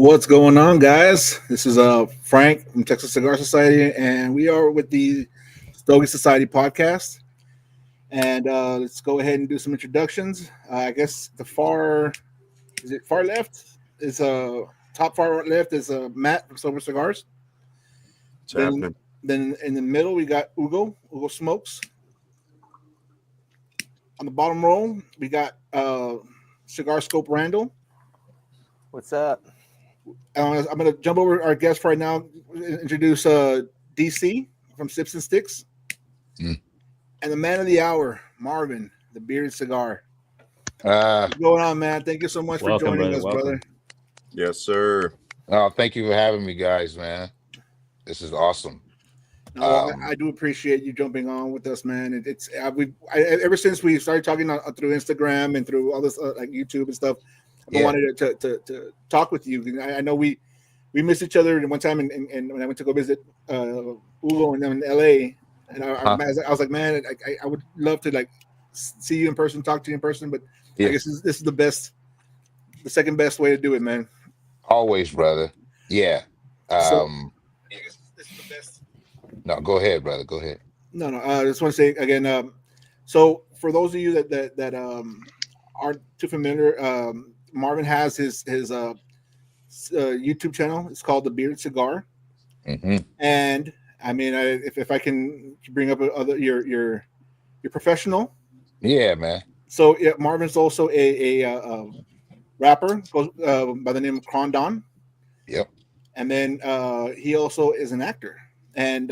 What's going on, guys? This is Frank from Texas Cigar Society, and we are with the Stogie Society podcast. And let's go ahead and do some introductions. I guess the far is it far left is top far left is Matt from Silver Cigars. It's Then happening. then in the middle we got Ugo Smokes. On the bottom row we got Cigar Scope Randall. What's up? I'm gonna jump over our guest right now. Introduce DC from Sips and Sticks, Mm. and the man of the hour, Marvin, the bearded cigar. Uh, What's going on, man? Thank you so much Welcome, for joining brother. us, Welcome. brother. Yes, sir. Thank you for having me, guys, man. This is awesome. No, Um, I do appreciate you jumping on with us, man. Ever since we started talking through Instagram and through all this like YouTube and stuff. I've been Yeah. wanting to talk with you. I know we missed each other one time, and when I went to go visit Ugo and them in LA, and Huh? I was like, man, I would love to like see you in person, talk to you in person, but Yeah. I guess this is the second best way to do it, man. Always, brother. Yeah. So I guess this is the best. No, go ahead, brother. Go ahead. No. I just want to say again. So for those of you that aren't too familiar, Marvin has his YouTube channel. It's called The Bearded Cigar, Hmm. and I mean, if I can bring up your professional. Yeah, man. So yeah, Marvin's also a rapper, goes by the name of Crondon, Yep. and then he also is an actor, and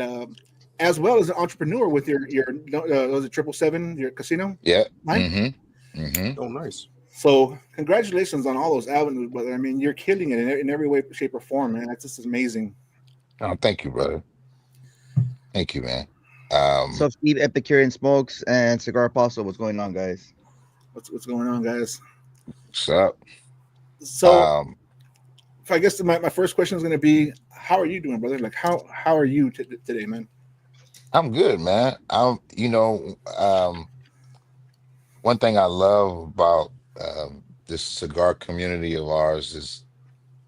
as well as an entrepreneur with your was it 777 your casino, Yeah. right? Hmm. Oh, nice. So congratulations on all those avenues, brother. I mean, you're killing it in every way, shape, or form, man. That's just amazing. Oh, thank you, brother. Thank you, man. So Steve Epicurean Smokes and Cigar Apostle. What's going on, guys? What's going on, guys? What's up? So Um, if I guess my first question is going to be, how are you doing, brother? Like how are you today, man? I'm good, man. One thing I love about this cigar community of ours is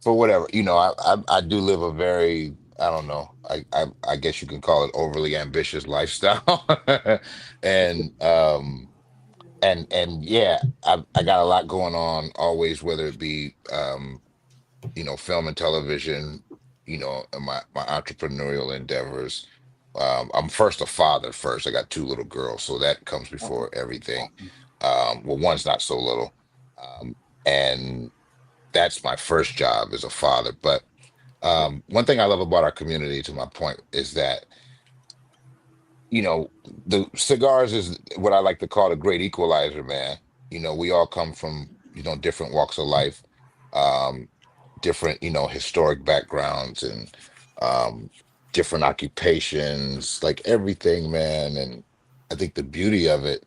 for whatever, I do live a very, I don't know, I guess you can call it overly ambitious lifestyle. and yeah, I got a lot going on always, whether it be film and television, and my entrepreneurial endeavors. I'm first a father first. I got two little girls, so that comes Awesome. before everything. Awesome. Well, one's not so little. And that's my first job as a father. But one thing I love about our community, to my point, is that, the cigars is what I like to call a great equalizer, man. We all come from, different walks of life, um, different, historic backgrounds and um, different occupations, like everything, man. And I think the beauty of it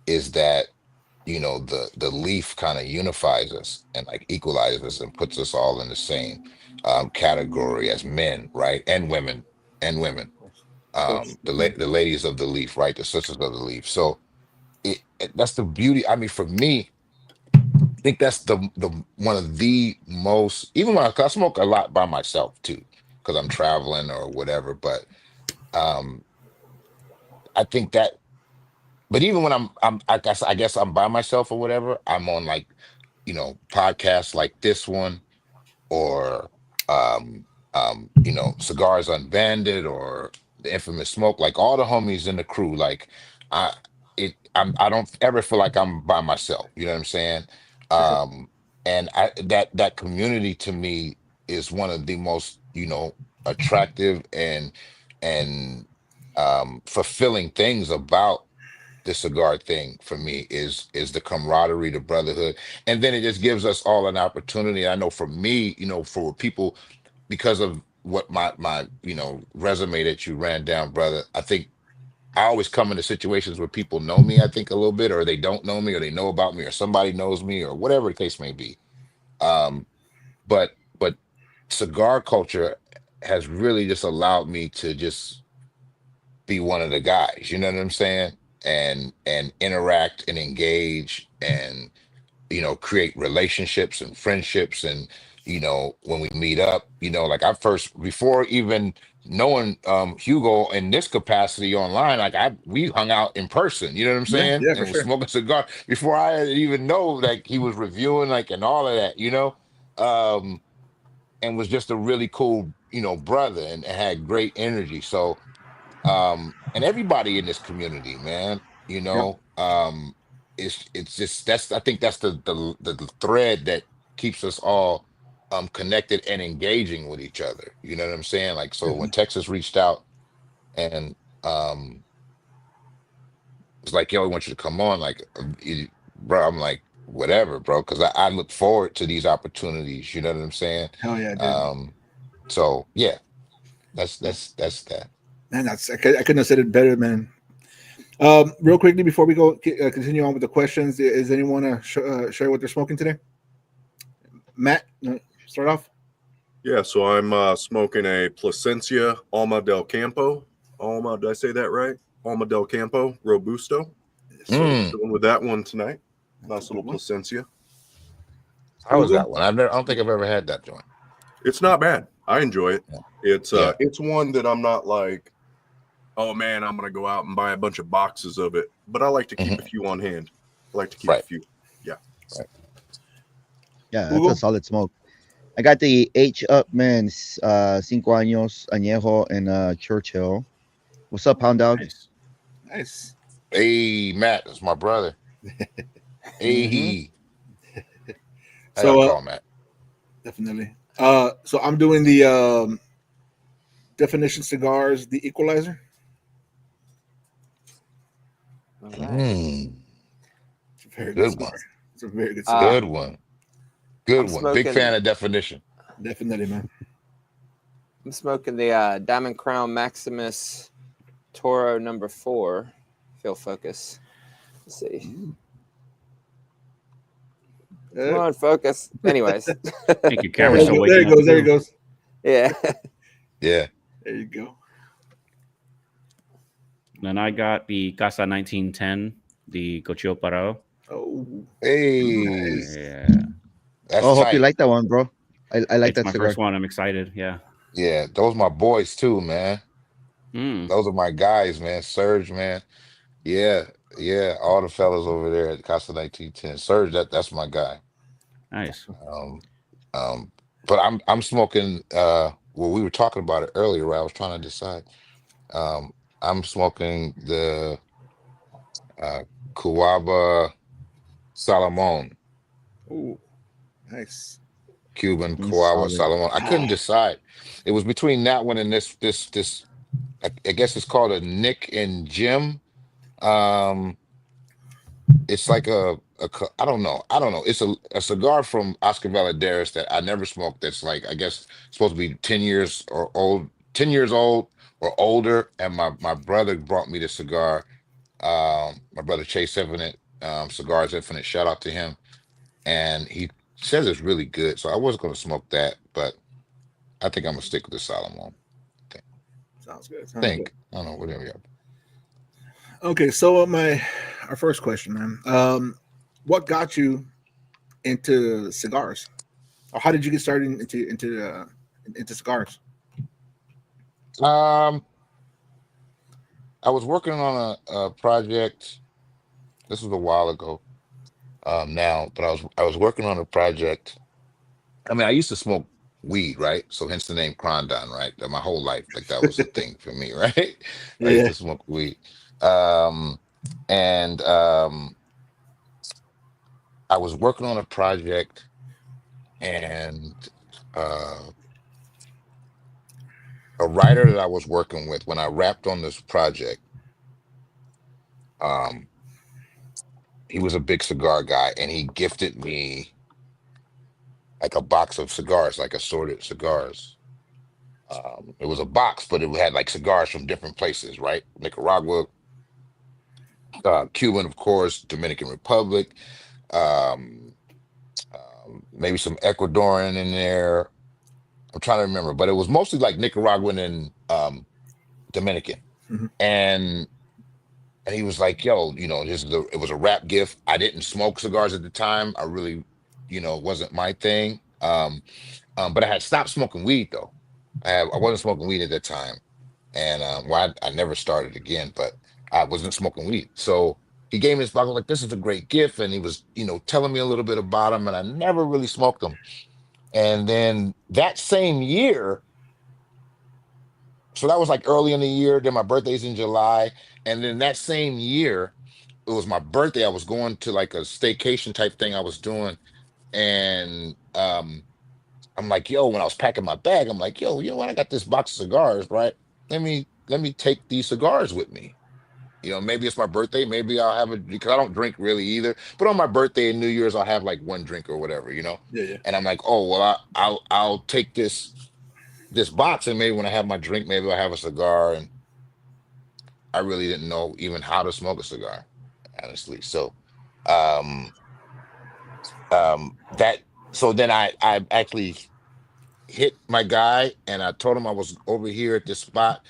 is that, the leaf kind of unifies us and like equalizes us and puts us all in the same category as men, right? And women, Of course. the ladies of the leaf, right? The sisters of the leaf. So that's the beauty. I mean, for me, I think that's the one of the most, even when 'cause I smoke a lot by myself too, because I'm traveling or whatever. But um, I think that, but even when I guess I'm by myself or whatever, I'm on like, podcasts like this one, or Cigars Unbanded, or the infamous Smoke, like all the homies in the crew, like I don't ever feel like I'm by myself. You know what I'm saying? For sure. Um and that community to me is one of the most, attractive and fulfilling things about the cigar thing for me is the camaraderie, the brotherhood, and then it just gives us all an opportunity. I know for me, for people, because of what my resume that you ran down, brother. I think I always come into situations where people know me, I think, a little bit, or they don't know me, or they know about me, or somebody knows me, or whatever the case may be. Um, but cigar culture has really just allowed me to just be one of the guys, you know what I'm saying? And interact and engage and create relationships and friendships and when we meet up, like I first, before even knowing Hugo in this capacity online, like we hung out in person, you know what I'm Yeah, saying? yeah, for And was sure. smoking cigar before I even know like he was reviewing like and all of that, um, and was just a really cool, brother and had great energy. So and everybody in this community, man, Yep. it's just that's I think that's the thread that keeps us all connected and engaging with each other. You know what I'm saying? Like, so when Definitely. Texas reached out and was like, yo, we want you to come on, like, bro, I'm like, whatever, bro, because I look forward to these opportunities, you know what I'm saying? Hell yeah, I did. um so yeah, that's that. Man, I couldn't have said it better, man. Real quickly before we go continue on with the questions, is anyone share what they're smoking today? Matt, start off. Yeah, so I'm smoking a Plasencia Alma del Campo. Alma, did I say that right? Alma del Campo Robusto. Yes, sir. Mm, Going with that one tonight. That's Nice a little good one. Plasencia. how was Hugo? that one? I don't think I've ever had that joint. It's not bad. I enjoy it. Yeah. It's Yeah. it's one that I'm not like, oh man, I'm gonna go out and buy a bunch of boxes of it. But I like to keep a few on hand. I like to keep a Right. few. Yeah. Yeah, that's Hugo? a solid smoke. I got the H Upman Cinco Años Añejo and Churchill. What's up, Hound Dog? Nice. Nice. Hey, Matt, that's my brother. Hey, how y'all So call Matt? definitely. So I'm doing the Definition Cigars, the Equalizer. All right. It's a very good Good cigar. one. It's a very good cigar. Good one. Good I'm one. Big fan smoking- of Definition. Definitely, man. I'm smoking the Diamond Crown Maximus Toro number 4. Field focus. Let's see. Come on, focus. Anyways. Thank you, camera. There Still he waking up. goes. There he goes. Yeah. Yeah. There you go. Then I got the Casa 1910, the Cochillo Parado. Oh, Hey, nice. Yeah. that's Oh, hope you tight. like that one, bro. I like It's that my cigar. first one. I'm excited. Yeah. Yeah, those my boys too, man. Mm. Those are my guys, man. Serge, man. Yeah, yeah. All the fellas over there at Casa 1910. Serge, that's my guy. Nice. Um, but I'm smoking. Well, we were talking about it earlier, right? I was trying to decide. Um, I'm smoking the uh Cuava Salomon, Oh, nice. Cuban It's Cuava solid. Salomon. I couldn't decide. It was between that one and this. I guess it's called a Nick and Jim. Um, it's like I don't know. It's a cigar from Oscar Valladares that I never smoked. That's like, I guess, supposed to be 10 years or old, 10 years old or older. And my brother brought me the cigar. My brother Chase Infinite, Cigars Infinite. Shout out to him. And he says it's really good. So I was going to smoke that, but I think I'm gonna stick with the Solomon. Sounds good. Sounds good. I don't know, whatever. Yeah. Okay, so our first question, man. What got you into cigars, or how did you get started into cigars? I was working on a project. This was a while ago. Now, but I was working on a project. I mean, I used to smoke weed, right? So hence the name Crondon, right? That my whole life, like that was a thing for me, right? I used Yeah. to smoke weed. Um, and I was working on a project, and uh, a writer that I was working with when I wrapped on this project, um, he was a big cigar guy, and he gifted me like a box of cigars, like assorted cigars. It was a box, but it had like cigars from different places, right? Nicaragua, Cuban, of course, Dominican Republic, um, maybe some Ecuadorian in there. I'm trying to remember, but it was mostly like Nicaraguan and Dominican. Mhm. And he was like, "Yo, it was a wrap gift. I didn't smoke cigars at the time. I really, wasn't my thing. Um, but I had stopped smoking weed though. I wasn't smoking weed at that time, and well, I never started again, but I wasn't smoking weed. So he gave me this box. I was like, "This is a great gift," and he was, telling me a little bit about them, and I never really smoked them. And then that same year, so that was like early in the year. Then my birthday's in July, and then that same year, it was my birthday. I was going to like a staycation type thing I was doing, and I'm like, yo, when I was packing my bag, I'm like, yo, you know what? I got this box of cigars, right? Let me take these cigars with me. Maybe it's my birthday, maybe I'll have a because I don't drink really either. But on my birthday and New Year's, I'll have like one drink or whatever. Yeah, yeah, And I'm like, oh well, I'll take this box, and maybe when I have my drink, maybe I'll have a cigar. And I really didn't know even how to smoke a cigar, honestly. So um that so then I actually hit my guy, and I told him I was over here at this spot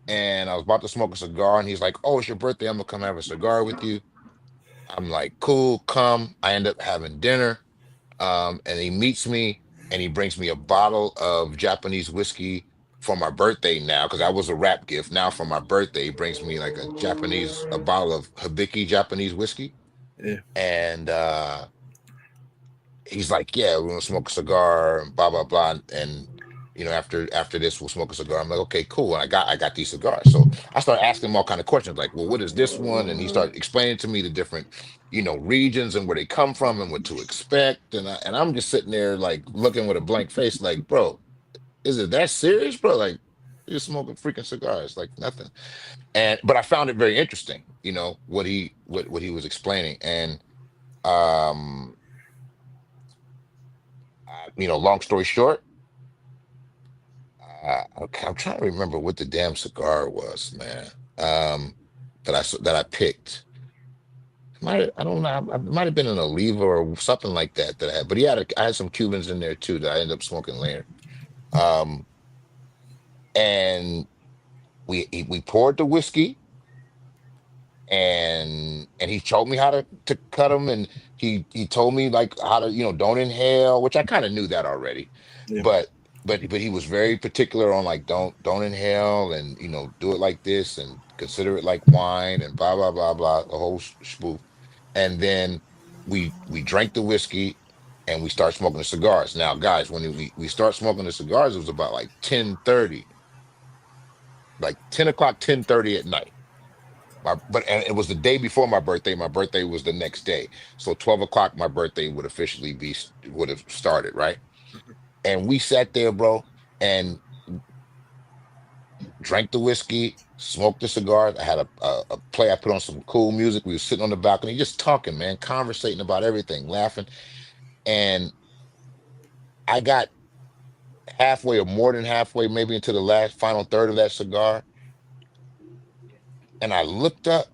and I was about to smoke a cigar, and he's like, "Oh, it's your birthday. I'm gonna come have a cigar with you." I'm like, "Cool, come." I end up having dinner, and he meets me, and he brings me a bottle of Japanese whiskey for my birthday now, because I was a wrap gift. Now for my birthday, he brings me like a bottle of Hibiki Japanese whiskey, yeah, and he's like, "Yeah, we're gonna smoke a cigar and blah blah blah." And after this, we'll smoke a cigar. I'm like, "Okay, cool." And I got these cigars. So I started asking him all kind of questions, like, "Well, what is this one?" And he started explaining to me the different, regions and where they come from and what to expect. And I'm just sitting there like looking with a blank face, like, "Bro, is it that serious, bro? Like, you're smoking freaking cigars, like nothing." But I found it very interesting, what he was explaining. And um, long story short. Okay, I'm trying to remember what the damn cigar was, man. Um, that I picked. I don't know. It might have been an Oliva or something like that I had. But I had some Cubans in there too that I ended up smoking later. Um, and we poured the whiskey, and he told me how to cut them, and he told me like how to don't inhale, which I kind of knew that already, yeah, but but he was very particular on like don't inhale, and do it like this and consider it like wine and blah blah blah blah, the whole spoof. And then we drank the whiskey, and we start smoking the cigars. Now guys, when we start smoking the cigars, it was about like 10:30, like 10 o'clock, 10:30 at night. And it was the day before my birthday. My birthday was the next day. So 12 o'clock, my birthday would have started, right? And we sat there, bro, and drank the whiskey, smoked the cigars. I had a play. I put on some cool music. We were sitting on the balcony, just talking, man, conversating about everything, laughing. And I got halfway or more than halfway, maybe into the last final third of that cigar. And I looked up,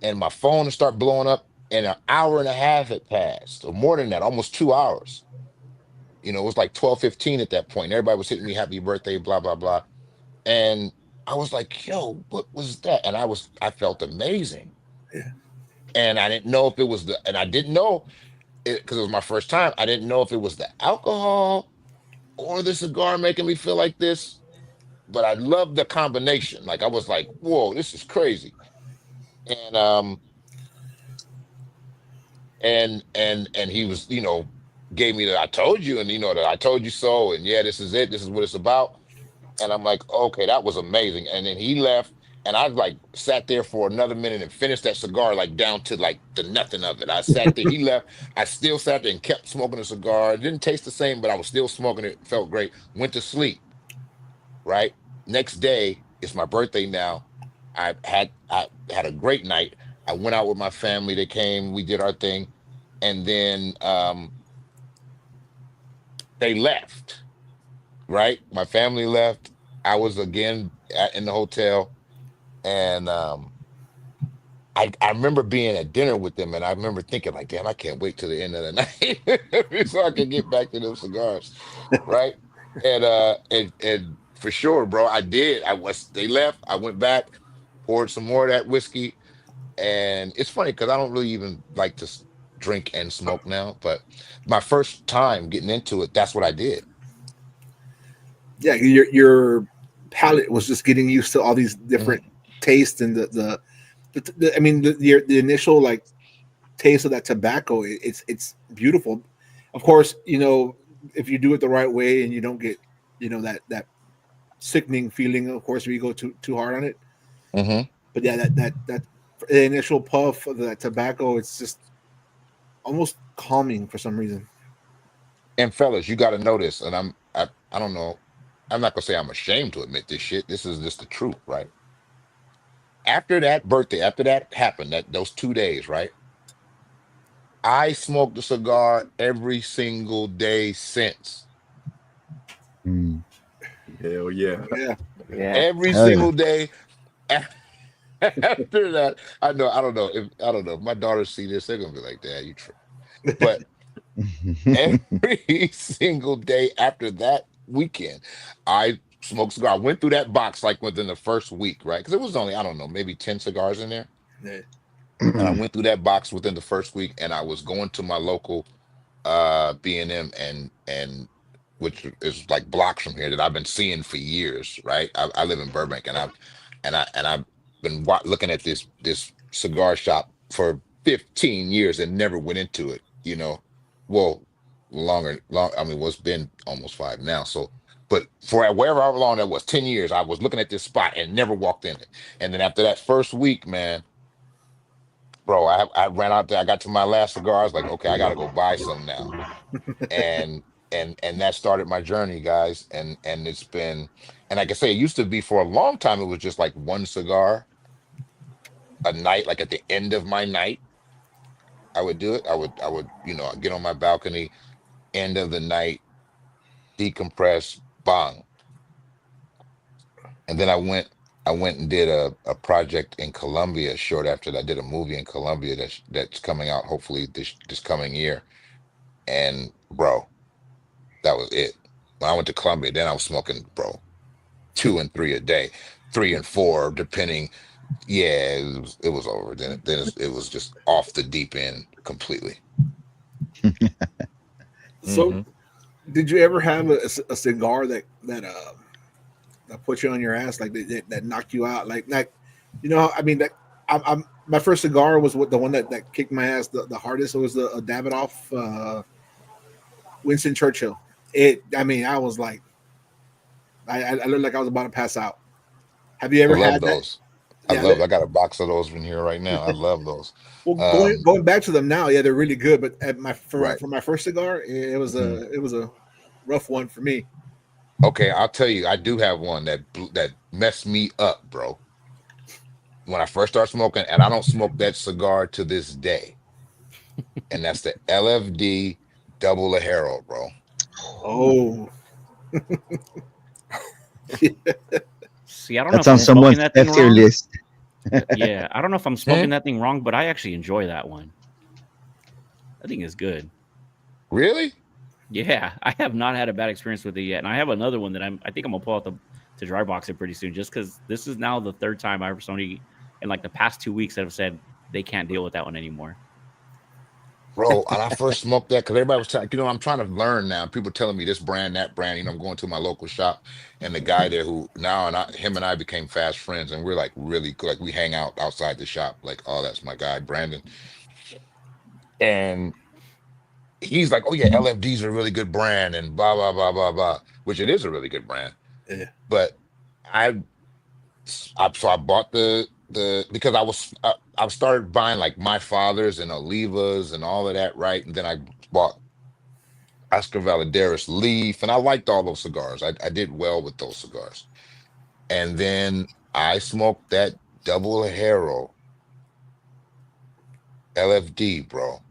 and my phone started blowing up, and an hour and a half had passed, or more than that, almost 2 hours. It was like 12:15 at that point. Everybody was hitting me happy birthday, blah, blah, blah. And I was like, yo, what was that? And I felt amazing. yeah, And I didn't know if it was and I didn't know it because it was my first time. I didn't know if it was the alcohol or the cigar making me feel like this, but I loved the combination. Like I was like, whoa, this is crazy. And and he was, gave me the I told you, and the I told you so, and yeah, this is it, this is what it's about. And I'm like, okay, that was amazing. And then he left, and I like sat there for another minute and finished that cigar like down to like the nothing of it. I sat there, he left, I still sat there and kept smoking a cigar. It didn't taste the same, but I was still smoking it, felt great. Went to sleep, right? Next day, it's my birthday now. I had a great night. I went out with my family. They came, we did our thing, and then they left. Right, my family left. I was again in the hotel, and I remember being at dinner with them, and I remember thinking like, damn, I can't wait till the end of the night so I can get back to those cigars, right? And for sure, bro, I did. They left. I went back, poured some more of that whiskey, and it's funny because I don't really even like to. drink and smoke now, but my first time getting into it, that's what I did. Yeah, your palate was just getting used to all these different Mm-hmm. tastes and I mean the initial like taste of that tobacco. It's beautiful. Of course, if you do it the right way and you don't get that sickening feeling. Of course, if you go too hard on it. Mm-hmm. But yeah, that the initial puff of that tobacco, it's just almost calming for some reason. And fellas, you got to know this, and I don't know, I'm not gonna say I'm ashamed to admit this shit. This is just the truth, right? After that birthday, after that happened, that those 2 days, right? I smoked a cigar every single day since. Mm. Hell yeah. Yeah, Yeah. Every Hell yeah. single day. After that, I don't know if my daughters see this, they're gonna be like, "Dad, you true." But every single day after that weekend, I smoked cigar. I went through that box like within the first week, right? Because it was only, I don't know, maybe 10 cigars in there. yeah. And I went through that box within the first week, and I was going to my local B&M and which is like blocks from here that I've been seeing for years, right? I live in Burbank, and I've been looking at this cigar shop for 15 years and never went into it, well, I mean, well, it's been almost 5 now. So, but for wherever how long that was, 10 years, I was looking at this spot and never walked in it. And then after that first week, man, bro, I ran out there. I got to my last cigar. I was like, okay, I got to go buy some now. And and that started my journey, guys. And it's been, and like I say, it used to be for a long time. It was just like one cigar a night. Like at the end of my night, I would do it. I would I'd get on my balcony, end of the night, decompress, bang. And then I went and did a project in Colombia short after that. I did a movie in Colombia that's coming out hopefully this coming year. And bro, that was it. When I went to Colombia, then I was smoking, bro, 2 and 3 a day, 3 and 4, depending. Yeah, it was over. It was just off the deep end completely. So, Hmm. did you ever have a cigar that put you on your ass, like that knocked you out, like I mean that I'm my first cigar was the one that kicked my ass the hardest. It was a Davidoff Winston Churchill. I mean, I was like, I looked like I was about to pass out. Have you I ever love had that? those. Yeah. I got a box of those in here right now. I love those. Well, going Um, going back to them now, yeah, they're really good. But at my right. for my first cigar, Mhm. it was a rough one for me. Okay, I'll tell you, I do have one that messed me up, bro. When I first started smoking, and I don't smoke that cigar to this day, and that's the LFD Double Ajero, bro. Oh, See, I don't know That's if on I'm smoking someone's that thing F tier wrong. list. Yeah, I don't know if I'm Hmm? smoking that thing wrong, but I actually enjoy that one. That thing is good. Really? Yeah, I have not had a bad experience with it yet, and I have another one that I think I'm gonna pull out to dry box it pretty soon, just because this is now the third time I've somebody in like the past 2 weeks that have said they can't deal with that one anymore. Bro, when I first smoked that, because everybody was telling, I'm trying to learn now. People telling me this brand, that brand. I'm going to my local shop, and the guy there who now him and I became fast friends, and we're like really cool. Like we hang out outside the shop. Like, oh, that's my guy, Brandon. And he's like, oh yeah, LFD's a really good brand, and blah blah blah blah blah. Which it is a really good brand, yeah. but I so I bought the because I started buying like my father's and Olivas and all of that, right? And then I bought Oscar Valadares Leaf, and I liked all those cigars. I did well with those cigars. And then I smoked that Double Hero LFD, bro.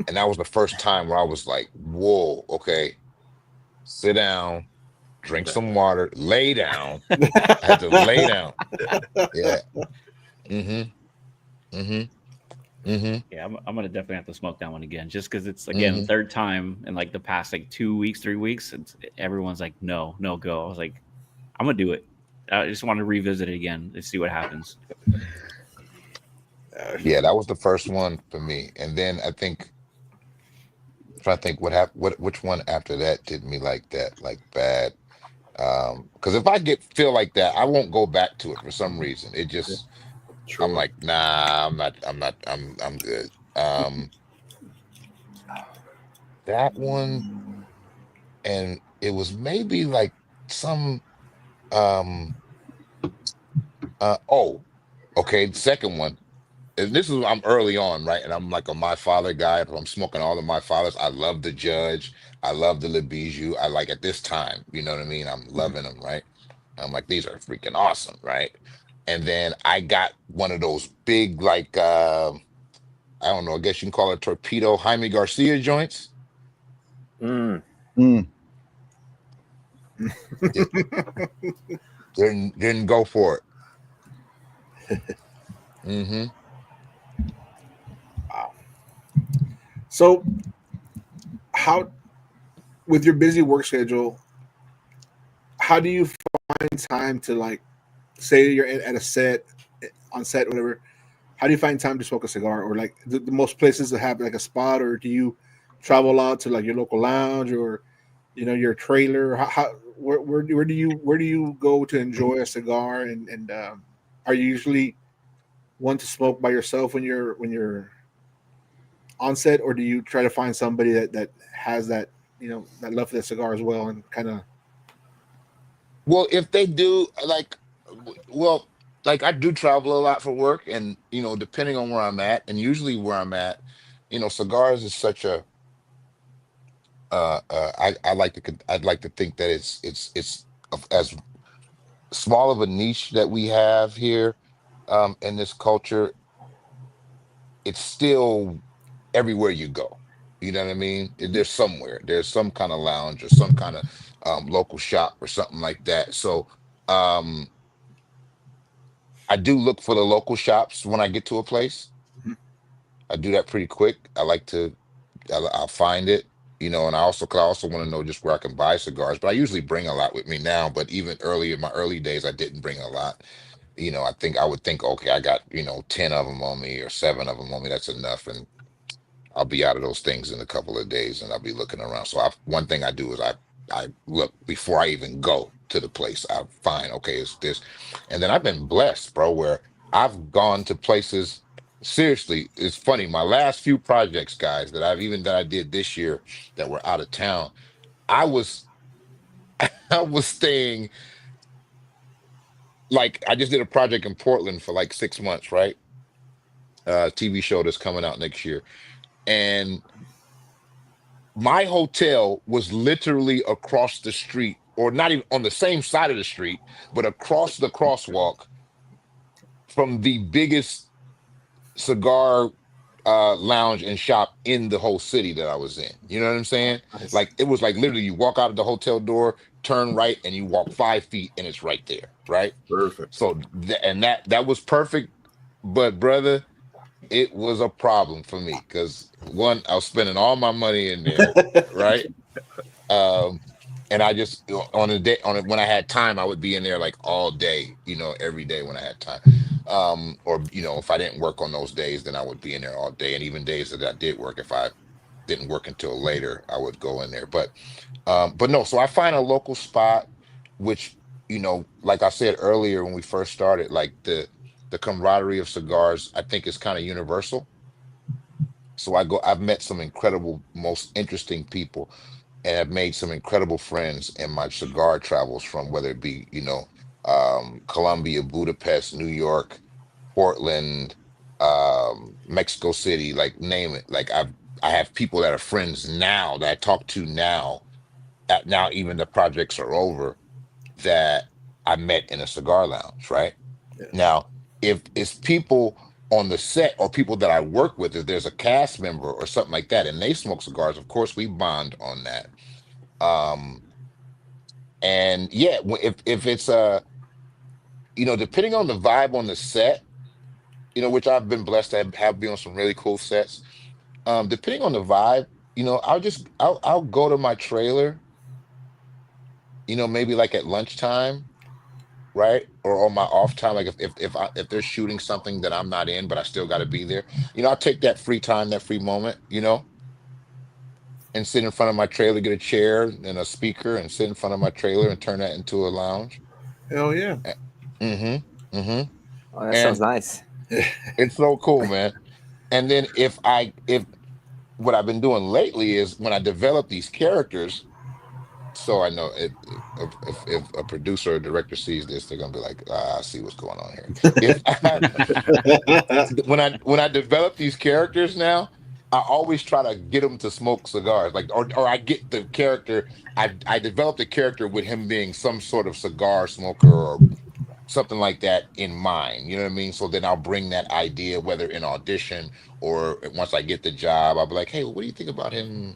And that was the first time where I was like, whoa, okay, sit down, drink some water, lay down. I had to lay down. Yeah. Mm-hmm. Mm-hmm. Mm-hmm. Yeah, I'm gonna definitely have to smoke that one again, just because it's again Mm-hmm. third time in like the past like 2 weeks, 3 weeks. Everyone's like, no, no, go. I was like, I'm gonna do it. I just want to revisit it again and see what happens. Yeah, that was the first one for me. And then I think trying to think what happened, which one after that did me like that, like bad. Because if I get feel like that, I won't go back to it for some reason. It just I'm True. like, nah, I'm good. That one, and it was maybe like some um oh, okay, the second one. And this is I'm early on, right? And I'm like a My Father guy. I'm smoking all of My Fathers. I love the Judge. I love the Le Bijou. I like at this time, you know what I mean? I'm loving them, right? I'm like, these are freaking awesome, right? And then I got one of those big, like I don't know, I guess you can call it torpedo Jaime Garcia joints. Mm. Mm. Di- didn't go for it. Wow. So, how with your busy work schedule, how do you find time to like say you're at a set on set, whatever? How do you find time to smoke a cigar, or like the most places that have like a spot, or do you travel out to like your local lounge, or your trailer? Where do you go to enjoy a cigar, and are you usually one to smoke by yourself when you're on set, or do you try to find somebody that has that that love for the cigar as well, and kind of Well, if they do, like, well, like I do travel a lot for work, and depending on where I'm at, and usually where I'm at, cigars is such a I like to I'd like to think that it's as small of a niche that we have here in this culture. It's still everywhere you go. You know what I mean? There's somewhere, there's some kind of lounge or some kind of local shop or something like that. So um, I do look for the local shops when I get to a place. I do that pretty quick. I like to I'll find it, and I also want to know just where I can buy cigars. But I usually bring a lot with me now. But even early in my early days, I didn't bring a lot. I think I would think, okay, I got 10 of them on me or 7 of them on me. That's enough, and I'll be out of those things in a couple of days, and I'll be looking around. So one thing I do is I look before I even go to the place. I find, okay, it's this, and then I've been blessed, bro, where I've gone to places. Seriously, it's funny. My last few projects, guys, that I did this year that were out of town, I was I was staying, like, I just did a project in Portland for like 6 months, right? TV show that's coming out next year, and my hotel was literally across the street, or not even on the same side of the street, but across the crosswalk from the biggest cigar lounge and shop in the whole city that I was in. You know what I'm saying? nice. Like, it was like literally you walk out of the hotel door, turn right, and you walk 5 feet, and it's right there, right? Perfect. So and that was perfect, but brother, it was a problem for me because one, I was spending all my money in there, right? Um, and I just on a day on it when I had time, I would be in there like all day, every day when I had time. Or if I didn't work on those days, then I would be in there all day. And even days that I did work, if I didn't work until later, I would go in there. But no, so I find a local spot, which, like I said earlier when we first started, like the camaraderie of cigars, I think is kind of universal. So I've met some incredible, most interesting people, and I've made some incredible friends in my cigar travels, from whether it be, Colombia, Budapest, New York, Portland, Mexico City, like name it. Like I have people that are friends now that I talk to now, now even the projects are over, that I met in a cigar lounge, right? Yeah. Now, if it's people on the set or people that I work with, if there's a cast member or something like that, and they smoke cigars, of course we bond on that. Um, and yeah, if it's depending on the vibe on the set, which I've been blessed to have been on some really cool sets. Depending on the vibe, I'll go to my trailer, maybe like at lunchtime, right? Or on my off time, like if they're shooting something that I'm not in, but I still got to be there. I'll take that free time, that free moment, and sit in front of my trailer, get a chair and a speaker, and sit in front of my trailer and turn that into a lounge. Hell yeah. Mm-hmm. Mm-hmm. Oh, that sounds And nice. it's so cool, man. And then if what I've been doing lately is when I develop these characters, so I know if a producer or director sees this, they're gonna be like, I see what's going on here. If when I develop these characters now, I always try to get them to smoke cigars, like or I get the character. I developed a character with him being some sort of cigar smoker or something like that in mind. You know what I mean? So then I'll bring that idea, whether in audition or once I get the job, I'll be like, hey, what do you think about him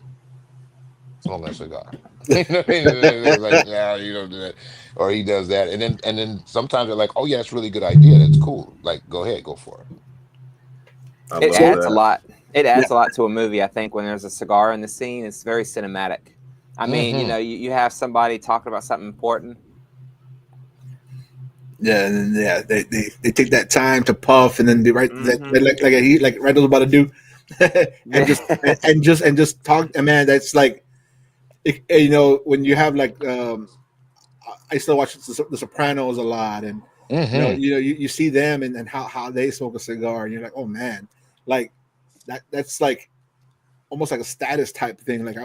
smoking a cigar? You know what I mean? They're like, yeah, you don't do that. Or he does that. And then sometimes they're like, oh yeah, that's a really good idea. That's cool. Like, go ahead, go for it. I It love adds a that. lot. It Yeah. adds a lot to a movie. I think when there's a cigar in the scene, it's very cinematic. I mean, Mhm. you have somebody talking about something important. Yeah, and then, yeah, they take that time to puff, and then they write that Mhm. like he like Randall's about to do, and just talk. And man, that's like, when you have like, I used to watch the Sopranos a lot, and Mhm. you see them and how they smoke a cigar, and you're like, oh man, like that's like almost like a status type thing. Like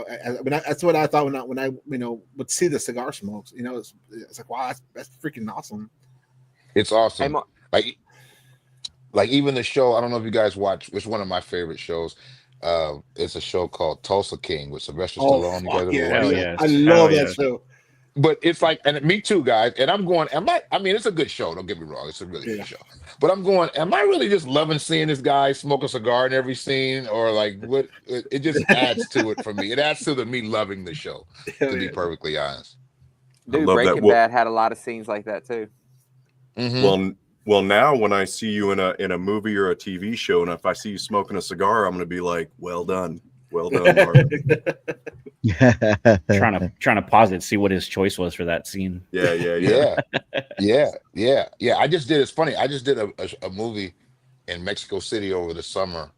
that's what I thought when I would see the cigar smokes. It's like, wow, that's freaking awesome. It's Hey, awesome. Like like even the show, I don't know if you guys watch, it's one of my favorite shows. It's a show called Tulsa King with Sylvester Oh Stallone. You guys fuck ever yeah, watch Hell dude! that? I yes. love Hell that yes. show. But it's like, and me too, guys. And I'm going, I mean, it's a good show. Don't get me wrong. It's a really Yeah, good show. But I'm going, am I really just loving seeing this guy smoke a cigar in every scene? Or like what it just adds to it for me. It adds to the me loving the show, hell to be yeah. perfectly honest. I dude, love that. Breaking Bad had a lot of scenes like that too. Hmm. Well, now when I see you in a movie or a TV show, and if I see you smoking a cigar, I'm going to be like, well done, Marvin. Trying to pause it, see what his choice was for that scene. Yeah. Yeah. Yeah. I just did, it's funny. I just did a movie in Mexico City over the summer,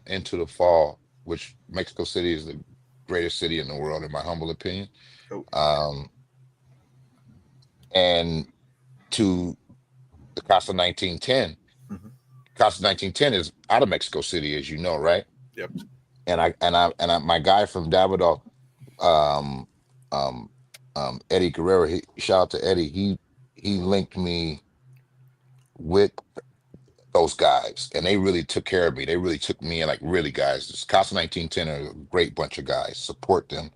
into the fall, which Mexico City is the greatest city in the world, in my humble opinion. Oh, Um, and to the Casa 1910. mhm. Casa 1910 is out of Mexico City, as you know, right? Yep. And I my guy from Davidoff, um, um, Eddie Guerrero. Shout out to Eddie. He linked me with those guys, and they really took care of me. They really took me in, like, really, guys. This Casa 1910 are a great bunch of guys. Support them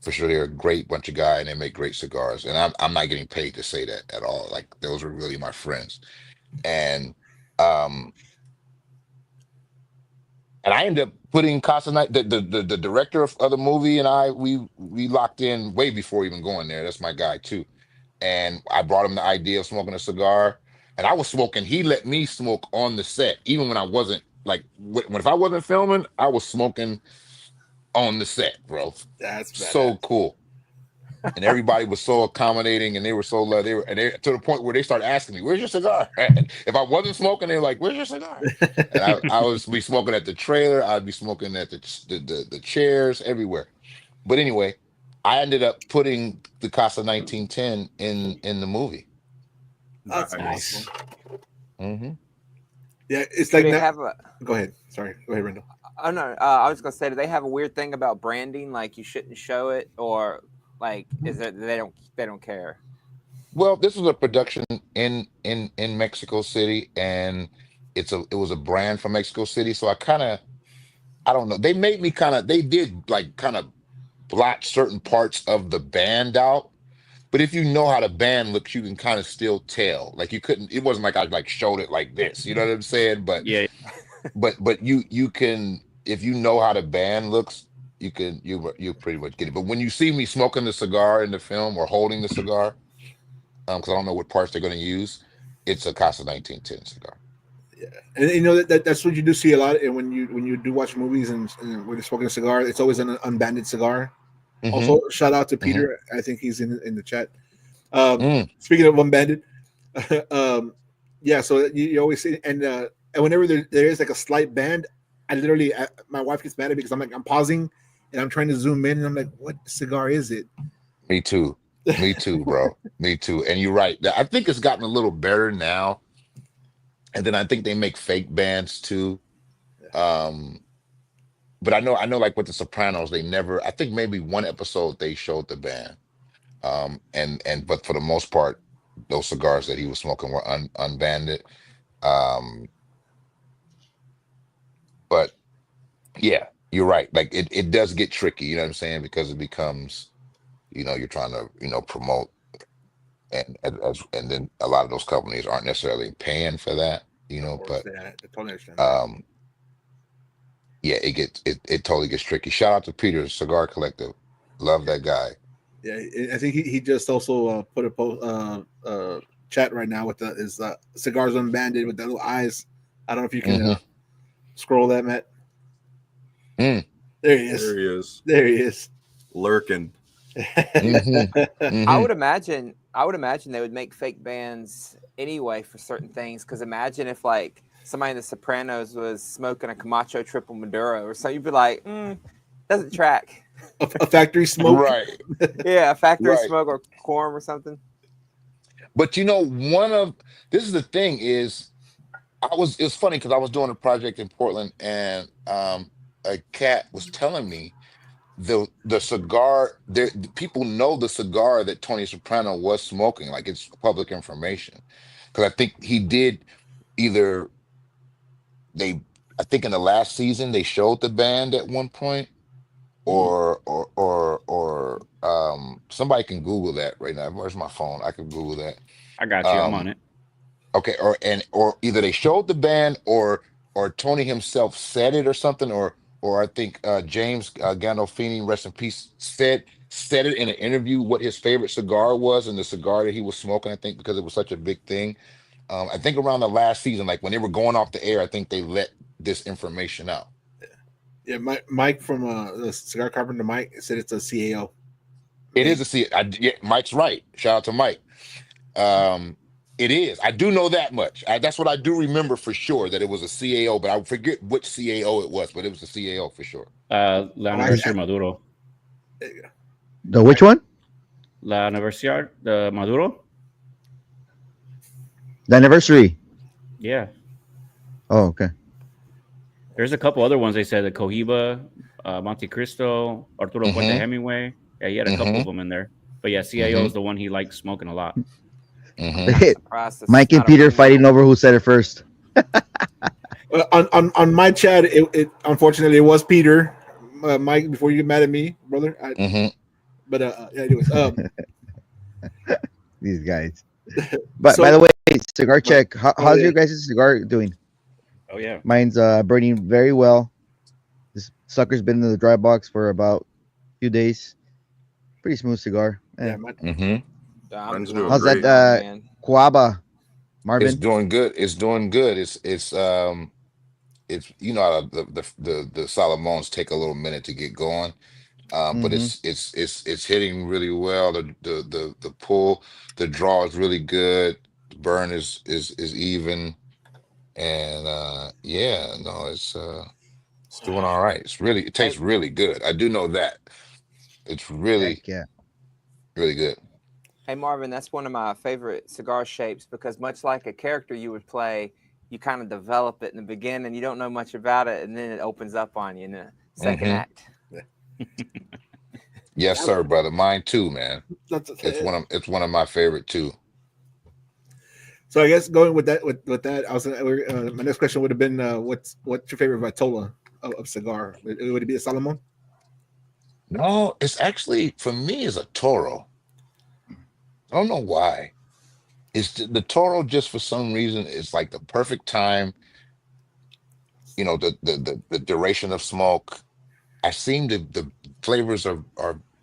for sure. They're a great bunch of guys, and they make great cigars. And I'm not getting paid to say that at all. Like, those are really my friends. And um and I ended up putting Casa Night, the director of the movie, and we locked in way before even going there. That's my guy too. And I brought him the idea of smoking a cigar, and I was smoking. He let me smoke on the set, even when I wasn't, like, when if I wasn't filming, I was smoking on the set, bro. That's So badass. cool. And everybody was so accommodating, and they were so they were, and they, to the point where they started asking me, "Where's your cigar?" And if I wasn't smoking, they were like, "Where's your cigar?" And I was be smoking at the trailer. I'd be smoking at the chairs everywhere. But anyway, I ended up putting the Casa 1910 in the movie. That's Nice. awesome. Hmm. Yeah, it's Do like they now. have a? Go ahead. Sorry. Go ahead, Randall. Oh no, I was gonna say, do they have a weird thing about branding? Like you shouldn't show it, or like is it they don't care? Well, this was a production in Mexico City, and it was a brand from Mexico City. So I don't know. They made me they did like kind of blot certain parts of the band out. But if you know how the band looks, you can kind of still tell. Like, you couldn't, it wasn't like I like showed it like this. You know what I'm saying? Yeah. But you can, if you know how the band looks, you pretty much get it. But when you see me smoking the cigar in the film or holding the cigar, because I don't know what parts they're going to use, it's a Casa 1910 cigar. Yeah, and that's what you do see a lot. And when you do watch movies and when you're smoking a cigar, it's always an unbanded cigar. Hmm. Also, shout out to Hmm. Peter. I think he's in the chat. Mm. Speaking of unbanded, um, yeah. So you always see, and whenever there is like a slight band, I literally my wife gets mad at me because I'm pausing and I'm trying to zoom in and I'm like, what cigar is it? Me too. Me too, bro. Me too. And you're right. I think it's gotten a little better now. And then I think they make fake bands too. Um, but I know like with the Sopranos, they never, I think maybe one episode they showed the band. But for the most part, those cigars that he was smoking were unbanded. Um, but yeah, you're right. Like it does get tricky, you know what I'm saying? Because it becomes, you're trying to, promote and then a lot of those companies aren't necessarily paying for that, Of course, but yeah, I totally understand that. um yeah, it totally gets tricky. Shout out to Peter, Cigar Collective. Love that guy. Yeah, I think he just also put a post chat right now with his cigars unbanded with the little eyes. I don't know if you can Hmm. scroll that, Matt. Mm. There he There is. he is, There he is. lurking. Hmm. I Hmm. would imagine. I would imagine they would make fake bands anyway for certain things. Because imagine if like somebody in The Sopranos was smoking a Camacho Triple Maduro or something, you'd be like, doesn't track. A factory smoke. Right, Yeah, a factory right. smoke or quorum or something. But this is the thing is it's funny because I was doing a project in Portland and a cat was telling me the cigar there people know the cigar that Tony Soprano was smoking, like it's public information. Because I think he did either they I think in the last season they showed the band at one point, Hmm. or somebody can Google that right now. Where's my phone? I can Google that. I got you. I'm on Um it. okay, or either they showed the band or Tony himself said it or something, or I think James Gandolfini, rest in peace, said it in an interview what his favorite cigar was and the cigar that he was smoking. I think because it was such a big thing. I think around the last season, like when they were going off the air, I think they let this information out. Yeah, Mike from the Cigar Carpenter Mike said it's a CAO. It is a C. Yeah, Mike's right. Shout out to Mike. Um, it is. I do know that much. That's what I do remember for sure that it was a CAO, but I forget which CAO it was, but it was a CAO for sure. La Oh, Anniversary Maduro. there you go. The which one? La Anniversary the Maduro. The anniversary. Yeah. Oh, okay. There's a couple other ones they said the Cohiba, Monte Cristo, Arturo Fuente Mm-hmm. Hemingway. Yeah, he had a couple Mm-hmm. of them in there. But yeah, CAO Mm-hmm. is the one he likes smoking a lot. I'm Mm-hmm. not surprised. It's Mike and not a Peter ring fighting metal. over who said it first. On my chat, it unfortunately it was Peter. Mike, before you get mad at me, brother. Mm-hmm. But yeah, anyways, These guys. But by so the way, cigar but, check. How's yeah. your guys' cigar doing? Oh yeah. Mine's burning very well. This sucker's been in the dry box for about a few days. Pretty smooth cigar. Yeah, Mm-hmm. Yeah, Mine's I'm doing How's loving great. that mine, man. Coaba, It's Marvin? doing good. It's doing good. It's the Solomons take a little minute to get going. But Mm-hmm. it's hitting really well. The pull, the draw is really good. The burn is even, and yeah, no, it's doing all right. It Hey, tastes really good. I do know that it's Heck really yeah. really good. hey, Marvin, that's one of my favorite cigar shapes because much like a character you would play, you kind of develop it in the beginning. You don't know much about it, and then it opens up on you in the second Hmm. act. Yes, sir, brother. Mine too, man. that's It's one of my favorite too. so I guess going with that, I was my next question would have been what's your favorite Vitola of cigar? Would it be a Salomon? No, it's actually for me is a Toro. I don't know why. It's the Toro just for some reason it's like the perfect time. The duration of smoke. I seem to the flavors are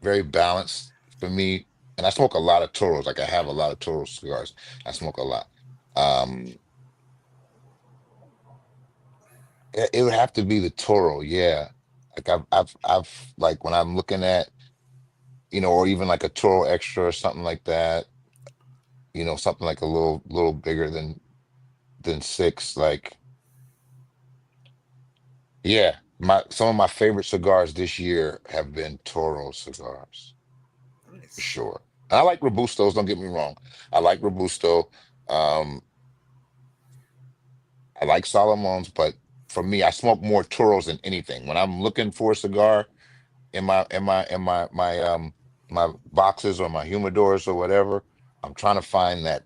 very balanced for me, and I smoke a lot of Toros. Like I have a lot of Toro cigars. I smoke a lot. Um, it would have to be the Toro, yeah. Like I've like when I'm looking at or even like a Toro Extra or something like that. something like a little bigger than 6. Like, yeah, some of my favorite cigars this year have been Toro cigars for Nice. sure. And I like Robustos, don't get me wrong. I like Robusto. Um, I like Solomons, but for me, I smoke more Toros than anything. When I'm looking for a cigar in my boxes or my humidors or whatever, I'm trying to find that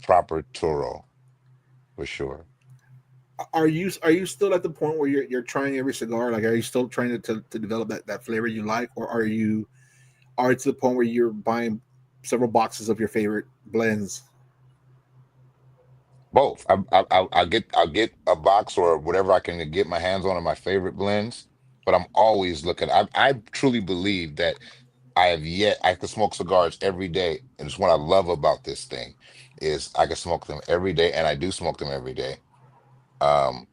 proper Toro for sure. Are you still at the point where you're trying every cigar? Like, are you still trying to develop that flavor you like, or are you to the point where you're buying several boxes of your favorite blends? Both. I'll get a box or whatever I can get my hands on of my favorite blends, but I'm always looking. I truly believe that I can smoke cigars every day, and it's what I love about this thing is I can smoke them every day, and I do smoke them every day. Um,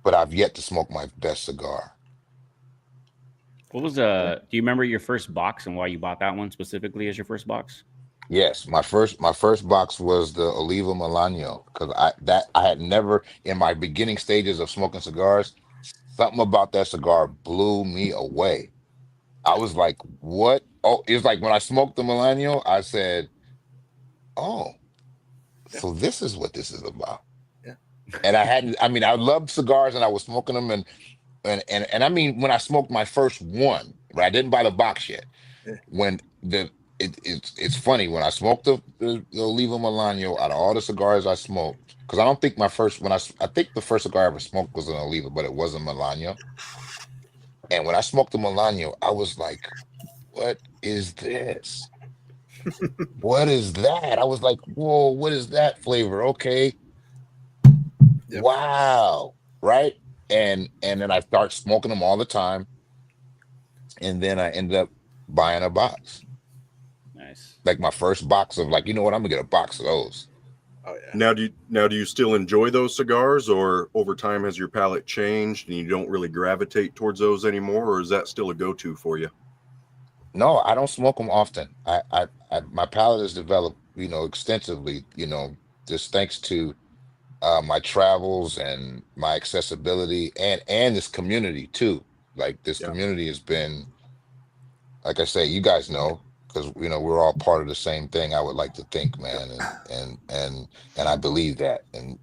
but I've yet to smoke my best cigar. What was do you remember your first box and why you bought that one specifically as your first box? Yes, my first box was the Oliva Milano because I had never in my beginning stages of smoking cigars, something about that cigar blew me away. I was like, "What?" Oh, it's like when I smoked the Milano, I said, "Oh, Yeah, so this is what this is about." yeah, And I mean, I loved cigars and I was smoking them and I mean, when I smoked my first one, right? I didn't buy the box yet. yeah. When it's funny when I smoked the Oliva Milano out of all the cigars I smoked, because I don't think my first when I think the first cigar I ever smoked was an Oliva, but it wasn't Milano. And when I smoked the Milano, I was like, "What is this? What is that?" I was like, "Whoa, what is that flavor?" Okay, Yep. wow, right? And then I start smoking them all the time, and then I ended up buying a box, Nice. like my first box of like, you know what, I'm gonna get a box of those. Oh yeah. Now do you still enjoy those cigars, or over time has your palate changed and you don't really gravitate towards those anymore, or is that still a go-to for you? No, I don't smoke them often. My palate has developed, extensively, just thanks to my travels and my accessibility and this community too. Like this Yeah. community has been, like I say, you guys know, because we're all part of the same thing. I would like to think, Yep. man, and I believe that. And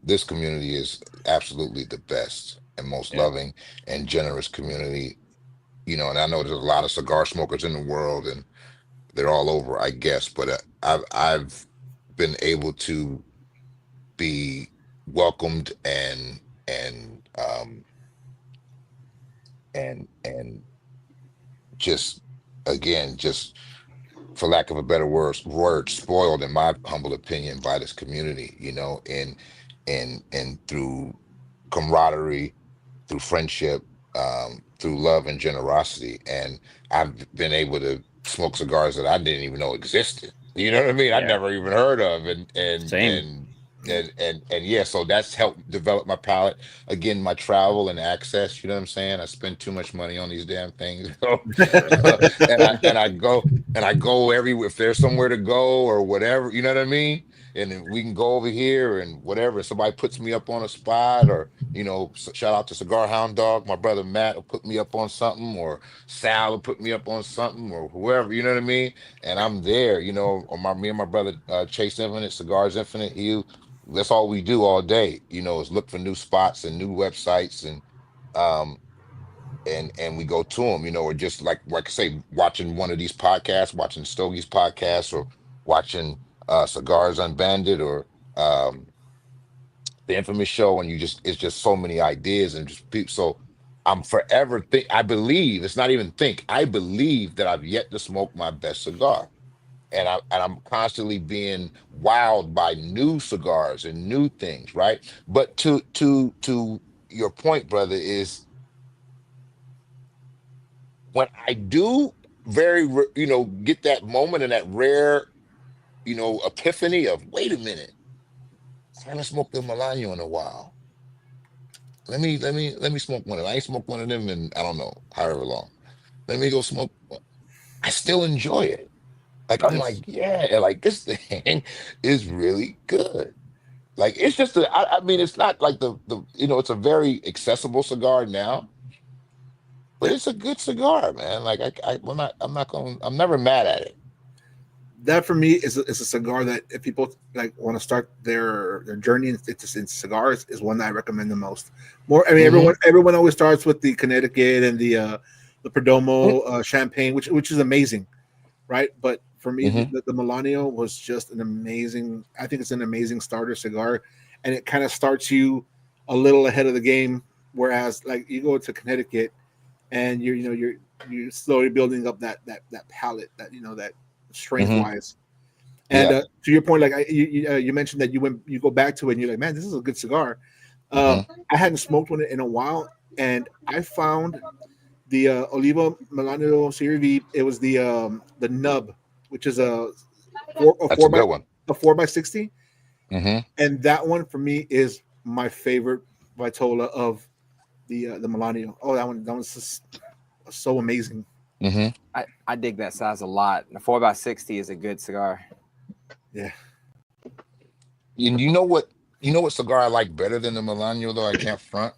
this community is absolutely the best and most Yeah. loving and generous community. And I know there's a lot of cigar smokers in the world, and they're all over, I guess. But I've been able to be welcomed and just again just for lack of a better word, spoiled in my humble opinion by this community, and through camaraderie, through friendship, through love and generosity. And I've been able to smoke cigars that I didn't even know existed. You know what I mean? I Yeah. never even heard of, and and Same. and and yeah, so that's helped develop my palate. Again, my travel and access. You know what I'm saying? I spend too much money on these damn things, and I go everywhere if there's somewhere to go or whatever. You know what I mean? And then we can go over here and whatever. Somebody puts me up on a spot, or shout out to Cigar Hound Dog. My brother Matt will put me up on something, or Sal will put me up on something, or whoever. You know what I mean? And I'm there. Or me and my brother Chase Infinite, Cigars Infinite. That's all we do all day. Is look for new spots and new websites um and we go to them. Or just like I say, watching one of these podcasts, watching Stogie's podcast, or watching Cigars Unbanded, or um the infamous show, and it's just so many ideas and just people. So I'm forever I believe it's not even think. I believe that I've yet to smoke my best cigar. And I'm constantly being wowed by new cigars and new things, right? But to your point, brother, is when I do get that moment and that rare, epiphany of, wait a minute, I haven't smoked the Milano in a while. Let me smoke one of them. I ain't smoked one of them in, I don't know, however long. Let me go smoke one. I still enjoy it. Like I'm like, yeah, like this thing is really good. Like it's just I mean, it's not like the it's a very accessible cigar now, but it's a good cigar, man. Like I'm never mad at it. That for me is a cigar that if people like want to start their journey in cigars is one that I recommend the most. More, I mean, everyone always starts with the Connecticut and the Perdomo champagne, which is amazing, right? But for me, the Melanio was just an amazing. I think it's an amazing starter cigar, and it kind of starts you a little ahead of the game. Whereas, like you go to Connecticut, and you're slowly building up that palate that strength wise. And Yeah. to your point, like you mentioned that you go back to it and you're like, man, this is a good cigar. I hadn't smoked one in a while, and I found the Oliva Melanio Serie V. It was the nub, which is That's a good one. a 4x60, hmm and that one for me is my favorite Vitola of the Melanio. Oh, that one's just so amazing. hmm I dig that size a lot. The 4x60 is a good cigar. Yeah. And you know what cigar I like better than the Melanio though? I can't front.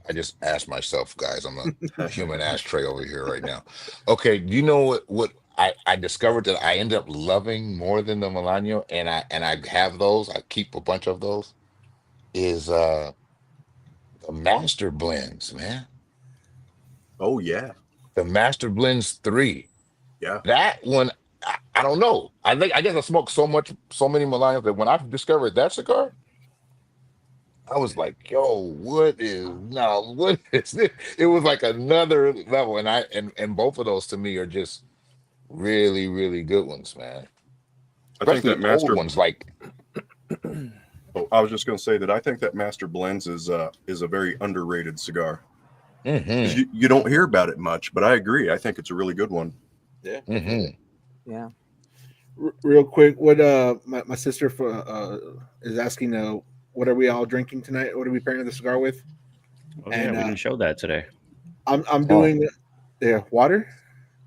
I just asked myself, guys. I'm a human ashtray over here right now. Okay, you know what I discovered that I end up loving more than the Melanio, and I have those. I keep a bunch of those. Is the Master Blends, man. Oh yeah, The Master Blends 3. yeah. That one, I don't know. I guess I smoked so many Melanios that when I discovered that cigar, I was like, yo, what is this? It was like another level. And both of those to me are just really, really good ones, man. I think Especially that Master. old ones like Oh, I was just going to say that I think that Master Blends is a very underrated cigar. 'Cause hmm you don't hear about it much, but I agree. I think it's a really good one. Yeah. hmm Yeah. Real quick, what my sister is asking what are we all drinking tonight? What are we pairing the cigar with? Oh, And yeah, we didn't show that today. I'm Oh. doing water.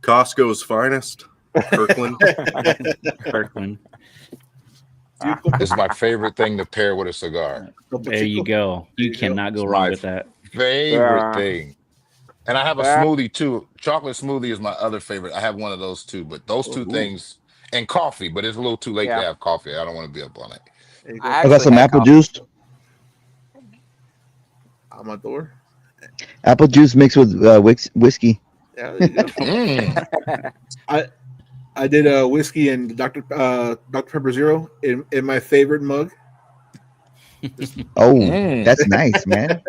Costco's finest, Kirkland. Kirkland. This is my favorite thing to pair with a cigar. There you go. You cannot go It's wrong my with that. favorite Yeah. thing. And I have a smoothie too. Chocolate smoothie is my other favorite. I have one of those too. But those two things and coffee, but it's a little too late to Yeah. have coffee. I don't want to be up all night. There you I go. I got actually some had apple coffee. juice. Amador. Apple juice mixed with whiskey. Yeah, there you go. Mm. I did a whiskey and Dr. Pepper Zero in my favorite mug. Oh, Mm. that's nice, man.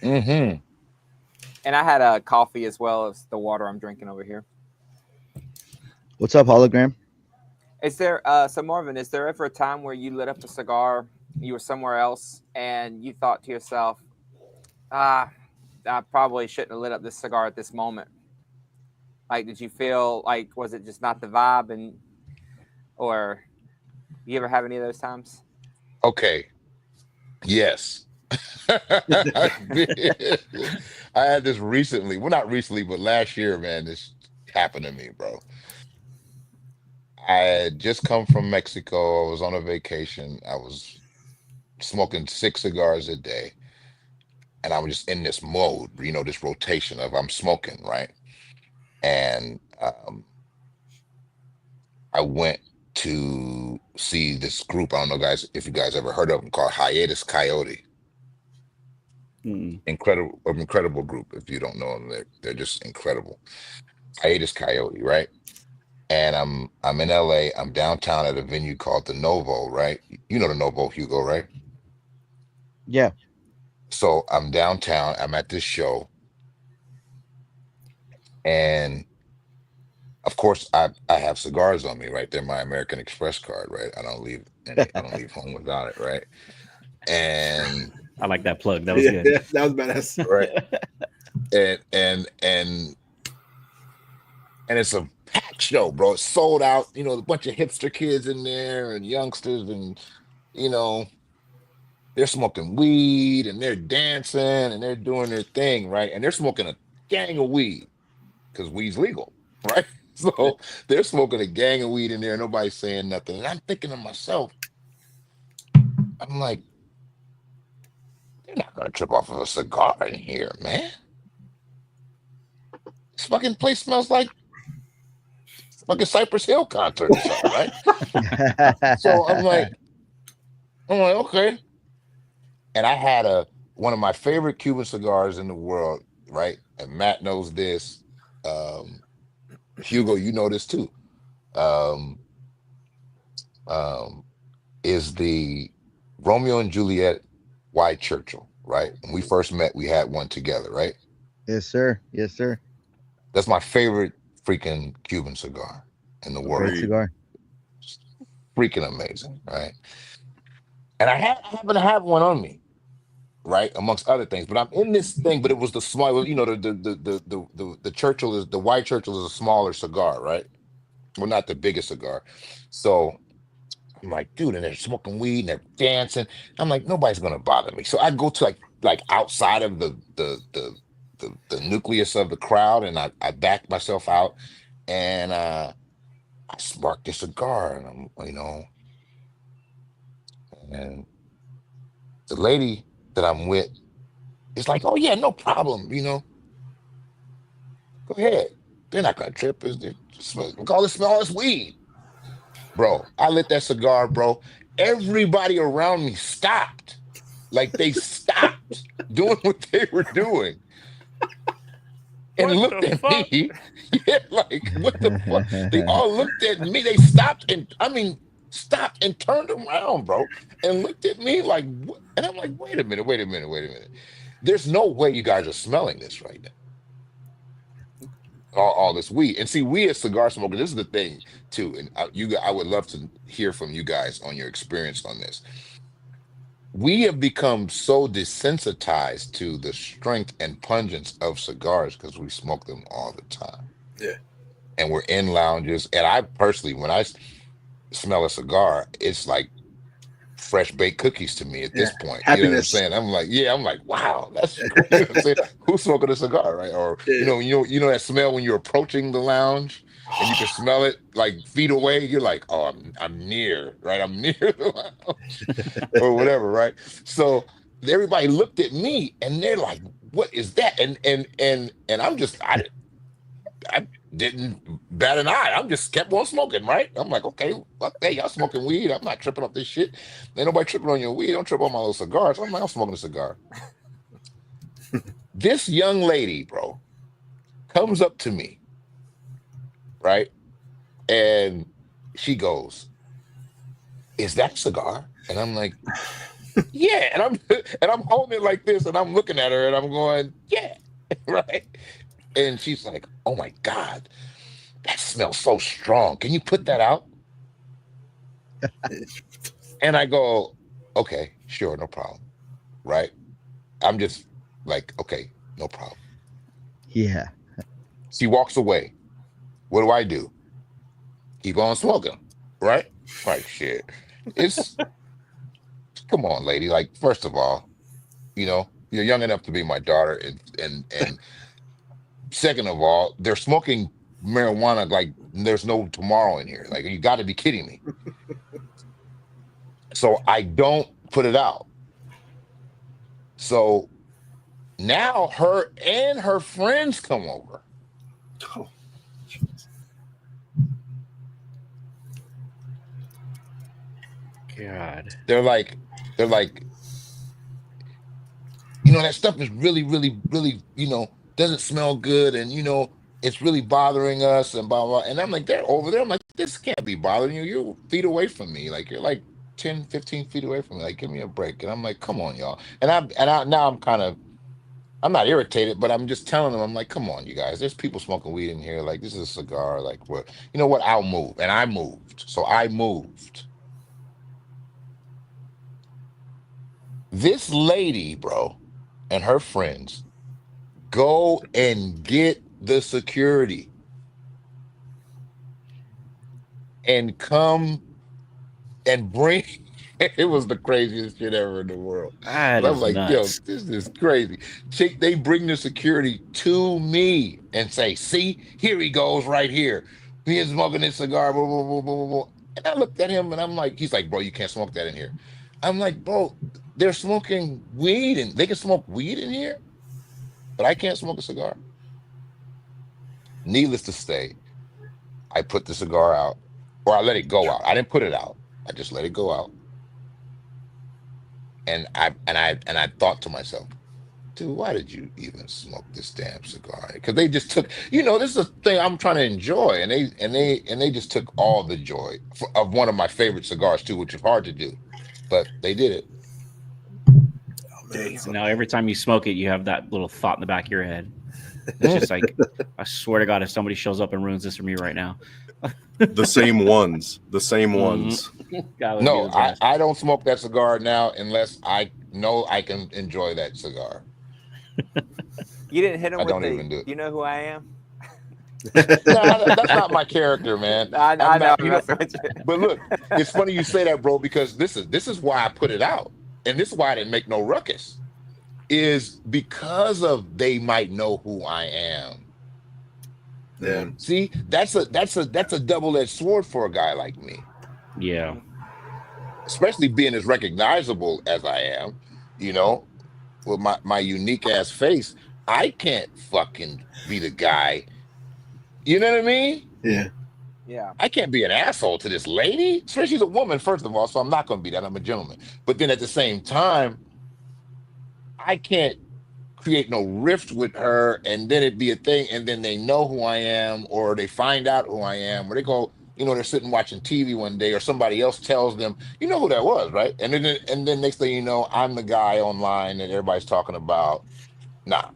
hmm And I had a coffee as well as the water I'm drinking over here. What's up, hologram? Is there so Marvin, is there ever a time where you lit up a cigar, you were somewhere else, and you thought to yourself, I probably shouldn't have lit up this cigar at this moment? Like, did you feel like, was it just not the vibe, or you ever have any of those times? Okay. Yes. I had this recently. Well, not recently, but last year, man, this happened to me, bro. I had just come from Mexico. I was on a vacation. I was smoking 6 cigars a day. And I was just in this mode, this rotation of I'm smoking, right? And I went to see this group. I don't know, guys, if you guys ever heard of them, called Hiatus Coyote. Mm. Incredible group. If you don't know them, they're just incredible. Hiatus Coyote, right? And I'm in LA. I'm downtown at a venue called the Novo, right? You know the Novo, Hugo, right? Yeah. So I'm downtown. I'm at this show, and of course I have cigars on me, right? They're my American Express card, right? I don't leave home without it, right? And I like that plug. That was Yeah, good. that was badass. right, and it's a packed show, bro. It's sold out. A bunch of hipster kids in there and youngsters, and they're smoking weed and they're dancing and they're doing their thing, right? And they're smoking a gang of weed. because weed's legal, right? So they're smoking a gang of weed in there, nobody's saying nothing. And I'm thinking to myself, I'm like, they're not gonna trip off of a cigar in here, man. This fucking place smells like fucking Cypress Hill concert or something, right? So I'm like, okay. And I had one of my favorite Cuban cigars in the world, right? And Matt knows this. Hugo, you know this too. Um, um, is the Romeo and Juliet White Churchill, right? When we first met, we had one together, right? Yes, sir. Yes, sir. That's my favorite freaking Cuban cigar in the world. Great cigar. Freaking amazing, right? And I happen to have one on me, right? Amongst other things, but I'm in this thing. But it was the small, you know, the Churchill is the White Churchill is a smaller cigar, right? Well, not the biggest cigar. So I'm like, dude, and they're smoking weed and they're dancing. I'm like, nobody's gonna bother me. So I go to like outside of the nucleus of the crowd, and I back myself out, and I spark this cigar, and I'm, and the lady that I'm with is like, oh yeah, no problem, go ahead. They're not gonna trip. Call this smell this weed. Bro, I lit that cigar, bro. Everybody around me stopped. Like they stopped doing what they were doing and What looked the at fuck? me. Yeah, like, what the fuck? They all looked at me. They stopped stopped and turned around, bro, and looked at me like, what? And I'm like, wait a minute. There's no way you guys are smelling this right now. All this weed. And see, we as cigar smokers, this is the thing too. And I would love to hear from you guys on your experience on this. We have become so desensitized to the strength and pungence of cigars because we smoke them all the time. Yeah. And we're in lounges. And I personally, when I smell a cigar, it's like fresh baked cookies to me at this point. You know what I'm Happiness. saying? I'm like, wow, that's you know what I'm saying? Who's smoking a cigar, right? Or Yeah. you know that smell when you're approaching the lounge and you can smell it like feet away. You're like, oh, I'm near, right? I'm near the lounge or whatever, right? So everybody looked at me and they're like, what is that? And I'm just I didn't bat an eye. I'm just kept on smoking, right? I'm like, okay, fuck that. Y'all smoking weed. I'm not tripping off this shit. Ain't nobody tripping on your weed. Don't trip on my little cigars. I'm like, I'm smoking a cigar. This young lady, bro, comes up to me, right? And she goes, is that a cigar? And I'm like, yeah. And I'm holding it like this and I'm looking at her and I'm going, yeah, right? And she's like, oh my God, that smells so strong. Can you put that out? And I go, okay, sure, no problem. Right? I'm just like, okay, no problem. Yeah. She walks away. What do? Keep on smoking, right? Like shit. It's come on, lady. Like, first of all, you're young enough to be my daughter, and second of all, they're smoking marijuana like there's no tomorrow in here. Like, you got to be kidding me. So I don't put it out. So now her and her friends come over. Oh, God. They're like, that stuff is really, really, really, doesn't smell good, and it's really bothering us, and blah blah. And I'm like, they're over there. I'm like, this can't be bothering you. You're feet away from me. Like, you're like 10, 15 feet away from me. Like, give me a break. And I'm like, come on, y'all. And I now I'm not irritated, but I'm just telling them, I'm like, come on, you guys. There's people smoking weed in here. Like, this is a cigar. Like, what? You know what? I'll move. And I moved. So I moved. This lady, bro, and her friends go and get the security and come and bring It was the craziest shit ever in the world. That And I'm is like, yo, nuts. this is crazy. They bring the security to me and say, see, here he goes right here. He is smoking his cigar. Blah, blah, blah, blah, blah, blah. And I looked at him and I'm like, he's like, bro, you can't smoke that in here. I'm like, bro, they're smoking weed and they can smoke weed in here, but I can't smoke a cigar. Needless to say, I put the cigar out, or I let it go out. I didn't put it out. I just let it go out. And I thought to myself, dude, why did you even smoke this damn cigar? Because they just took, this is a thing I'm trying to enjoy, and they just took all the joy of one of my favorite cigars too, which is hard to do, but they did it. So now every time you smoke it, you have that little thought in the back of your head. It's just like, I swear to God, if somebody shows up and ruins this for me right now. The same ones. The same ones. God would be No, the best. I don't smoke that cigar now unless I know I can enjoy that cigar. You didn't hit him I with don't the, even do it. you know who I am? No, that's not my character, man. I know. not- I'm you know- messing with you. But look, it's funny you say that, bro, because this is why I put it out, and this is why I didn't make no ruckus. Is because of they might know who I am. Yeah. See, that's a double-edged sword for a guy like me, Yeah. especially being as recognizable as I am. With my unique ass face, I can't fucking be the guy. You know what I mean? Yeah. Yeah. I can't be an asshole to this lady, especially she's a woman, first of all, so I'm not going to be that. I'm a gentleman. But then at the same time, I can't create no rift with her and then it be a thing and then they know who I am or they find out who I am or they go, they're sitting watching TV one day or somebody else tells them, you know who that was, right? And then next thing you know, I'm the guy online that everybody's talking about. Nah.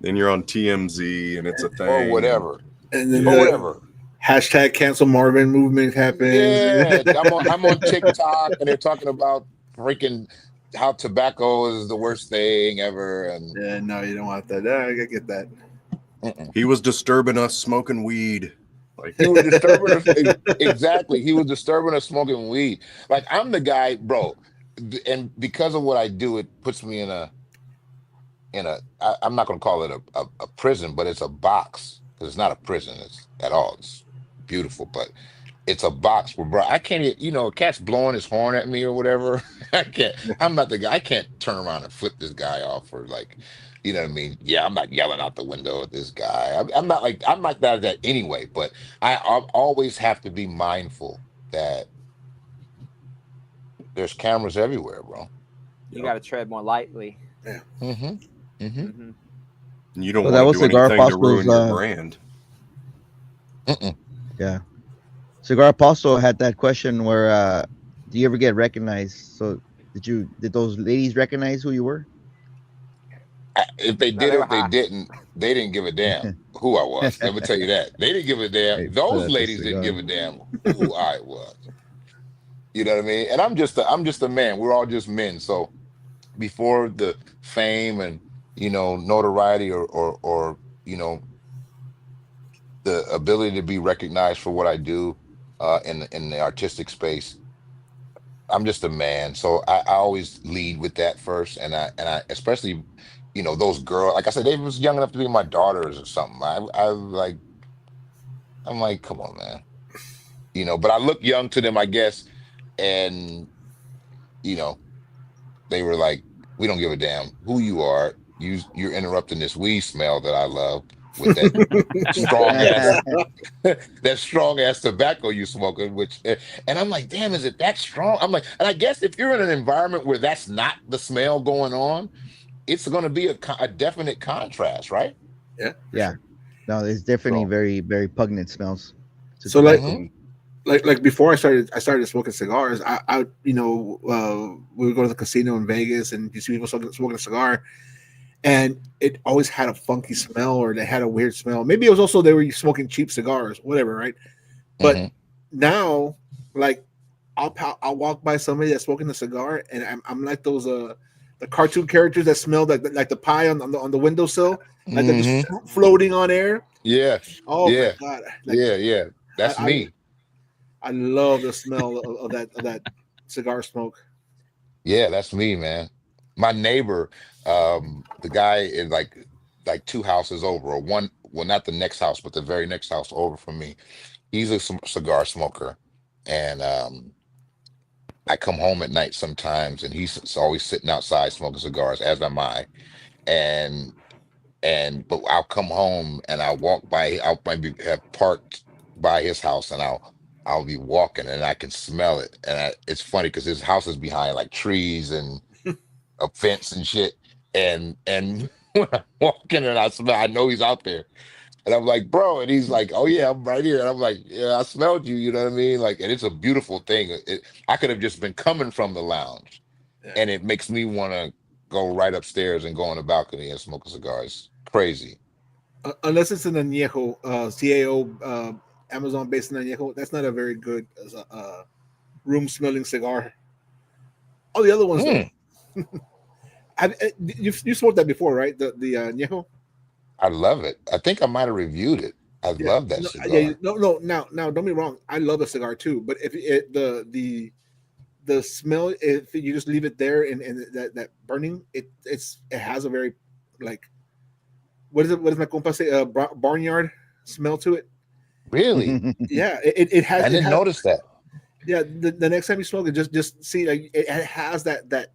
Then you're on TMZ and it's a thing. Or whatever. And then Or the whatever. hashtag cancel Marvin movement happens. Yeah, I'm on TikTok and they're talking about freaking how tobacco is the worst thing ever. And Yeah, no, you don't want that. I get that. He was disturbing us smoking weed. Like he was disturbing us. Exactly. He was disturbing us smoking weed. Like I'm the guy, bro. And because of what I do, it puts me in a I'm not going to call it a prison, but it's a box. Because it's not a prison at all. It's beautiful, but it's a box where, bro, I can't, a cat's blowing his horn at me or whatever. I'm not the guy. I can't turn around and flip this guy off or like, you know what I mean? Yeah, I'm not yelling out the window at this guy. I'm not like that anyway, but I always have to be mindful that there's cameras everywhere, bro. You got to tread more lightly. Mm-hmm. Mm-hmm. and you don't So that want was to do Cigar anything to ruin Apostle's, your brand. Yeah. Cigar Apostle had that question where do you ever get recognized? So did those ladies recognize who you were? If they No, did they or were if they high. didn't, they didn't give a damn who I was. Let me tell you that. They didn't give a damn. Hey, put Those out the ladies didn't give a cigar. damn who I was. You know what I mean? And I'm just a man. We're all just men. So before the fame and notoriety or the ability to be recognized for what I do in the artistic space, I'm just a man. So I always lead with that first, and I especially those girls, like I said, they was young enough to be my daughters or something. I'm like, come on, man. But I look young to them, I guess, and they were like, we don't give a damn who you are. You're interrupting this weed smell that I love with that strong ass tobacco you smoking, and I'm like, damn, is it that strong? I'm like, and I guess if you're in an environment where that's not the smell going on, it's going to be a definite contrast, right? Yeah. Yeah. No, it's definitely So- very, very pungent smells. So like, Mhm. like before I started smoking cigars, I we would go to the casino in Vegas and you see people smoking a cigar, and it always had a funky smell or they had a weird smell. Maybe it was also they were smoking cheap cigars, whatever, right? But Mhm. now, like, I'll walk by somebody that's smoking a cigar, and I'm like those the cartoon characters that smell like the pie on the windowsill, like they're just floating on air. Yeah, Oh Yeah. my god! Like, yeah. That's I me. I love the smell of that cigar smoke. Yeah, that's me, man. My neighbor, the guy in like two houses over, or one, well, not the next house, but the very next house over from me. He's a cigar smoker, and I come home at night sometimes, and he's always sitting outside smoking cigars, as am I. And but I'll come home and I'll walk by. I'll maybe have parked by his house, and I'll be walking, and I can smell it. And it's funny because his house is behind like trees and a fence and shit. And when I'm walking and I smell, I know he's out there. And I'm like, bro, and he's like, oh yeah, I'm right here. And I'm like, yeah, I smelled you. You know what I mean? Like, and it's a beautiful thing. I could have just been coming from the lounge, Yeah. and it makes me want to go right upstairs and go on the balcony and smoke a cigar. It's crazy. Unless it's an añejo, CAO, Amazon based añejo, that's not a very good room smelling cigar. All the other ones though, Mm, you smoked that before, right? The añejo. I love it. I think I might have reviewed it. I Yeah, love that no, yeah, cigar. no. Now, don't be wrong. I love a cigar too, but if it the smell, if you just leave it there and that burning, it has a very like what is it? What does my compa say? Barnyard smell to it. Really? Yeah, it has I didn't notice that. yeah. The next time you smoke it, just see like it has that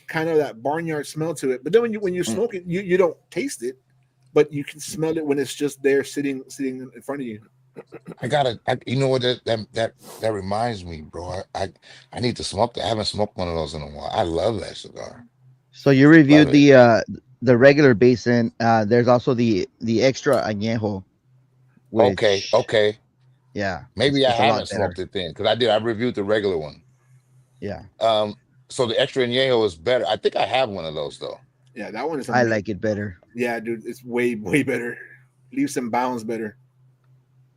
kind of that barnyard smell to it. But then when you Mm. smoke it, you don't taste it, but you can smell it when it's just there sitting in front of you. You know what, that reminds me, bro. I need to smoke that. I haven't smoked one of those in a while. I love that cigar. So you Love reviewed it. the regular basin. There's also the extra añejo, Okay, which okay. yeah, Maybe I it's a lot haven't better. smoked it then, because I did. I reviewed the regular one. Yeah, Um, so the extra añejo is better. I think I have one of those though. Yeah, that one is I amazing. like it better. Yeah, dude, it's way better. Leaps and bounds better.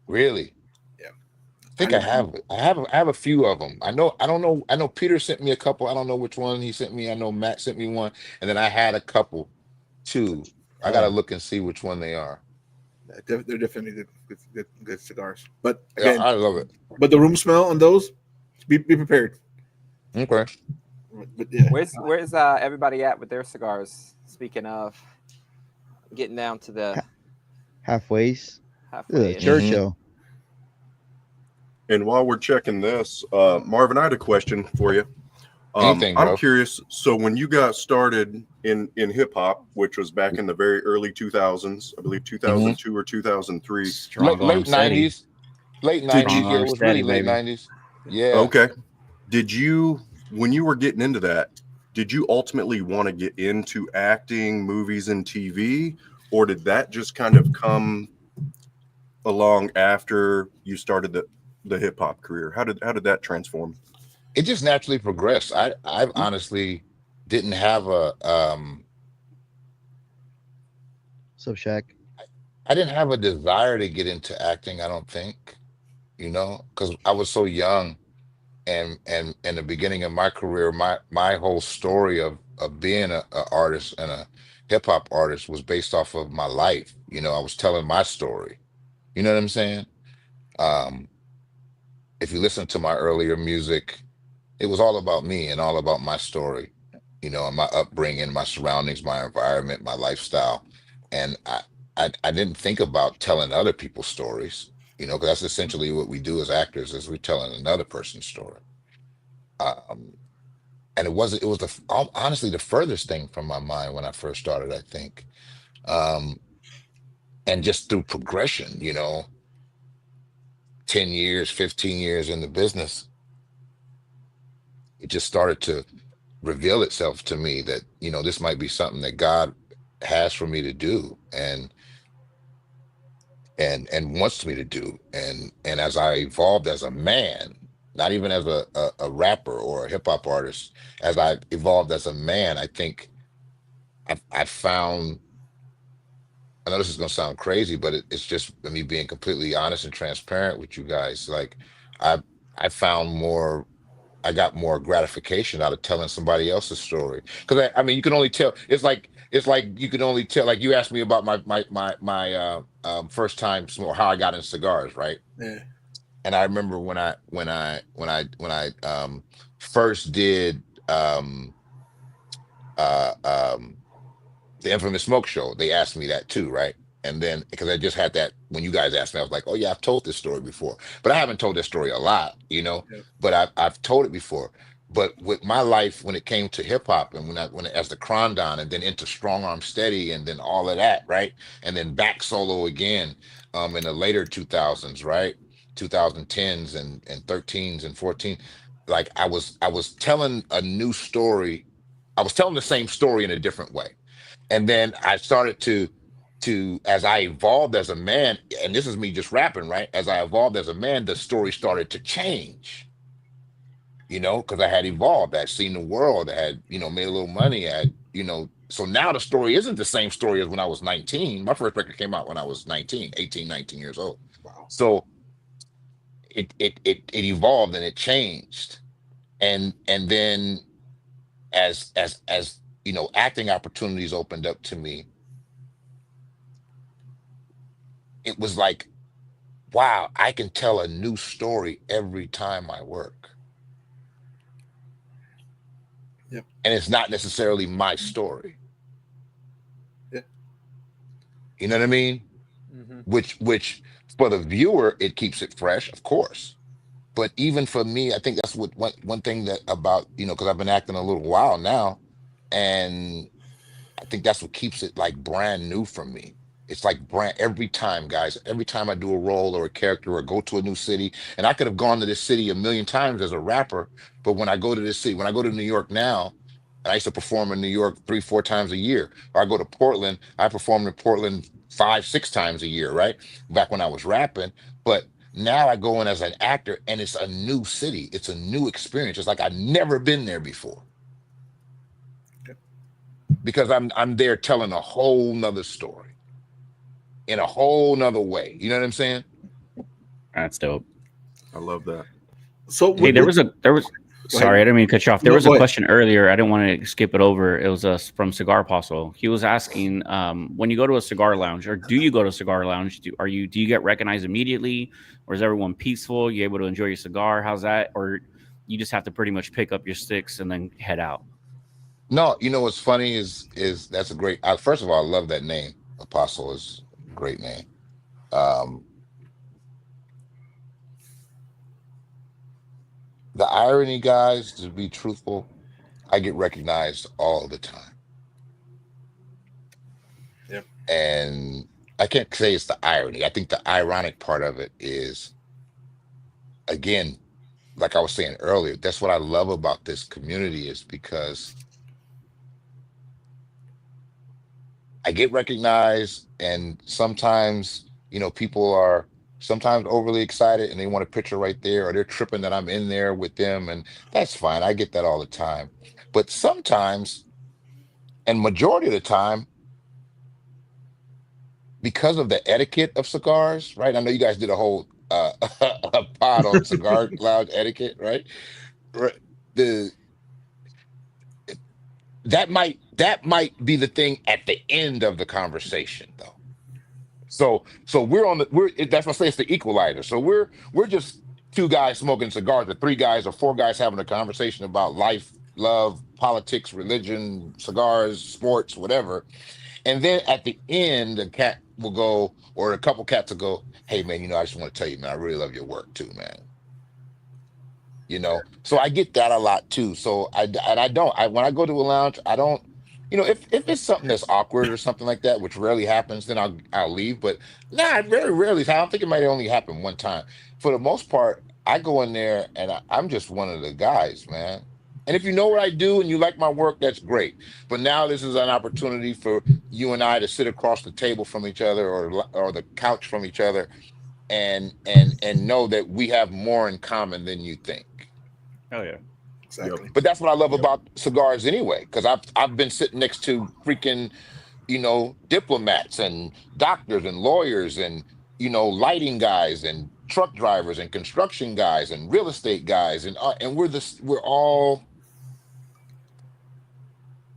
Really? Yeah, I think I I have it. I have a few of them. I know. I don't know. I know Peter sent me a couple. I don't know which one he sent me. I know Matt sent me one, and then I had a couple too. I gotta Yeah. look and see which one they are. they're definitely good cigars. But Yeah, again, I love it. but the room smell on those, be prepared. Okay. But yeah, Where's everybody at with their cigars? Speaking of getting down to the Halfways. halfway ish. Hmm. Churchill. And while we're checking this, Marvin, I had a question for you. Anything, I'm bro. curious. So when you got started in hip hop, which was back in the very early 2000s, I believe Hmm. 2002 or 2003. Strong arm Late steady. 90s. Late Did 90s. Strong you? Yeah, arm it was steady, really late baby. 90s. Yeah. Okay. Did you, when you were getting into that, did you ultimately want to get into acting, movies, and TV, or did that just kind of come along after you started the hip hop career? How did that transform? It just naturally progressed. I honestly didn't have So Shaq. I didn't have a desire to get into acting, I don't think, because I was so young, and in the beginning of my career, my whole story of being a artist and a hip hop artist was based off of my life. I was telling my story. You know what I'm saying? Um, if you listen to my earlier music, it was all about me and all about my story, and my upbringing, my surroundings, my environment, my lifestyle. And I didn't think about telling other people's stories, because that's essentially what we do as actors is we're telling another person's story. Um, and it was honestly the furthest thing from my mind when I first started, I think. Um, and just through progression, 10 years, 15 years in the business, it just started to reveal itself to me that this might be something that God has for me to do and wants me to do, and as I evolved as a man, not even as a rapper or a hip hop artist, as I evolved as a man, I think I found. I know this is gonna sound crazy, but it's just me being completely honest and transparent with you guys. Like I I found more I got more gratification out of telling somebody else's story. Because I mean, you can only tell. It's like you can only tell. Like you asked me about my first time smoke, how I got in cigars, right? yeah, And I remember when I first did. um, uh, um, the Infamous Smoke Show, they asked me that too, right? And then because I just had that when you guys asked me, I was like, oh yeah, I've told this story before, but I haven't told this story a lot, Yeah. But I've told it before. But with my life, when it came to hip hop, and when as the Krondon, and then into Strong Arm Steady, and then all of that, right? And then back solo again, in the later 2000s, right? 2010s and 13s and 14, like I was telling a new story. I was telling the same story in a different way, and then I started to as I evolved as a man, and this is me just rapping, right? As I evolved as a man, the story started to change, because I had evolved, I had seen the world, I had, made a little money, I had, so now the story isn't the same story as when I was 19. My first record came out when I was 19, 18, 19 years old. Wow. So it evolved and it changed. And then as acting opportunities opened up to me, it was like, wow, I can tell a new story every time I work. Yep. And it's not necessarily my story. Yeah. You know what I mean? Mhm. Which for the viewer, it keeps it fresh, of course. But even for me, I think that's what one thing that about, because I've been acting a little while now, and I think that's what keeps it like brand new for me. It's like brand every time, guys. Every time I do a role or a character or go to a new city, and I could have gone to this city a million times as a rapper, but when I go to this city, when I go to New York now, and I used to perform in New York 3, 4 times a year, or I go to Portland, I performed in Portland 5, 6 times a year, right? Back when I was rapping, but now I go in as an actor, and it's a new city. It's a new experience. It's like I've never been there before because I'm there telling a whole nother story in a whole nother way. You know what I'm saying? That's dope. I love that. So Hey, there was Go sorry, I ahead. didn't mean to cut you off. There No, was a go ahead. question earlier. I didn't want to skip it over. It was from Cigar Apostle. He was asking, when you go to a cigar lounge, or do you go to a cigar lounge? Do you get recognized immediately, or is everyone peaceful? You able to enjoy your cigar? How's that? Or you just have to pretty much pick up your sticks and then head out? No, what's funny is that's a great. First of all, I love that name. Apostle is a great name. Um, the irony, guys, to be truthful, I get recognized all the time, Yep. and I can't say it's the irony. I think the ironic part of it is, again, like I was saying earlier, that's what I love about this community is because I get recognized, and sometimes, people are sometimes overly excited and they want a picture right there, or they're tripping that I'm in there with them, and that's fine. I get that all the time. But sometimes, and majority of the time, because of the etiquette of cigars, right? I know you guys did a whole a pod on cigar lounge etiquette, right? Right. The that might be the thing at the end of the conversation, though. So that's what I say it's the equalizer. So we're just two guys smoking cigars, or three guys or four guys having a conversation about life, love, politics, religion, cigars, sports, whatever. And then at the end, a cat will go, or a couple cats will go, "Hey man, I just want to tell you, man, I really love your work too, man." So I get that a lot too. So I don't, when I go to a lounge, I don't, if it's something that's awkward or something like that, which rarely happens, then I'll leave. But nah, it very rarely. I don't think it might only happen one time. For the most part, I go in there and I'm just one of the guys, man. And if you know what I do and you like my work, that's great. But now this is an opportunity for you and I to sit across the table from each other, or the couch from each other, and know that we have more in common than you think. Oh yeah. Exactly. But that's what I love Yep. about cigars anyway, because I've been sitting next to freaking, diplomats and doctors and lawyers and lighting guys and truck drivers and construction guys and real estate guys, and we're all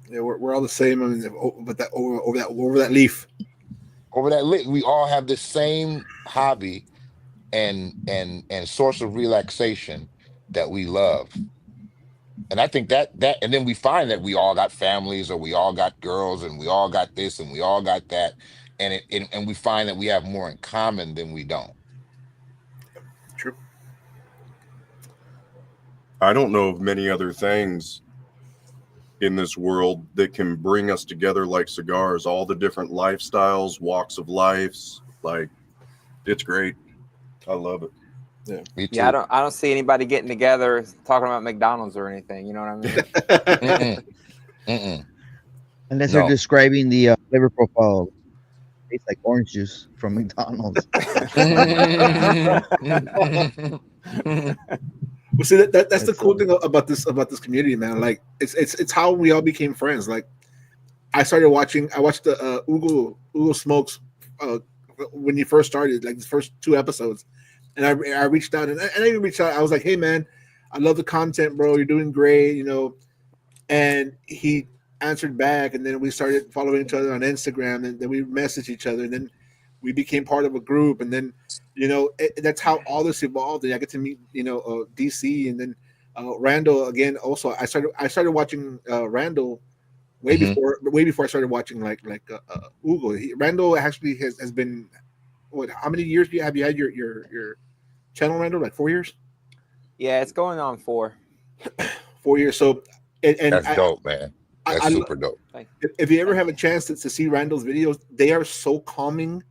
Yeah, we're all the same. I mean, but that over that leaf. over that lit. We all have the same hobby and source of relaxation that we love. And I think that and then we find that we all got families, or we all got girls, and we all got this and we all got that, and we find that we have more in common than we don't. True. I don't know of many other things in this world that can bring us together like cigars. All the different lifestyles, walks of lives, like it's great. I love it. Me Yeah, too. I don't see anybody getting together talking about McDonald's or anything. You know what I mean? Mm-mm, mm-mm. Unless they're No. describing the flavor profile. Tastes like orange juice from McDonald's. Well, see that's the That's cool thing about this community, man. Like it's how we all became friends. Like I started watching. I watched the Ugo Smokes uh, when you first started, like the first two episodes, and I reached out and I even reached out. I was like, hey man, I love the content, bro. You're doing great, you know. And he answered back, and then we started following each other on Instagram, and then we messaged each other, and then we became part of a group, and then that's how all this evolved. And I get to meet DC, and then Randall again. Also, I started watching Randall Hmm. way before I started watching Ugo. Randall actually has been what? How many years have you had your channel, Randall? Like 4 years. Yeah, it's going on 4. 4 years. So and That's dope, man. That's I super dope. Thank, if you ever thank have a you. chance to see Randall's videos, they are so calming,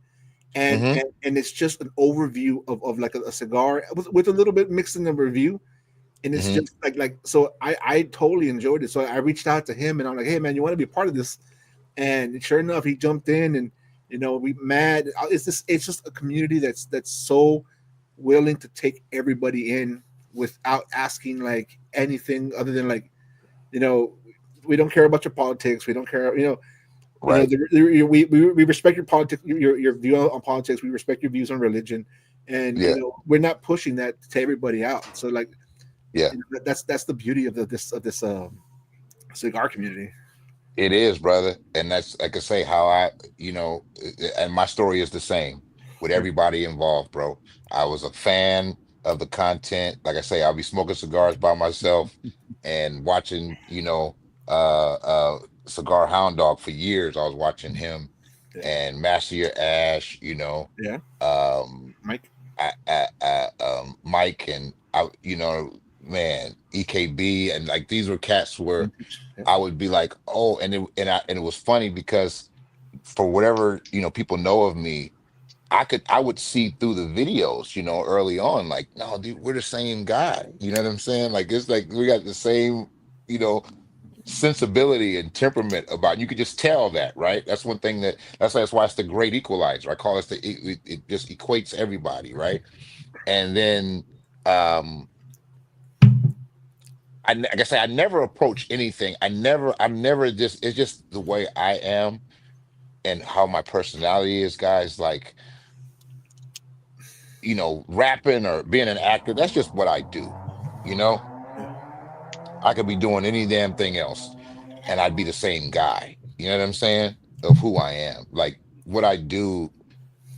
and Hmm. and it's just an overview of like a cigar with a little bit mixed in the review, and it's Hmm. just like so I totally enjoyed it. So I reached out to him and I'm like, hey man, you want to be a part of this? And sure enough, he jumped in, and we mad. It's just a community that's so willing to take everybody in without asking like anything other than like you know we don't care about your politics. We don't care. Right. We respect your politics, your view on politics. We respect your views on religion, and Yeah. we're not pushing that to everybody out. So like, Yeah. that's the beauty of this cigar community. It is, brother. And that's, like I say, how and my story is the same with Yeah, everybody involved, bro. I was a fan of the content. Like I say, I'll be smoking cigars by myself and watching, Cigar Hound Dog for years. I was watching him yeah, and Master Your Ash, yeah. um, Mike. Mike, and man, EKB, and like these were cats where Yeah, I would be like, oh, and it was funny because for whatever, people know of me, I would see through the videos, early on, like, no, dude, we're the same guy. You know what I'm saying? Like it's like we got the same, you know, sensibility and temperament about you could just tell that, right? That's one thing that's why it's the great equalizer. I call it it just equates everybody, right? And then um like I say, I never approach anything. I'm never just, it's just the way I am and how my personality is, guys. Like, rapping or being an actor, that's just what I do. You know, I could be doing any damn thing else and I'd be the same guy. You know what I'm saying? Of who I am. Like what I do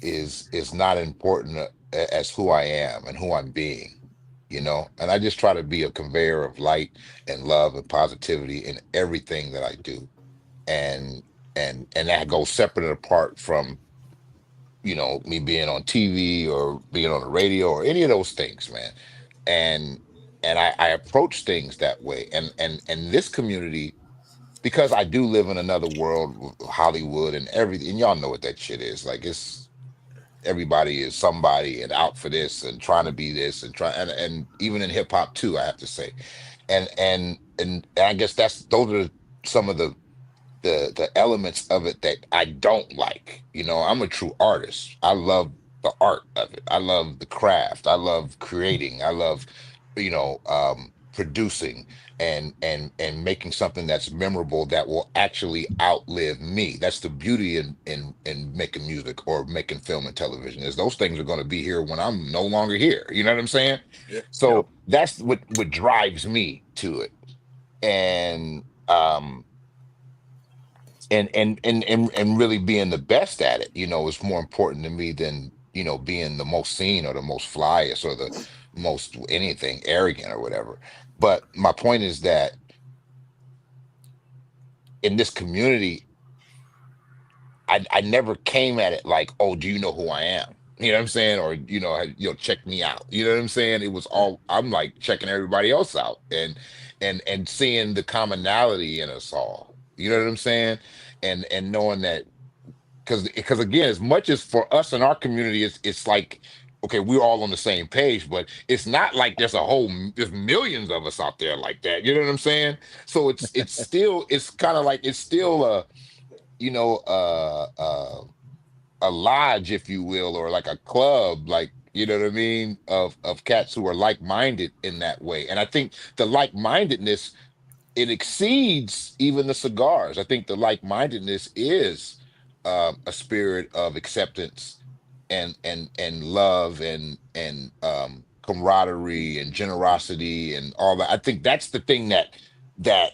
is not important as who I am and who I'm being. And I just try to be a conveyor of light and love and positivity in everything that I do. And and and that goes separate and apart from me being on TV or being on the radio or any of those things, man. And and I approach things that way, and this community, because I do live in another world with Hollywood and everything, and y'all know what that shit is like. It's everybody is somebody and out for this and trying to be this and try, and even in hip hop too, I have to say. And I guess those are some of the elements of it that I don't like. I'm a true artist. I love the art of it. I love the craft. I love creating. I love, producing and making something that's memorable that will actually outlive me. That's the beauty in making music or making film and television, is those things are going to be here when I'm no longer here. You know what I'm saying? yeah, Yep. So that's what drives me to it. And and really being the best at it, is more important to me than, being the most seen or the most flyest or the most anything arrogant or whatever. But my point is that in this community, I never came at it like, oh, do you know who I am? You know what I'm saying? Or, check me out. You know what I'm saying? It was all, I'm like checking everybody else out, and seeing the commonality in us all. You know what I'm saying? And knowing that, because again, as much as for us in our community, it's like, okay, we're all on the same page, but it's not like there's millions of us out there like that. You know what I'm saying? So it's kind of like it's still you know, uh, uh, a lodge, if you will, or like a club, like, you know what I mean, of cats who are like-minded in that way. And I think the like-mindedness, it exceeds even the cigars. I think the like-mindedness is a spirit of acceptance and love and camaraderie and generosity and all that. I think that's the thing that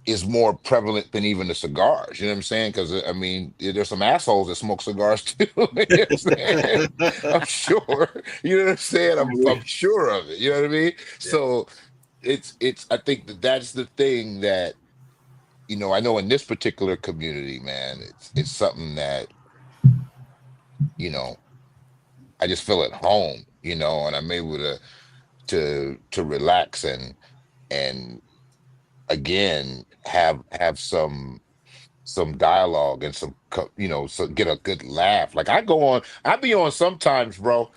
is more prevalent than even the cigars. You know what I'm saying? Because I mean, there's some assholes that smoke cigars too. You know what I'm saying? I'm sure. You know what I'm saying? I'm sure of it. You know what I mean? So it's. I think that's the thing that, I know in this particular community, man, it's something that, you know I just feel at home. And I'm able to relax and again have some dialogue and so get a good laugh. Like I be on sometimes, bro,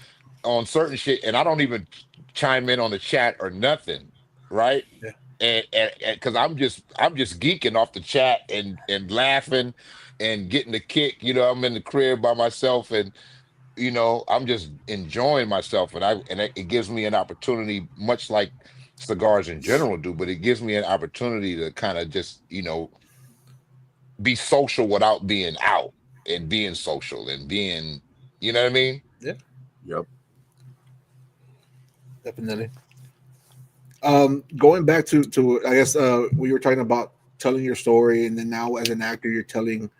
on certain shit, and I don't even chime in on the chat or nothing, right? Yeah. And because I'm just geeking off the chat and laughing and getting the kick. I'm in the crib by myself, and I'm just enjoying myself, and it gives me an opportunity, much like cigars in general do, but it gives me an opportunity to kind of just be social without being out, and being social and being, you know what I mean? Yep. Definitely. Going back to I guess we were talking about telling your story, and then now as an actor, you're telling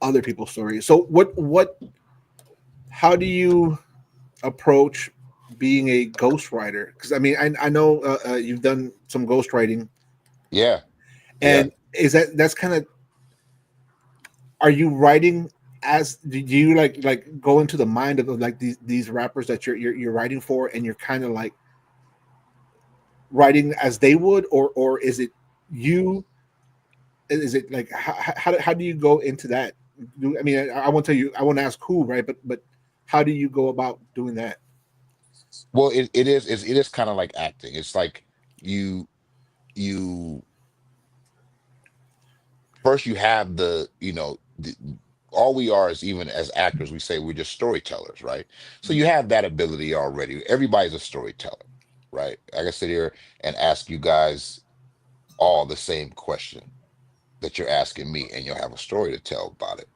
other people's stories. So what how do you approach being a ghostwriter? Because I mean, I know you've done some ghostwriting, Yeah, yeah. and is that's kind of, are you writing as, do you like go into the mind of like these rappers that you're writing for, and you're kind of like writing as they would, or is it you, is it like how do you go into that? I mean, I won't tell you, I won't ask who, right, but how do you go about doing that? Well, it is kind of like acting. It's like you you first you have all we are is, even as actors, we say we're just storytellers, right? So you have that ability already. Everybody's a storyteller, right? I can sit here and ask you guys all the same question that you're asking me, and you'll have a story to tell about it,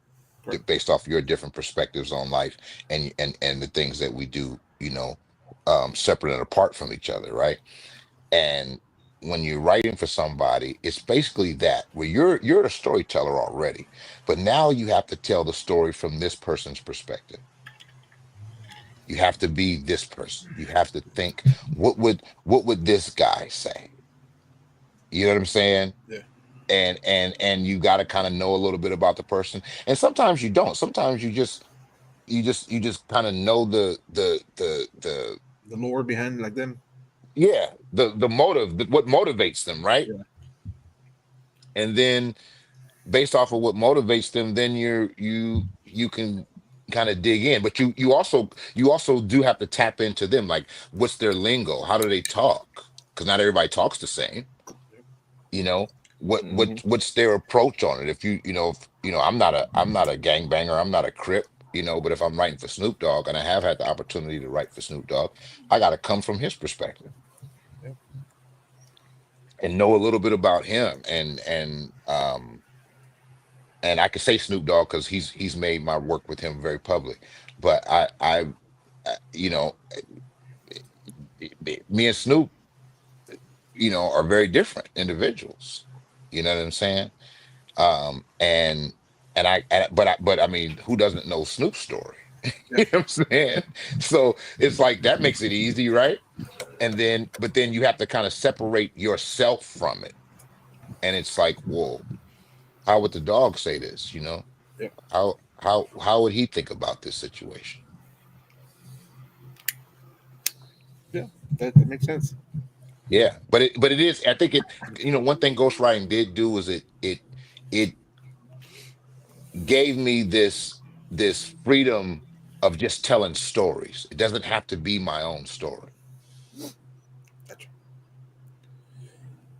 Right. based off your different perspectives on life, and the things that we do, separate and apart from each other, right? And when you're writing for somebody, it's basically that, where you're a storyteller already, but now you have to tell the story from this person's perspective. You have to be this person. You have to think, what would this guy say? You know what I'm saying? Yeah. And you got to kind of know a little bit about the person, and sometimes you don't. Sometimes you just kind of know the The lore behind like them. yeah, the motive, what motivates them, right? Yeah. And then based off of what motivates them, then you can kind of dig in. But you also do have to tap into them, like, what's their lingo? How do they talk? Because not everybody talks the same. You know, what what Hmm. what's their approach on it? If I'm not a gangbanger, I'm not a crip, but if I'm writing for Snoop Dogg, and I have had the opportunity to write for Snoop Dogg, I got to come from his perspective Yeah. and know a little bit about him, and I could say Snoop Dogg because he's made my work with him very public. But you know, me and Snoop, are very different individuals. You know what I'm saying? And but I mean, who doesn't know Snoop's story? Yeah. You know what I'm saying? So it's like that makes it easy, right? And then, but then you have to kind of separate yourself from it. And it's like, whoa, how would the dog say this? You know, Yeah. how would he think about this situation? Yeah. That makes sense. Yeah, but it is. I think it. One thing ghostwriting did do is it gave me this freedom of just telling stories. It doesn't have to be my own story. Gotcha.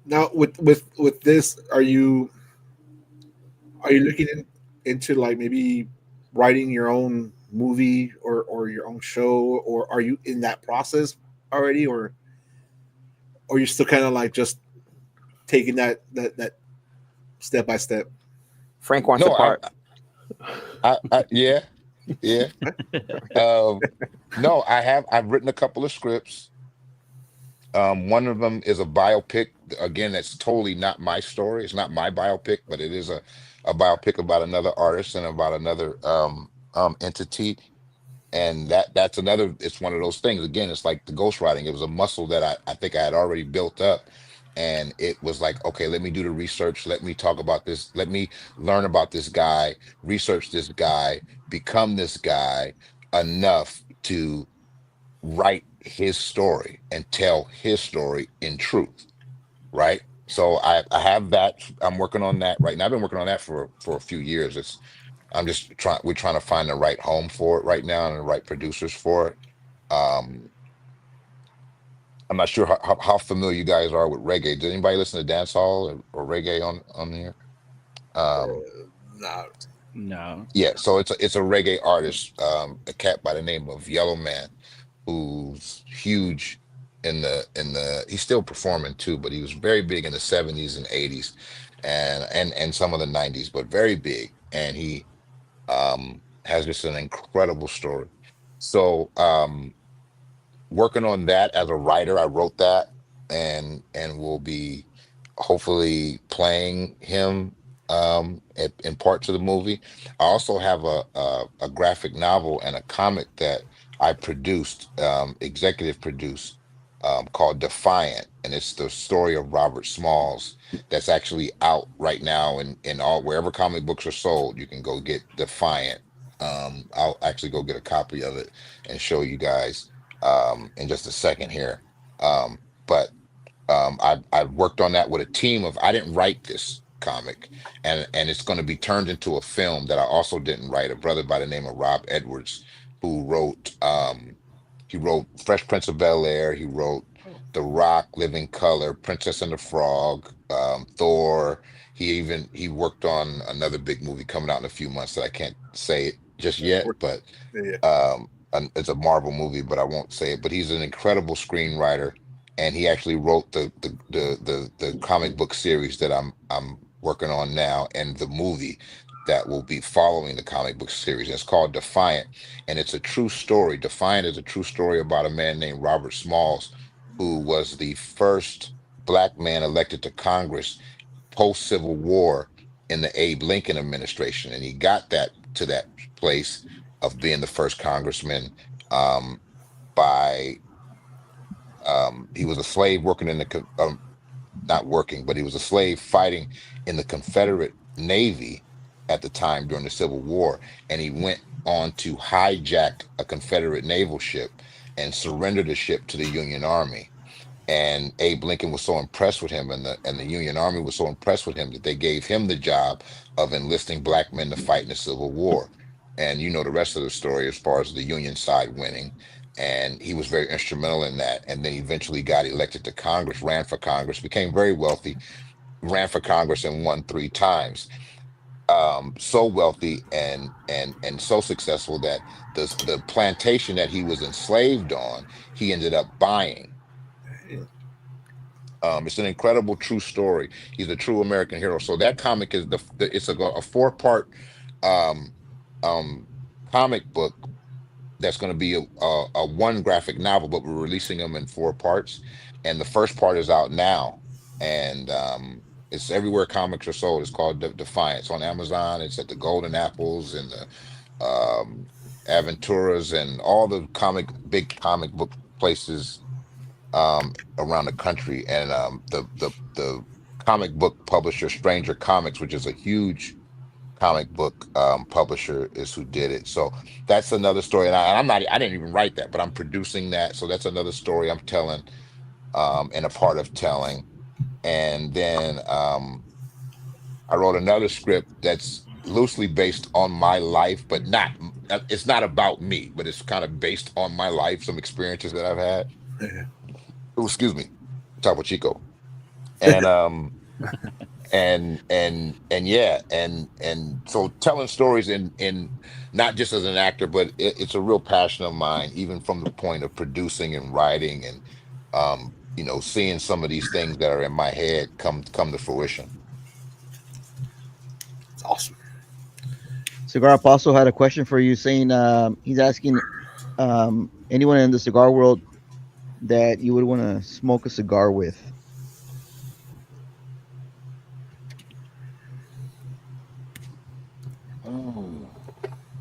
Now, with this, are you looking into like maybe writing your own movie or your own show, or are you in that process already, or you still kind of like just taking that step by step? Frank wants a No, part. yeah, yeah. Um, no, I've written a couple of scripts. One of them is a biopic. Again, that's totally not my story. It's not my biopic, but it is a biopic about another artist and about another entity. And that's another. It's one of those things. Again, it's like the ghostwriting. It was a muscle that I think I had already built up, and it was like, okay, let me do the research. Let me talk about this. Let me learn about this guy. Research this guy. Become this guy enough to write his story and tell his story in truth, right? So I have that. I'm working on that right now. I've been working on that for a few years. I'm just trying. We're trying to find the right home for it right now and the right producers for it. Um, I'm not sure how familiar you guys are with reggae. Does anybody listen to dancehall or reggae on here? Um, Nah. No. yeah, so it's a reggae artist, a cat by the name of Yellow Man, who's huge he's still performing too, but he was very big in the 70s and 80s and some of the 90s, but very big. And he has just an incredible story. So working on that as a writer, I wrote that and will be hopefully playing him in parts of the movie. I also have a graphic novel and a comic that I produced, executive produced, called Defiant, and it's the story of Robert Smalls that's actually out right now in all wherever comic books are sold. You can go get Defiant. I'll actually go get a copy of it and show you guys in just a second here. But I've worked on that with a team of. I didn't write this comic, and it's going to be turned into a film that I also didn't write. A brother by the name of Rob Edwards, who wrote he wrote Fresh Prince of Bel-Air. He wrote The Rock, Living Color, Princess and the Frog, Thor. He worked on another big movie coming out in a few months that I can't say it just yet, but Yeah. it's a Marvel movie, but I won't say it. But he's an incredible screenwriter, and he actually wrote the comic book series that I'm working on now, and the movie that will be following the comic book series. It's called Defiant, and it's a true story. Defiant is a true story about a man named Robert Smalls, who was the first black man elected to Congress post Civil War in the Abe Lincoln administration, and he got that to that place of being the first congressman um, by he was a slave working in the not working, but he was a slave fighting in the Confederate Navy at the time during the Civil War, and he went on to hijack a Confederate naval ship and surrender the ship to the Union Army. And Abe Lincoln was so impressed with him, and the Union Army was so impressed with him that they gave him the job of enlisting black men to fight in the Civil War. And you know the rest of the story as far as the Union side winning. And he was very instrumental in that. And then eventually got elected to Congress, ran for Congress, became very wealthy, ran for Congress and won 3 times. So wealthy and so successful that the plantation that he was enslaved on, he ended up buying. It's an incredible true story. He's a true American hero. So that comic is it's a 4-part um, um, comic book that's going to be a one graphic novel, but we're releasing them in 4 parts. And the first part is out now, and it's everywhere comics are sold. It's called Defiance on Amazon. It's at the Golden Apples and the Aventuras and all the big comic book places around the country, and the comic book publisher Stranger Comics, which is a huge comic book publisher, is who did it. So that's another story, and I didn't even write that, but I'm producing that. So that's another story I'm telling, and a part of telling. And then I wrote another script that's loosely based on my life, but not. It's not about me, but it's kind of based on my life, some experiences that I've had. Oh, excuse me, Topo Chico, and yeah, and so telling stories in not just as an actor, but it's a real passion of mine, even from the point of producing and writing, and seeing some of these things that are in my head come to fruition. It's awesome. Cigar Apostle had a question for you, saying he's asking anyone in the cigar world that you would want to smoke a cigar with.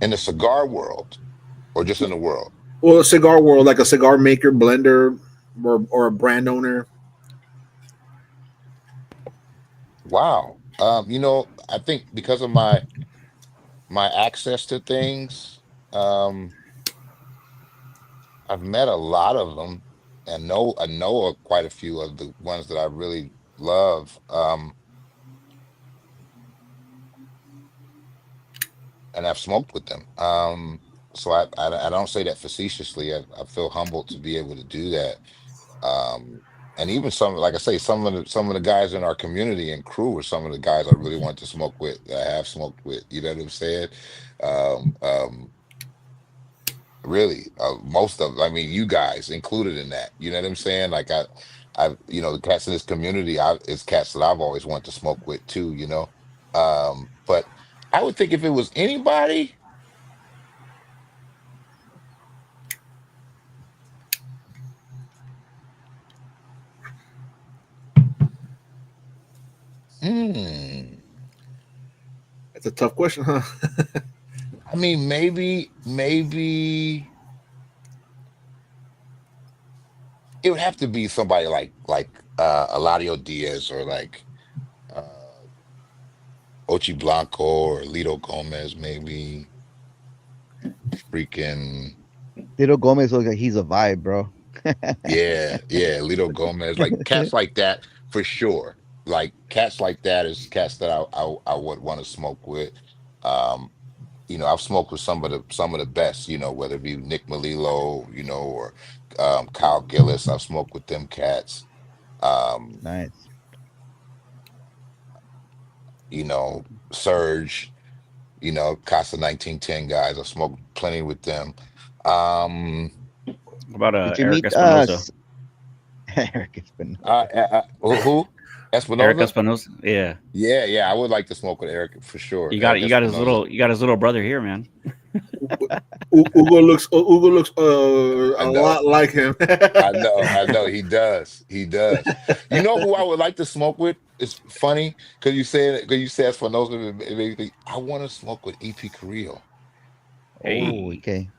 In the cigar world, or just in the world? Well, a cigar world, like a cigar maker, blender, or a brand owner. Wow. I think because of my access to things, um, I've met a lot of them, and I know quite a few of the ones that I really love. And I've smoked with them. So I don't say that facetiously. I feel humbled to be able to do that. Um, and even some, like I say, some of the guys in our community and crew are some of the guys I really want to smoke with, that I have smoked with. You know what I'm saying? Um, um, really, most of, I mean, you guys included in that. You know what I'm saying? Like the cats in this community, it's cats that I've always wanted to smoke with too. But I would think if it was anybody. Hmm. That's a tough question, huh? I mean, maybe it would have to be somebody like Eladio Diaz, or like uh Ochi Blanco, or Lito Gomez, maybe. Freaking Tito Gomez looks like he's a vibe, bro. yeah, Lito Gomez, like cats like that for sure. Like cats like that is cats that I would want to smoke with. Um, I've smoked with some of the best, whether it be Nick Melillo, or Kyle Gillis. I've smoked with them cats. Um, Nice. Surge, Casa 1910 guys. I've smoked plenty with them. Um, What about Did you Eric meet Espinosa? Eric Espinosa? who? Eric Espinoza? Espinosa. Yeah. Yeah, I would like to smoke with Eric for sure. You got Eric you got his Espinoza. little brother here, man. Ugo looks I a know. lot like him. I know. He does. You know who I would like to smoke with? It's funny because you said Espinosa. It made me think, I want to smoke with EP Carrillo. Oh, Hey, okay.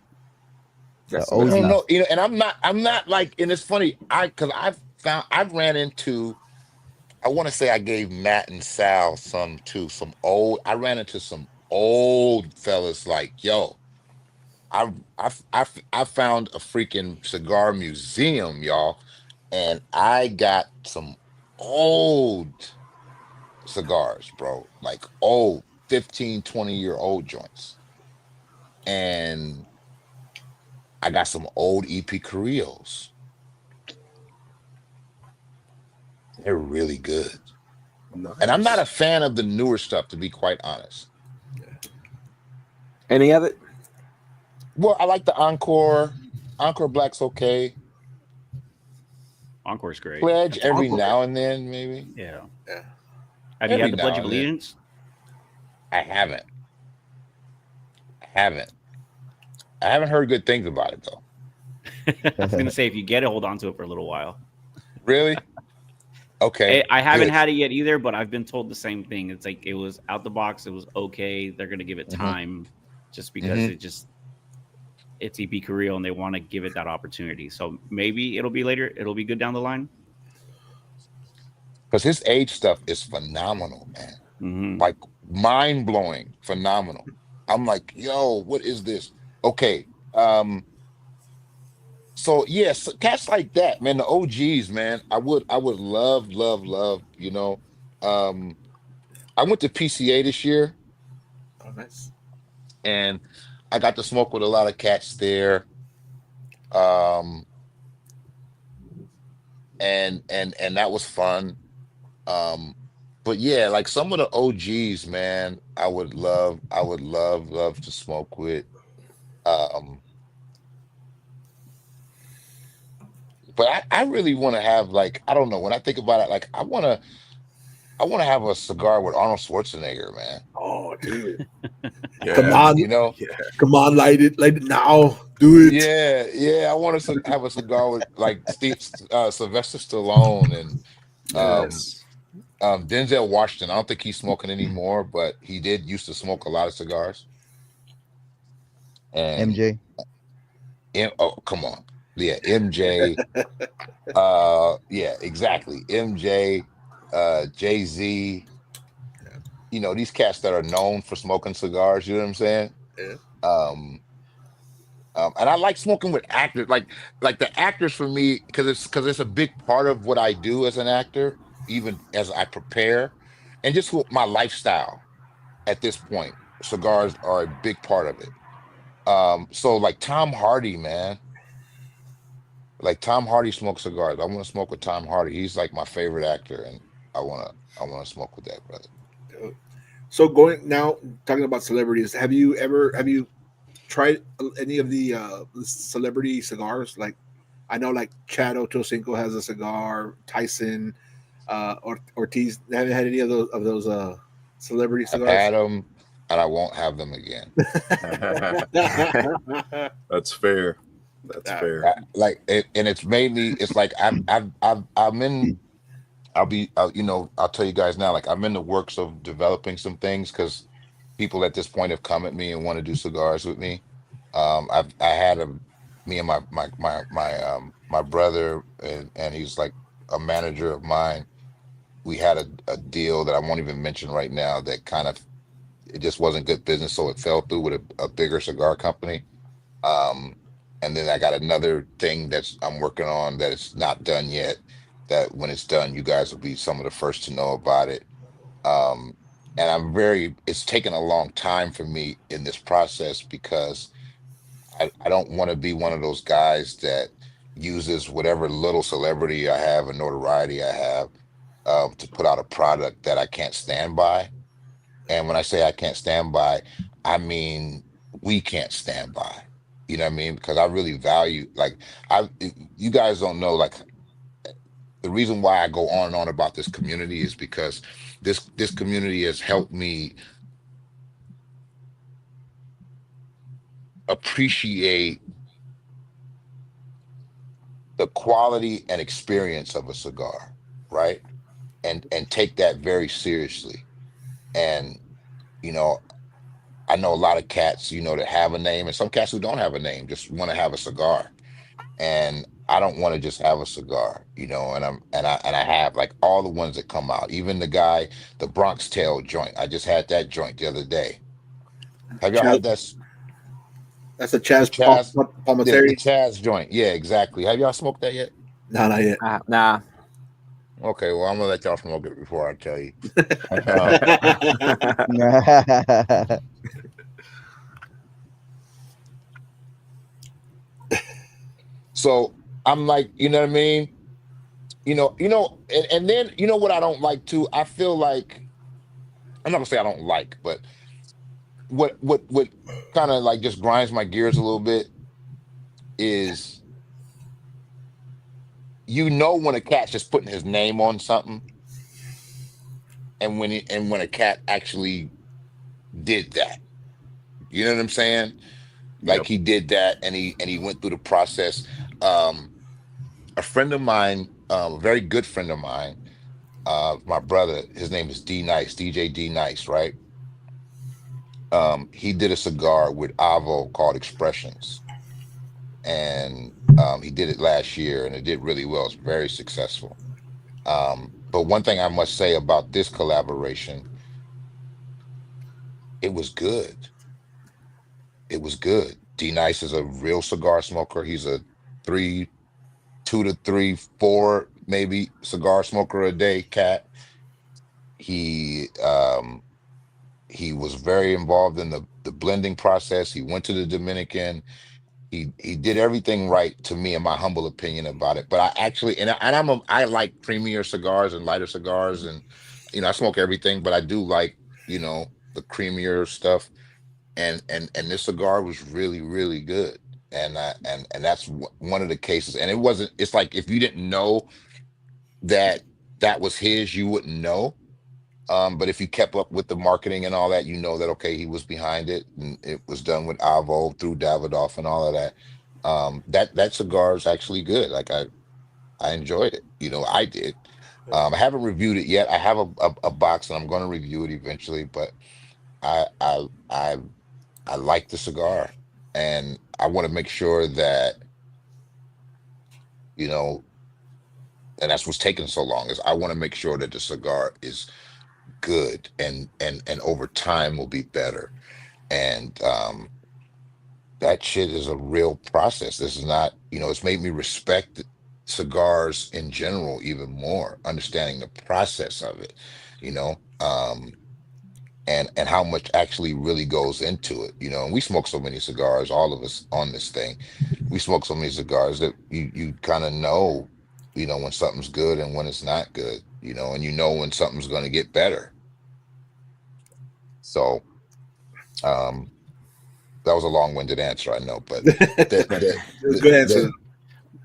The That's I what's don't OG. up. know, and I'm not like, and it's funny, because I've ran into, I want to say I gave Matt and Sal I ran into some old fellas, like, yo, I found a freaking cigar museum, y'all, and I got some old cigars, bro, like old 15, 20-year-old joints. And I got some old EP Carrillos. They're really good. And I'm not a Nice. fan of the newer stuff, to be quite honest. Any of it? Well, I like the Encore. Encore Black's okay. Encore's great. Pledge That's a every good one. Encore. now and then, maybe. Yeah. Yeah. Have you Every had the Pledge now of and then. Allegiance? I haven't. I haven't heard good things about it, though. I was gonna say, if you get it, hold on to it for a little while. Really? Okay. I haven't Good. had it yet either, but I've been told the same thing. It's like it was out the box, it was okay. They're gonna give it Mhm. time, just because Mhm. it just its EP career and they want to give it that opportunity. So maybe it'll be later. It'll be good down the line. Because his age stuff is phenomenal, man. Mm-hmm. Like mind blowing, phenomenal. I'm like, yo, what is this? Okay. So yes, cats like that, man. The OGs, man. I would love, love, love. Um, I went to PCA this year, Oh, nice. and I got to smoke with a lot of cats there. Um, and that was fun. Um, but yeah, like some of the OGs, man, I would love to smoke with. Um, but I really want to have like I don't know when I think about it, like I want to have a cigar with Arnold Schwarzenegger, man. Oh, dude. Yeah. Come on. You know, Yeah. Come on, light it now. Do it. yeah, yeah. I want to have a cigar with like Sylvester Stallone and um, Yes. Denzel Washington. I don't think he's smoking anymore, but he did used to smoke a lot of cigars. And MJ. oh, come on, yeah, MJ. Yeah, exactly. MJ, Jay Z. These cats that are known for smoking cigars. You know what I'm saying? Yeah. Um, and I like smoking with actors, like the actors for me, because it's a big part of what I do as an actor, even as I prepare, and just with my lifestyle at this point. Cigars are a big part of it. So like Tom Hardy, man, like Tom Hardy smokes cigars. I want to smoke with Tom Hardy. He's like my favorite actor, and I want to smoke with that brother. So going now, talking about celebrities, have you tried any of the celebrity cigars? Like I know like Chad Ochocinco has a cigar, Tyson, Ortiz. Haven't had any of those celebrity I've had cigars. them, and I won't have them again. That's fair. That's fair. And it's made me. It's like I'm in. I'll tell you guys now. Like I'm in the works of developing some things because people at this point have come at me and want to do cigars with me. I had me and my brother and he's like a manager of mine. We had a deal that I won't even mention right now that kind of it just wasn't good business, so it fell through with a bigger cigar company. Um, and then I got another thing that's I'm working on that it's not done yet. That when it's done, you guys will be some of the first to know about it. Um, and it's taken a long time for me in this process because I don't want to be one of those guys that uses whatever little celebrity I have and notoriety I have to put out a product that I can't stand by. And when I say I can't stand by, I mean we can't stand by. You know what I mean? Because I really value I you guys don't know like the reason why I go on and on about this community is because this community has helped me appreciate the quality and experience of a cigar, right? And take that very seriously. And you know, I know a lot of cats, that have a name, and some cats who don't have a name just want to have a cigar. And I don't want to just have a cigar, and I have like all the ones that come out, even the Bronx Tail joint. I just had that joint the other day. Have y'all Chaz, had that? that's a The Chaz Chaz, the Palminteri. Chaz joint. Yeah, exactly. Have y'all smoked that yet? No, not yet. Nah. Okay, well, I'm gonna let y'all smoke it before I tell you. Um, so I'm like, you know what I mean? And then what I don't like too. I feel like I'm not gonna say I don't like, but what kind of like just grinds my gears a little bit is when a cat's just putting his name on something, and when a cat actually did that, you know what I'm saying? Like Yep. he did that, and he went through the process. Um, a friend of mine, a very good friend of mine, my brother, his name is D Nice, DJ D Nice, right? He did a cigar with Avo called Expressions. and he did it last year, and it did really well. It's very successful. But one thing I must say about this collaboration, it was good. It was good. D Nice is a real cigar smoker. He's a 2 to 3, 4 maybe cigar smoker a day cat. He he was very involved in the blending process. He went to the Dominican. He did everything right to me, in my humble opinion about it. But I actually, I like creamier cigars and lighter cigars, and I smoke everything, but I do like the creamier stuff. And this cigar was really really good. And that's one of the cases. And it wasn't. It's like if you didn't know that that was his, you wouldn't know. But if you kept up with the marketing and all that, you know that okay, he was behind it, and it was done with Avo through Davidoff and all of that. That cigar is actually good. Like I enjoyed it. I did. I haven't reviewed it yet. I have a box, and I'm going to review it eventually. But I I I I like the cigar, and I want to make sure that you know, and that's what's taking so long is I want to make sure that the cigar is good and over time will be better. And that shit is a real process. This is not, it's made me respect cigars in general even more, understanding the process of it, you know, and how much actually really goes into it, and we smoke so many cigars, all of us on this thing, we smoke so many cigars that you kind of know, when something's good and when it's not good, and when something's going to get better. So, that was a long-winded answer, I know, but It was a good answer.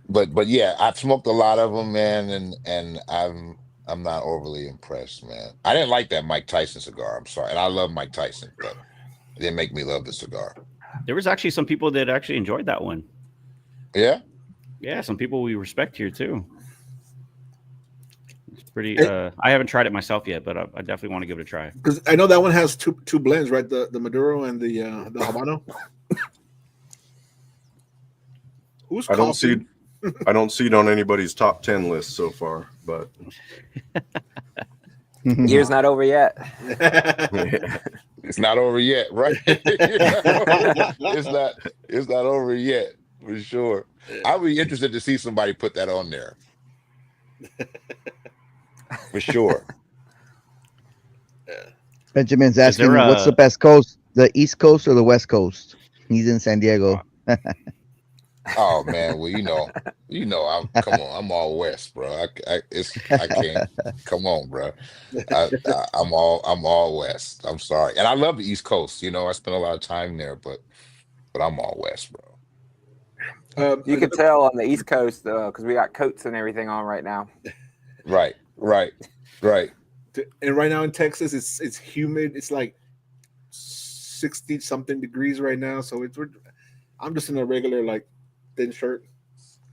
but yeah, I've smoked a lot of them, man, and I'm not overly impressed, man. I didn't like that Mike Tyson cigar. I'm sorry, and I love Mike Tyson, but it didn't make me love the cigar. There was actually some people that actually enjoyed that one. Yeah, Yeah, some people we respect here too. It's pretty. I haven't tried it myself yet, but I definitely want to give it a try. Because I know that one has two blends, right? The Maduro and the Habano. Who's I don't coughing? see it on anybody's top 10 list so far, but Year's not over yet. it's not over yet, right? It's not over yet for sure. I'll be interested to see somebody put that on there for sure. Benjamin's asking, there what's the best coast, the East Coast or the West Coast? He's in San Diego. Oh man, well come on, I'm all West, bro. I can't. Come on, bro. I'm all West. I'm sorry, and I love the East Coast. I spent a lot of time there, but I'm all West, bro. You can tell on the East Coast because we got coats and everything on right now. Right. And right now in Texas, it's humid. It's like 60 something degrees right now. So I'm just in a regular like thin shirt.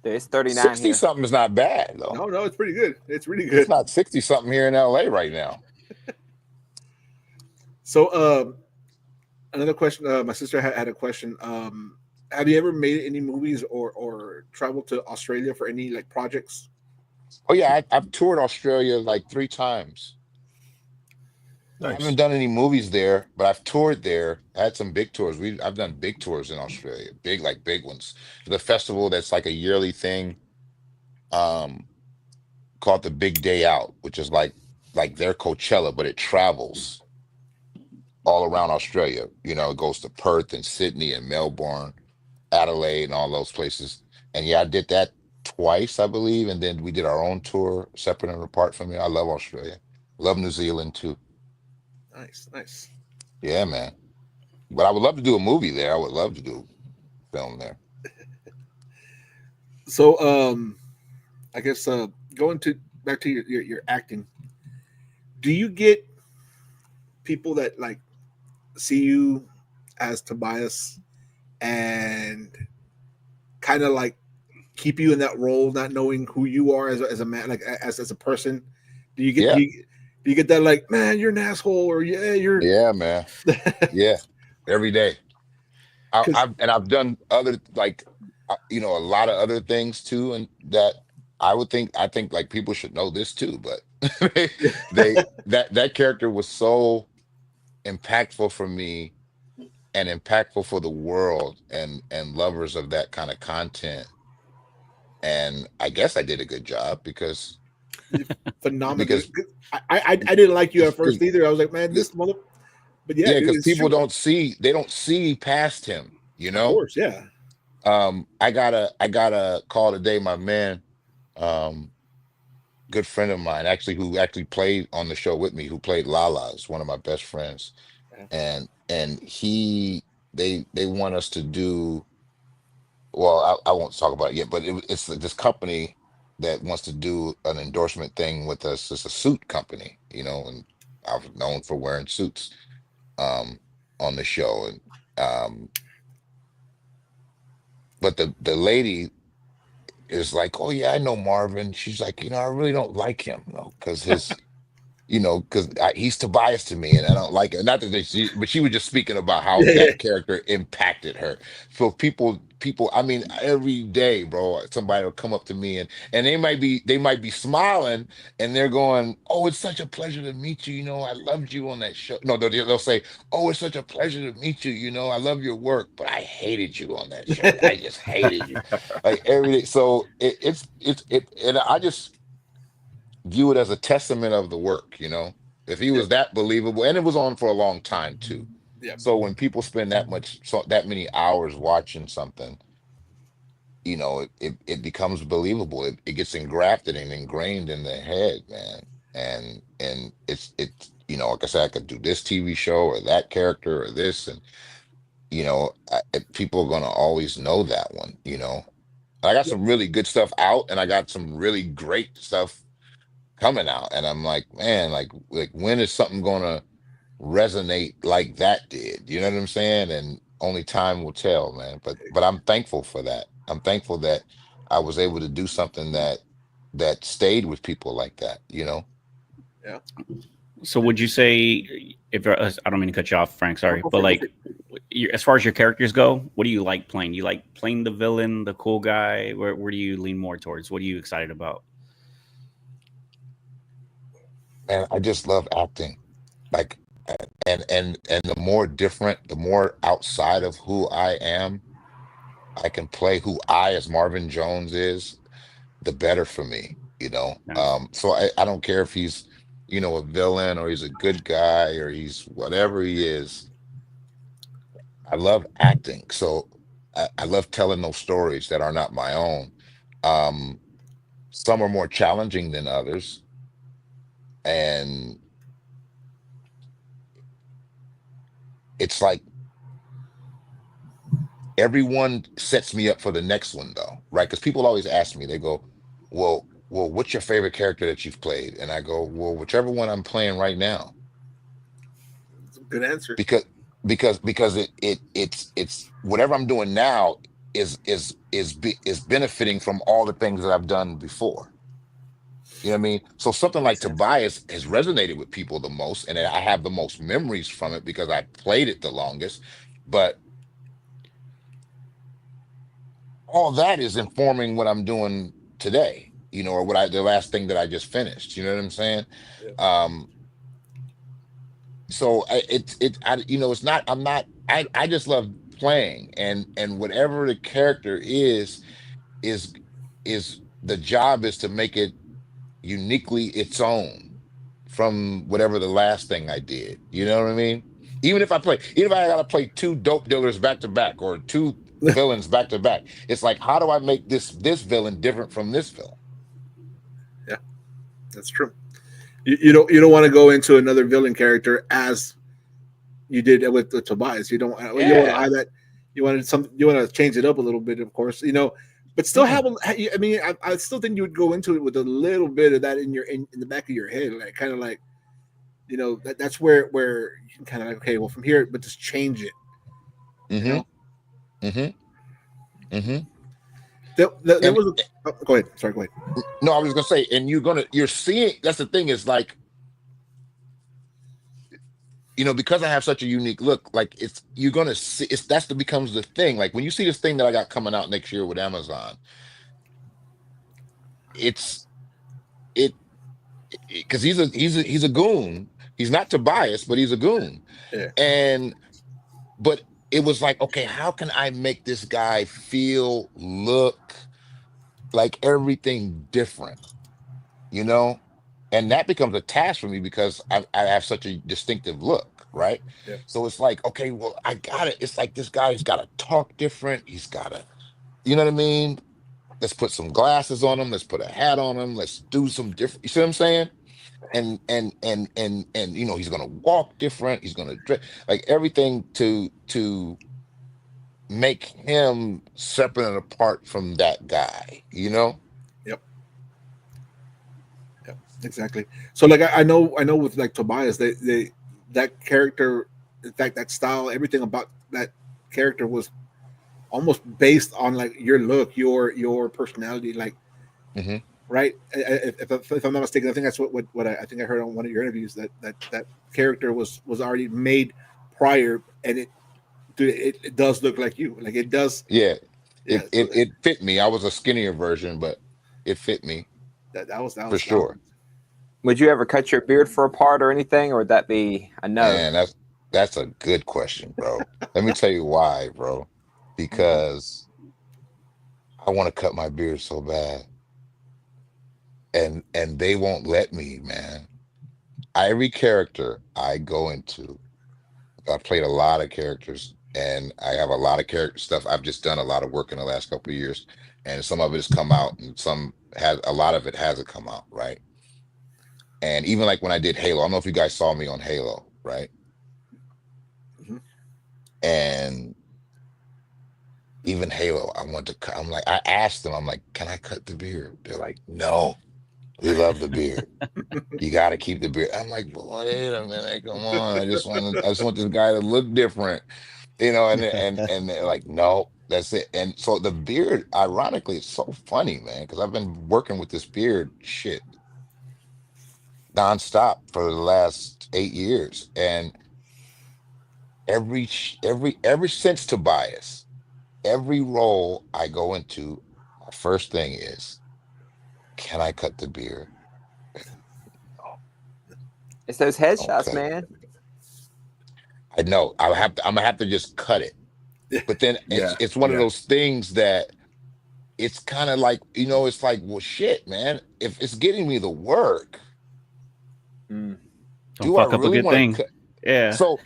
It's 39 60 here. something is not bad though. No, it's pretty good. It's really good. It's not 60 something here in LA right now. So another question. My sister had a question. Have you ever made any movies or traveled to Australia for any like projects? Oh yeah, I've toured Australia like 3 times. I nice. haven't done any movies there, but I've toured there. I had some big tours. I've done big tours in Australia, big ones. The festival that's like a yearly thing, called the Big Day Out, which is like their Coachella, but it travels all around Australia. It goes to Perth and Sydney and Melbourne, Adelaide, and all those places. And yeah, I did that twice, I believe, and then we did our own tour, separate and apart from it. I love Australia. Love New Zealand too. Nice. Yeah, man. But I would love to do a movie there. I would love to do a film there. So I guess going back to your acting, do you get people that like see you as Tobias and kind of like keep you in that role, not knowing who you are as a man, like as a person? Do you get do you get that like, man, you're an asshole, or you're man. Yeah, every day. I've done other like you know, a lot of other things too, and that I think like people should know this too, but they that character was so impactful for me and impactful for the world and lovers of that kind of content. And I guess I did a good job Phenomenal. because I didn't like you at first because either. I was like, man, this mother. But yeah, yeah, dude, because it's people true. they don't see past him, you Of know. course, yeah. I got a call today, my man, um, good friend of mine, actually, who actually played on the show with me, who played Lala, is one of my best friends, Yeah. and they want us to do. Well, I won't talk about it yet, but it's this company that wants to do an endorsement thing with us. It's a suit company, you know, and I was known for wearing suits um, on the show, and but the lady is like, oh yeah, I know Marvin. She's like, you know, I really don't like him, you know, because his you know, because he's Tobias to me, and I don't like it. Not that but she was just speaking about how Yeah, yeah. that character impacted her. So people, I mean, every day, bro, somebody will come up to me and they might be smiling and they're going, "Oh, it's such a pleasure to meet you. You know, I loved you on that show." No, they'll say, "Oh, it's such a pleasure to meet you. You know, I love your work, but I hated you on that show. I just hated you, like every day." So and I just view it as a testament of the work, you know. If he Yeah, was that believable, and it was on for a long time too. yeah, So when people spend that many hours watching something, you know, it becomes believable. It gets engrafted and ingrained in their head, man. And it's you know, like I said, I could do this TV show or that character or this, and you know, people are gonna always know that one, you know. I got yeah, some really good stuff out, and I got some really great stuff coming out, and I'm like, man, like when is something gonna resonate like that did? You know what I'm saying? And only time will tell, man. But I'm thankful for that. I'm thankful that I was able to do something that stayed with people like that, you know. yeah. So would you say, if I don't mean to cut you off, Frank, No, sorry, go but for it. Go like for it. as far as your characters go, what do you like playing? You like playing the villain, the cool guy? Where do you lean more towards? What are you excited about? And I just love acting. Like and the more different, the more outside of who I am, I can play who I as Marvin Jones is, the better for me, you know. Nice. So I don't care if he's, you know, a villain or he's a good guy or he's whatever he is. I love acting. So I love telling those stories that are not my own. Um, some are more challenging than others. And it's like everyone sets me up for the next one though, right? Because people always ask me, they go, well, what's your favorite character that you've played? And I go, well, whichever one I'm playing right now. It's a good answer. because because it's whatever I'm doing now is benefiting from all the things that I've done before. You know what I mean? So something like Makes sense. Tobias has resonated with people the most, and I have the most memories from it because I played it the longest. But all that is informing what I'm doing today, you know, or the last thing that I just finished. You know what I'm saying? Yeah. Um, so you know, it's not I'm not I just love playing, and whatever the character is is the job is to make it uniquely its own from whatever the last thing I did, you know what I mean? Even if I gotta play two dope dealers back to back or two villains back to back, it's like, how do I make this villain different from this villain? Yeah, that's true. You don't want to go into another villain character as you did with Tobias. You don't want to Yeah. hide that. You want to change it up a little bit, of course. But still Mm-mm. have. I mean, I still think you would go into it with a little bit of that in the back of your head, like kind of like that's where you can kind of like, okay, well from here, but just change it. You Mm-hmm. know, Mm-hmm. Mm-hmm. there And was go ahead. Sorry, go ahead. no, I was gonna say, and you're seeing, that's the thing, is like because I have such a unique look, like you're gonna see becomes the thing. Like when you see this thing that I got coming out next year with Amazon, it's it because he's a goon. He's not Tobias, but he's a goon. Yeah. And but it was like, okay, how can I make this guy feel, look like everything different, you know? And that becomes a task for me because I have such a distinctive look, right? Yeah. So it's like, okay, well, I got it. It's like this guy's got to talk different. He's got to, you know what I mean? Let's put some glasses on him. Let's put a hat on him. Let's do some different. You see what I'm saying? And he's gonna walk different. He's gonna dress like everything to make him separate and apart from that guy. Yep. Yep. Exactly. So like I know with like Tobias, they that character, in fact that style, everything about that character was almost based on like your look, your personality, like hmm right. If I'm not mistaken, I think that's what I think I heard on one of your interviews that character was already made prior, and it does look like you, like it does. Yeah, Yeah. So it fit me. I was a skinnier version, but it fit me for that was sure. Would you ever cut your beard for a part or anything, or would that be a no? Man, that's a good question, bro. Let me tell you why, bro. Because I want to cut my beard so bad, and they won't let me, man. Every character I go into, I played a lot of characters, and I have a lot of character stuff. I've just done a lot of work in the last couple of years, and some of it has come out, and a lot of it hasn't come out, right? And even like when I did Halo, I don't know if you guys saw me on Halo, right? Mhm. And even Halo, I want to cut. I'm like, I asked them, I'm like, can I cut the beard? They're like, no, we love the beard. You got to keep the beard. I'm like, wait a minute, come on. I just want this guy to look different, and they're like, no, that's it. And so the beard, ironically, it's so funny, man, because I've been working with this beard shit nonstop for the last 8 years, and ever since Tobias, every role I go into, my first thing is, can I cut the beard? No, It's those don't headshots, cut it. man. I know I'm gonna have to just cut it. But then Yeah. it's one of Yeah. those things that it's kind of like, it's like, well, shit, man, if it's getting me the work, Don't do I fuck up a really good want thing. to cut? Yeah. So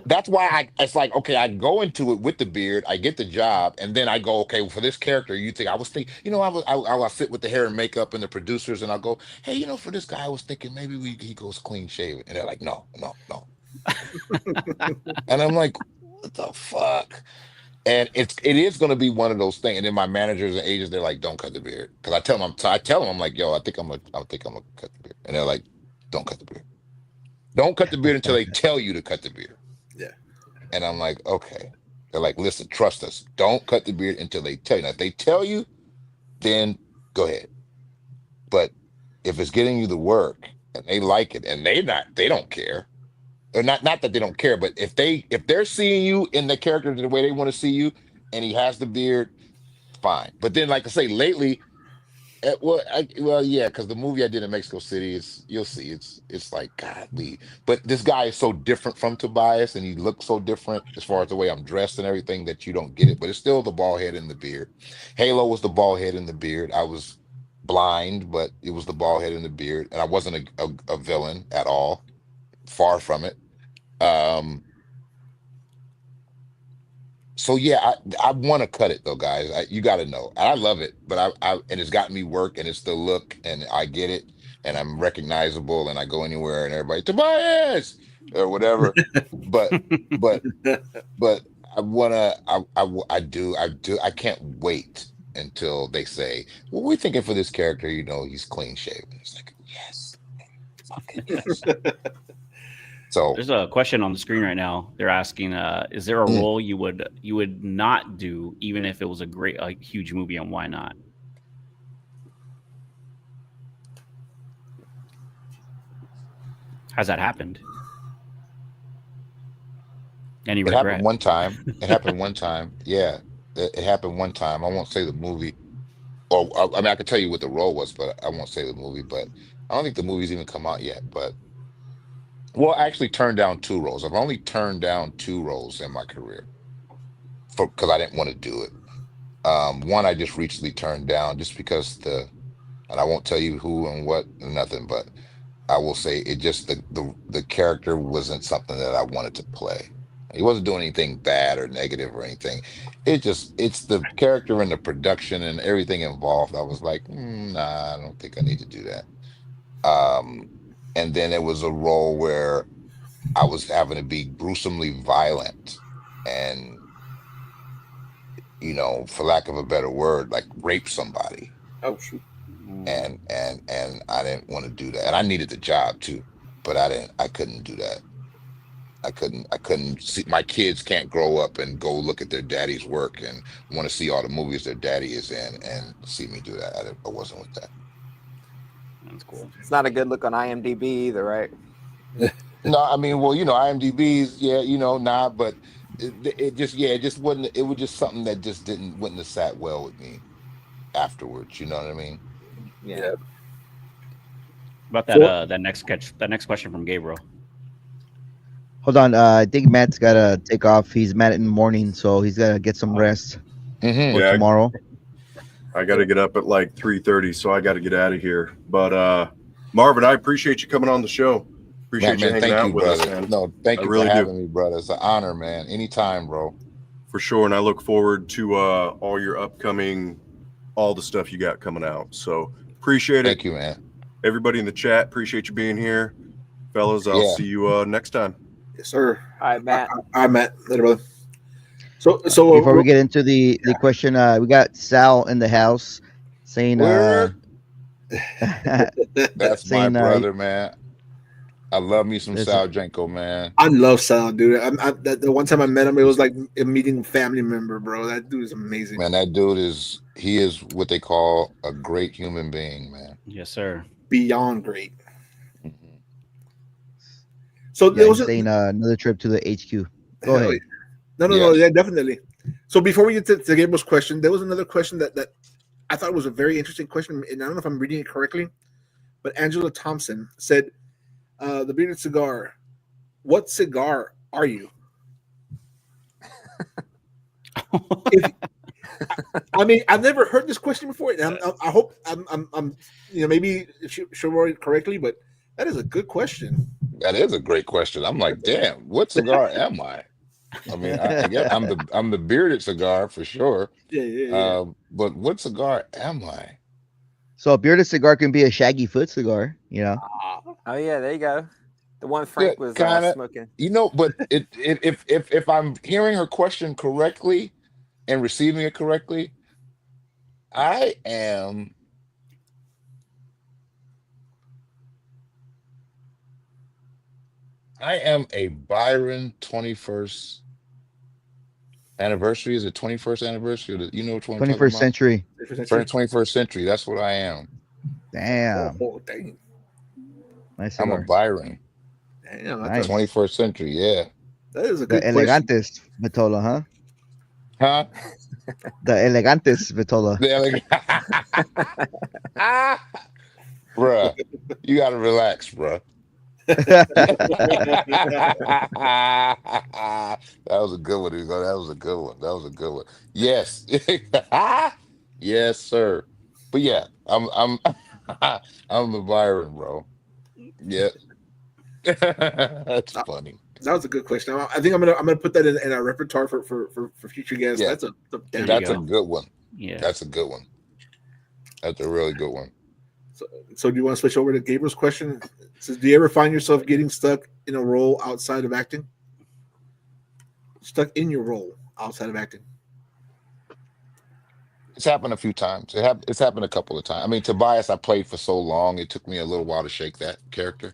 that's why it's like, okay, I go into it with the beard, I get the job, and then I go, okay, well, for this character, I was thinking, I'll sit with the hair and makeup and the producers, and I'll go, hey, for this guy, I was thinking maybe he goes clean shaven, and they're like, no, no, no, and I'm like, what the fuck? And it is going to be one of those things. And then my managers and agents, they're like, don't cut the beard, because I tell them, I'm like, yo, I think I'm gonna cut the beard, and they're like, don't cut the beard. Don't cut the beard until they tell you to cut the beard. Yeah. And I'm like, okay. They're like, listen, trust us. Don't cut the beard until they tell you. Now, if they tell you, then go ahead. But if it's getting you the work and they like it and they don't care. Or not that they don't care, but if they're seeing you in the character the way they want to see you, and he has the beard, fine. But then, like I say, lately, yeah, because the movie I did in Mexico City is, you'll see, it's like, godly. But this guy is so different from Tobias, and he looks so different as far as the way I'm dressed and everything, that you don't get it. But it's still the bald head and the beard. Halo was the bald head and the beard. I was blind, but it was the bald head and the beard, and I wasn't a villain at all. Far from it. Um, So yeah, I want to cut it though, guys. You got to know, and I love it, but and it's gotten me work, and it's the look, and I get it, and I'm recognizable, and I go anywhere, and everybody Tobias or whatever. But but but I can't wait until they say, well, we're thinking for this character, he's clean shaven. It's like, yes, fucking yes. So There's a question on the screen right now. They're asking, is there a Mm. role you would not do even if it was a huge movie, and why not? Has that happened? Any It happened regret? one time. It happened one time. Yeah, it happened one time. I won't say the movie. Or I mean, I could tell you what the role was, but I won't say the movie. But I don't think the movie's even come out yet. But well, I actually turned down two roles. I've only turned down two roles in my career for because I didn't want to do it. One I just recently turned down just because and I won't tell you who and what and nothing, but I will say it just the character wasn't something that I wanted to play. He wasn't doing anything bad or negative or anything. It's the character and the production and everything involved. I was like, nah, I don't think I need to do that. Um, and then it was a role where I was having to be gruesomely violent and, for lack of a better word, like rape somebody. Oh shoot. And I didn't want to do that. And I needed the job too, but I couldn't do that. I couldn't see my kids can't grow up and go look at their daddy's work and want to see all the movies their daddy is in and see me do that. I wasn't with that. That's cool. It's not a good look on IMDb either, right? No, I mean, well, IMDb's, yeah, nah, but it just, yeah, it just wasn't, it was just something that just wouldn't have sat well with me afterwards. You know what I mean? Yeah. About So- that next question from Gabriel. Hold on. I think Matt's gotta take off. He's Matt in the morning, so he's gotta get some rest Mm-hmm. for Yeah. tomorrow. I got to get up at like 3:30, so I got to get out of here. But Marvin, I appreciate you coming on the show. Appreciate you Man, hanging thank out you, with us, brother. man. No, thank I you really for do. having me, brother. It's an honor, man. Anytime, bro. For sure. And I look forward to all your upcoming, all the stuff you got coming out. So appreciate it. Thank you, man. Everybody in the chat, appreciate you being here. Fellas, I'll Yeah. see you next time. Yes, sir. All right, Matt. I met later, brother. So Before we get into the question, we got Sal in the house saying Word. That's my saying brother, man. I love me some There's Sal Jenko, man. I love Sal, dude. The one time I met him, it was like a meeting a family member, bro. That dude is amazing. Man, that dude is what they call a great human being, man. Yes, sir. Beyond great. Mhm. So yeah, there was he's saying another trip to the HQ. Go hell ahead. No, Yes. yeah, definitely. So before we get to Gabriel's question, there was another question that I thought was a very interesting question, and I don't know if I'm reading it correctly, but Angela Thompson said, "The bearded cigar. What cigar are you?" I mean, I've never heard this question before, and I hope I'm maybe she'll word it correctly, but that is a good question. That is a great question. I'm like, damn, what cigar am I? I mean, I guess I'm the bearded cigar for sure. Yeah. But what cigar am I? So a bearded cigar can be a shaggy foot cigar, you know. Oh yeah, there you go. The one Frank was kinda. smoking. But if I'm hearing her question correctly and receiving it correctly, I am a Byron 21st anniversary. Is it 21st anniversary? You know which one I'm talking 21st about? century. 21st century. That's what I am. Damn, Oh, dang. nice I'm a cigar. Byron. Damn, Nice. 21st century. Yeah. that is a The good question. elegantes Vitola, huh? Huh? The elegantes Vitola. Bruh, you gotta relax, bruh. That was a good one, Hugo. That was a good one. That was a good one. Yes. Yes, sir. But yeah, I'm I'm the Byron, bro. Yeah. That's funny. That was a good question. I think I'm gonna put that in our repertoire for future guests. Yeah. That's a damn There you That's a go. good one. Yeah. That's a good one. That's a really good one. So do you want to switch over to Gabriel's question? It says, do you ever find yourself getting stuck in a role outside of acting? Stuck in your role outside of acting? It's happened a few times. It's happened a couple of times. I mean, Tobias, I played for so long, it took me a little while to shake that character.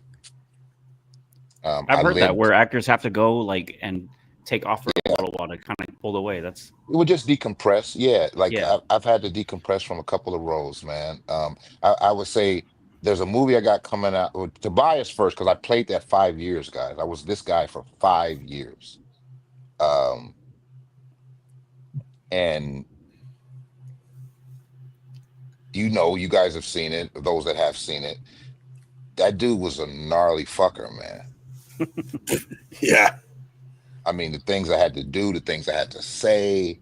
I've heard that where actors have to go like and take off for Yeah. a little while to kind of pull away. That's It would just decompress. Yeah, like Yeah. I've had to decompress from a couple of roles, man. I would say there's a movie I got coming out with Tobias first because I played that 5 years, guys. I was this guy for 5 years. Um, and you guys have seen it. Those that have seen it, that dude was a gnarly fucker, man. Yeah. I mean, the things I had to do, the things I had to say,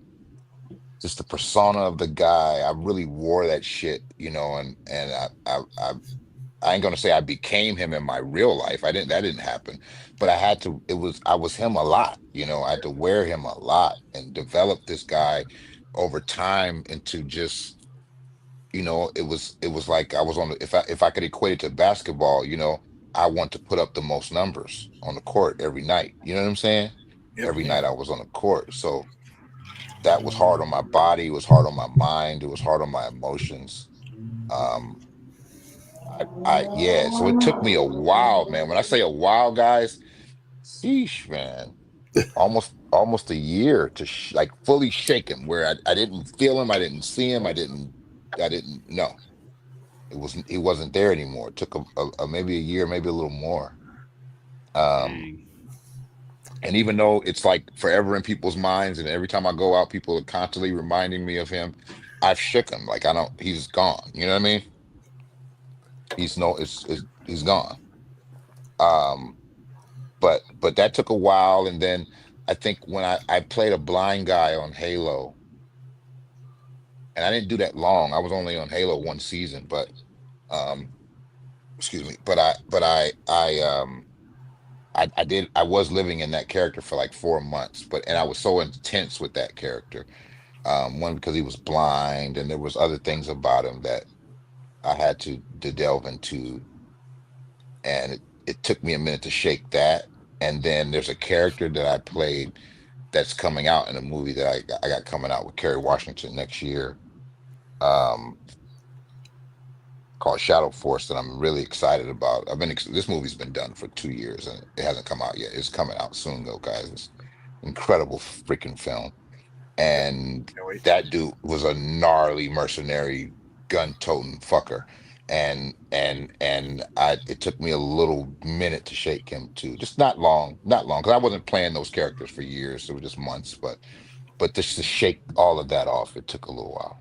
just the persona of the guy. I really wore that shit, and I ain't gonna say I became him in my real life. I didn't. That didn't happen. But I had to. I was him a lot. I had to wear him a lot and develop this guy over time into just. It was like I was on. If I could equate it to basketball, I want to put up the most numbers on the court every night. You know what I'm saying? Yep. Every night I was on the court, so that was hard on my body. It was hard on my mind. It was hard on my emotions. Um, yeah. So it took me a while, man. When I say a while, guys, sheesh, man, almost a year to like fully shake him, where I didn't feel him, I didn't see him, I didn't know he wasn't there anymore. It took maybe a year, maybe a little more. Um, Dang. and even though it's like forever in people's minds, and every time I go out, people are constantly reminding me of him. I've shook him. Like I don't. He's gone. You know what I mean? He's gone. Um, but that took a while, and then I think when I played a blind guy on Halo, and I didn't do that long. I was only on Halo one season, but um, excuse me. I was living in that character for like 4 months, and I was so intense with that character. One, because he was blind, and there was other things about him that I had to delve into, and it took me a minute to shake that. And then there's a character that I played that's coming out in a movie that I got coming out with Kerry Washington next year, um, called Shadow Force, that I'm really excited about. This movie's been done for 2 years and it hasn't come out yet. It's coming out soon though, guys. It's incredible freaking film. And Can't wait. that dude was a gnarly mercenary, gun-toting fucker. And it took me a little minute to shake him too. Just not long, because I wasn't playing those characters for years. It was just months, but just to shake all of that off, it took a little while.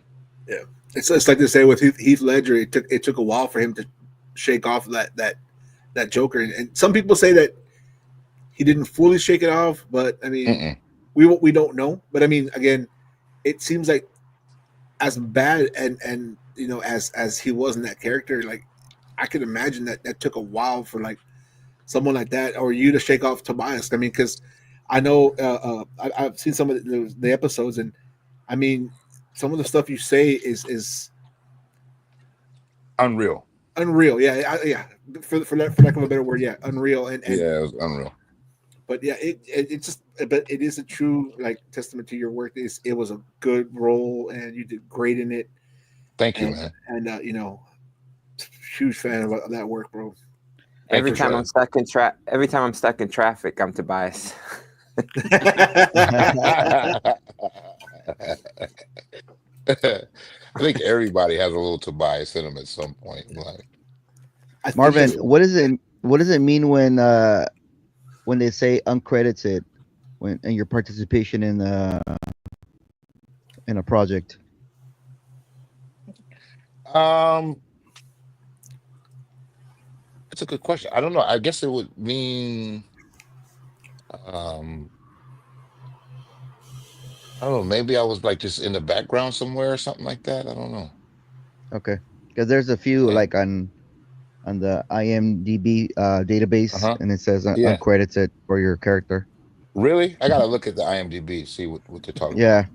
Yeah. It's like they say with Heath Ledger. It took a while for him to shake off that Joker, and some people say that he didn't fully shake it off. But I mean, Mm-mm. we don't know. But I mean, again, it seems like as bad and as he was in that character, like I could imagine that took a while for like someone like that or you to shake off Tobias. I mean, because I know I've seen some of the episodes, and I mean, some of the stuff you say is Unreal. unreal. Yeah, yeah. For lack of a better word, yeah, unreal. And Yeah, it was unreal. but yeah, it just but it is a true like testament to your work. It was a good role, and you did great in it. Thank you, And man. huge fan of that work, bro. Thank Every you, time brother. I'm stuck in traffic, I'm Tobias. I think everybody has a little Tobias in them at some point. Like, I think Marvin, that's- what does it mean when they say uncredited when and your participation in a project? that's a good question. I don't know. I guess it would mean, um, I don't know. Maybe I was like just in the background somewhere or something like that. I don't know. Okay, because there's a few Yeah. like on the IMDb database, Uh-huh. and it says Yeah. uncredited for your character. Really? I gotta look at the IMDb, see what they're talking Yeah.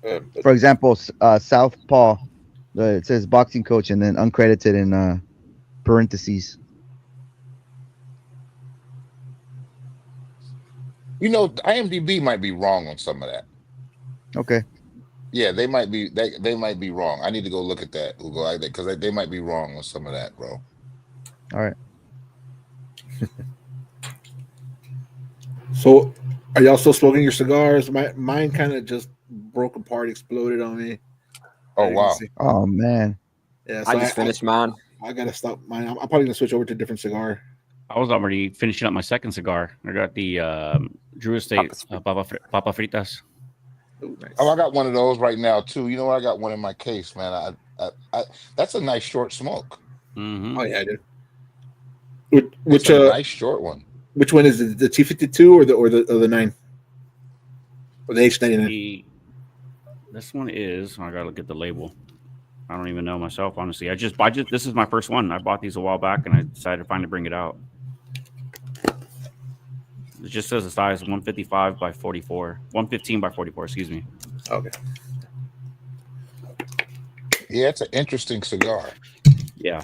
about. For example, Southpaw, it says boxing coach and then uncredited in parentheses. IMDb might be wrong on some of that. Okay. Yeah, they might be wrong. I need to go look at that, Hugo, like that, because they might be wrong on some of that, bro. All right. So, are y'all still smoking your cigars? Mine kind of just broke apart, exploded on me. Oh As you can wow. see. Oh man. Yeah, so I just finished mine. I gotta stop mine. I'm probably gonna switch over to a different cigar. I was already finishing up my second cigar. I got the Drew Estate Papa Fritas. Ooh, nice. Oh, I got one of those right now too. You know what? I got one in my case, man. That's a nice short smoke. Mm-hmm. Oh yeah, I do. It's Which a nice short one. which one is it? The T52 or the 9 or the H99? This one is. I gotta look at the label. I don't even know myself, honestly. I just this is my first one. I bought these a while back, and I decided to finally bring it out. It just says the size 155 by 44, 115 by 44. Excuse me. Okay. Yeah, it's an interesting cigar. Yeah,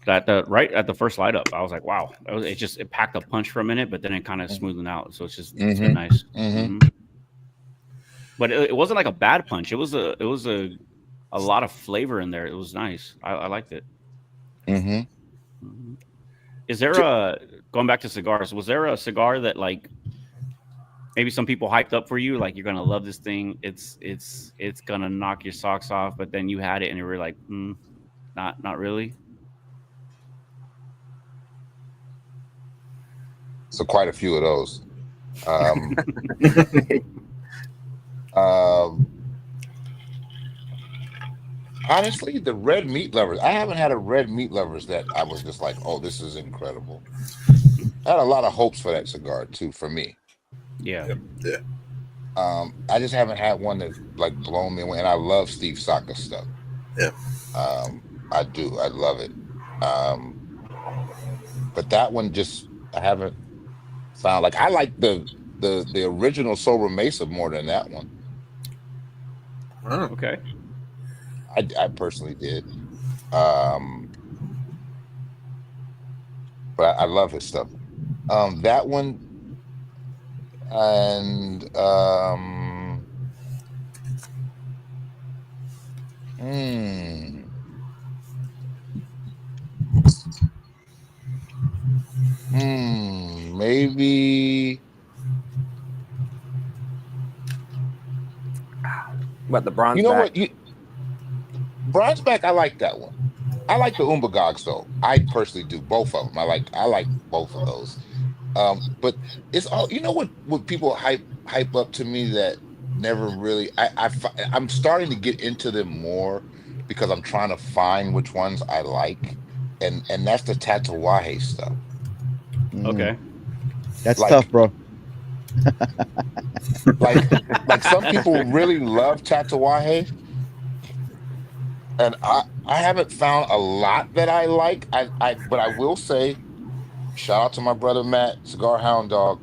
that the right at the first light up, I was like, wow. It packed a punch for a minute, but then it kind of smoothed out. So it's been Mm-hmm. nice. Mm-hmm. But it wasn't like a bad punch. It was a lot of flavor in there. It was nice. I liked it. Mm-hmm. Mhm. Is there a going back to cigars? Was there a cigar that like maybe some people hyped up for you, like you're gonna love this thing? It's gonna knock your socks off, but then you had it and you were like, not really. So quite a few of those. Um, um, honestly, the red meat lovers. I haven't had a red meat lovers that I was just like, oh, this is incredible. I had a lot of hopes for that cigar too, for me. Yeah. Yeah. I just haven't had one that like blown me away. And I love Steve Saka stuff. Yeah. I do. I love it. Um, but that one just I haven't found like I like the original Sober Mesa more than that one. Oh. Okay. I personally did. Um, but I love his stuff. That one and hmm, maybe What the bronze you know back? what Bronzeback, I like that one. I like the Umbagogs though. I personally do both of them. I like both of those. But it's all you know what people hype up to me that never really I'm starting to get into them more because I'm trying to find which ones I like, and that's the Tatawahe stuff. Mm, Okay. that's tough, Like bro. like like some people really love Tatawahe, and I haven't found a lot that I like. I but I will say shout out to my brother Matt, Cigar Hound Dog.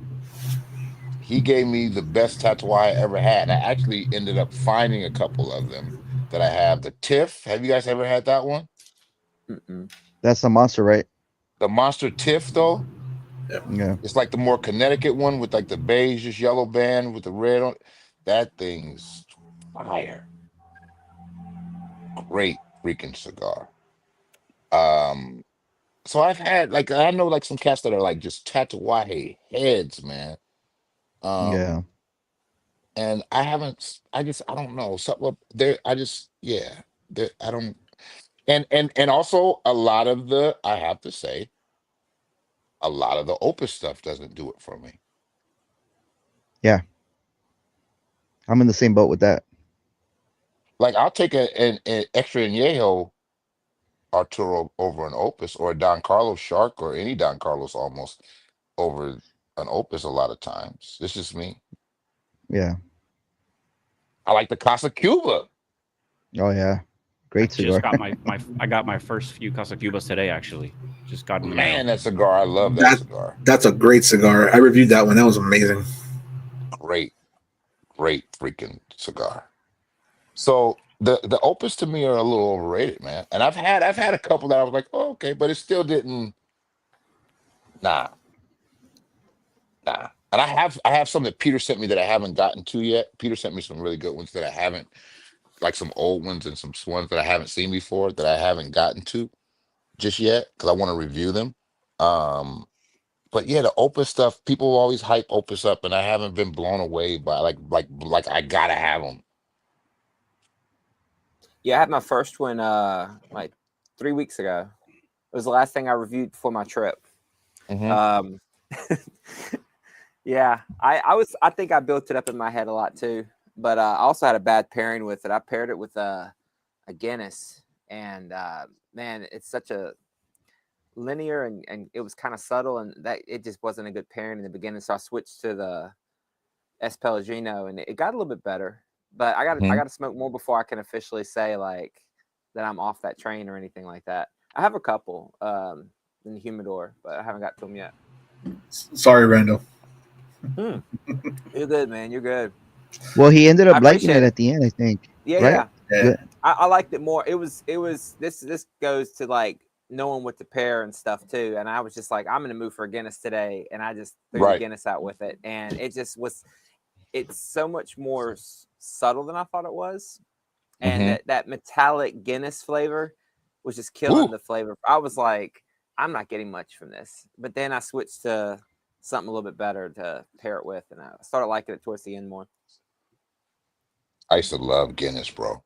He gave me the best tattoo I ever had. I actually ended up finding a couple of them that I have. The Tiff. Have you guys ever had that one? Mm-mm. That's a monster, right? The Monster Tiff, though. Yeah. It's like the more Connecticut one with like the beige, just yellow band with the red on. That thing's fire. Great freaking cigar. Um, so I've had like I know like some cats that are like just Tatuaje heads, man. Yeah. Um, and I haven't. I don't know. Something there. I just yeah. There, I don't. And also a lot of the I have to say a lot of the Opus stuff doesn't do it for me. Yeah. I'm in the same boat with that. Like I'll take an extra añejo Arturo over an Opus or a Don Carlos Shark or any Don Carlos almost over an Opus a lot of times. This is me. Yeah. I like the Casa Cuba. Oh yeah. I Great just cigar. got I got my first few Casa Cubas today. Actually, just got in the mail. Man, that cigar, I love that That cigar. that's a great cigar. I reviewed that one. That was amazing. Great, great freaking cigar. So the Opus to me are a little overrated, man. And I've had a couple that I was like, oh, okay, but it still didn't. Nah, nah. And I have some that Peter sent me that I haven't gotten to yet. Peter sent me some really good ones that I haven't, like some old ones and some ones that I haven't seen before that I haven't gotten to just yet because I want to review them. Um, but yeah, the Opus stuff, people always hype Opus up, and I haven't been blown away by like I gotta have them. Yeah, I had my first one like 3 weeks ago. It was the last thing I reviewed before my trip. Um, yeah, I think I built it up in my head a lot too, but I also had a bad pairing with it. I paired it with a Guinness, and man, it's such a linear and it was kind of subtle, and that it just wasn't a good pairing in the beginning. So I switched to the S Pellegrino, and it got a little bit better. But I got to smoke more before I can officially say like that I'm off that train or anything like that. I have a couple in the humidor, but I haven't got to them yet. Sorry, Randall. You're good, man. You're good. Well, he ended I up liking appreciate it it. at the end, I think. Yeah, Right? yeah. Yeah. I liked it more. It was this goes to like knowing what to pair and stuff too. And I was just like, I'm in the mood for a Guinness today, and I just threw the Right. Guinness out with it, and it just was. It's so much more subtle than I thought it was, and that metallic Guinness flavor was just killing Woo. the flavor. I was like, I'm not getting much from this, but then I switched to something a little bit better to pair it with, and I started liking it towards the end more. I used to love Guinness, bro.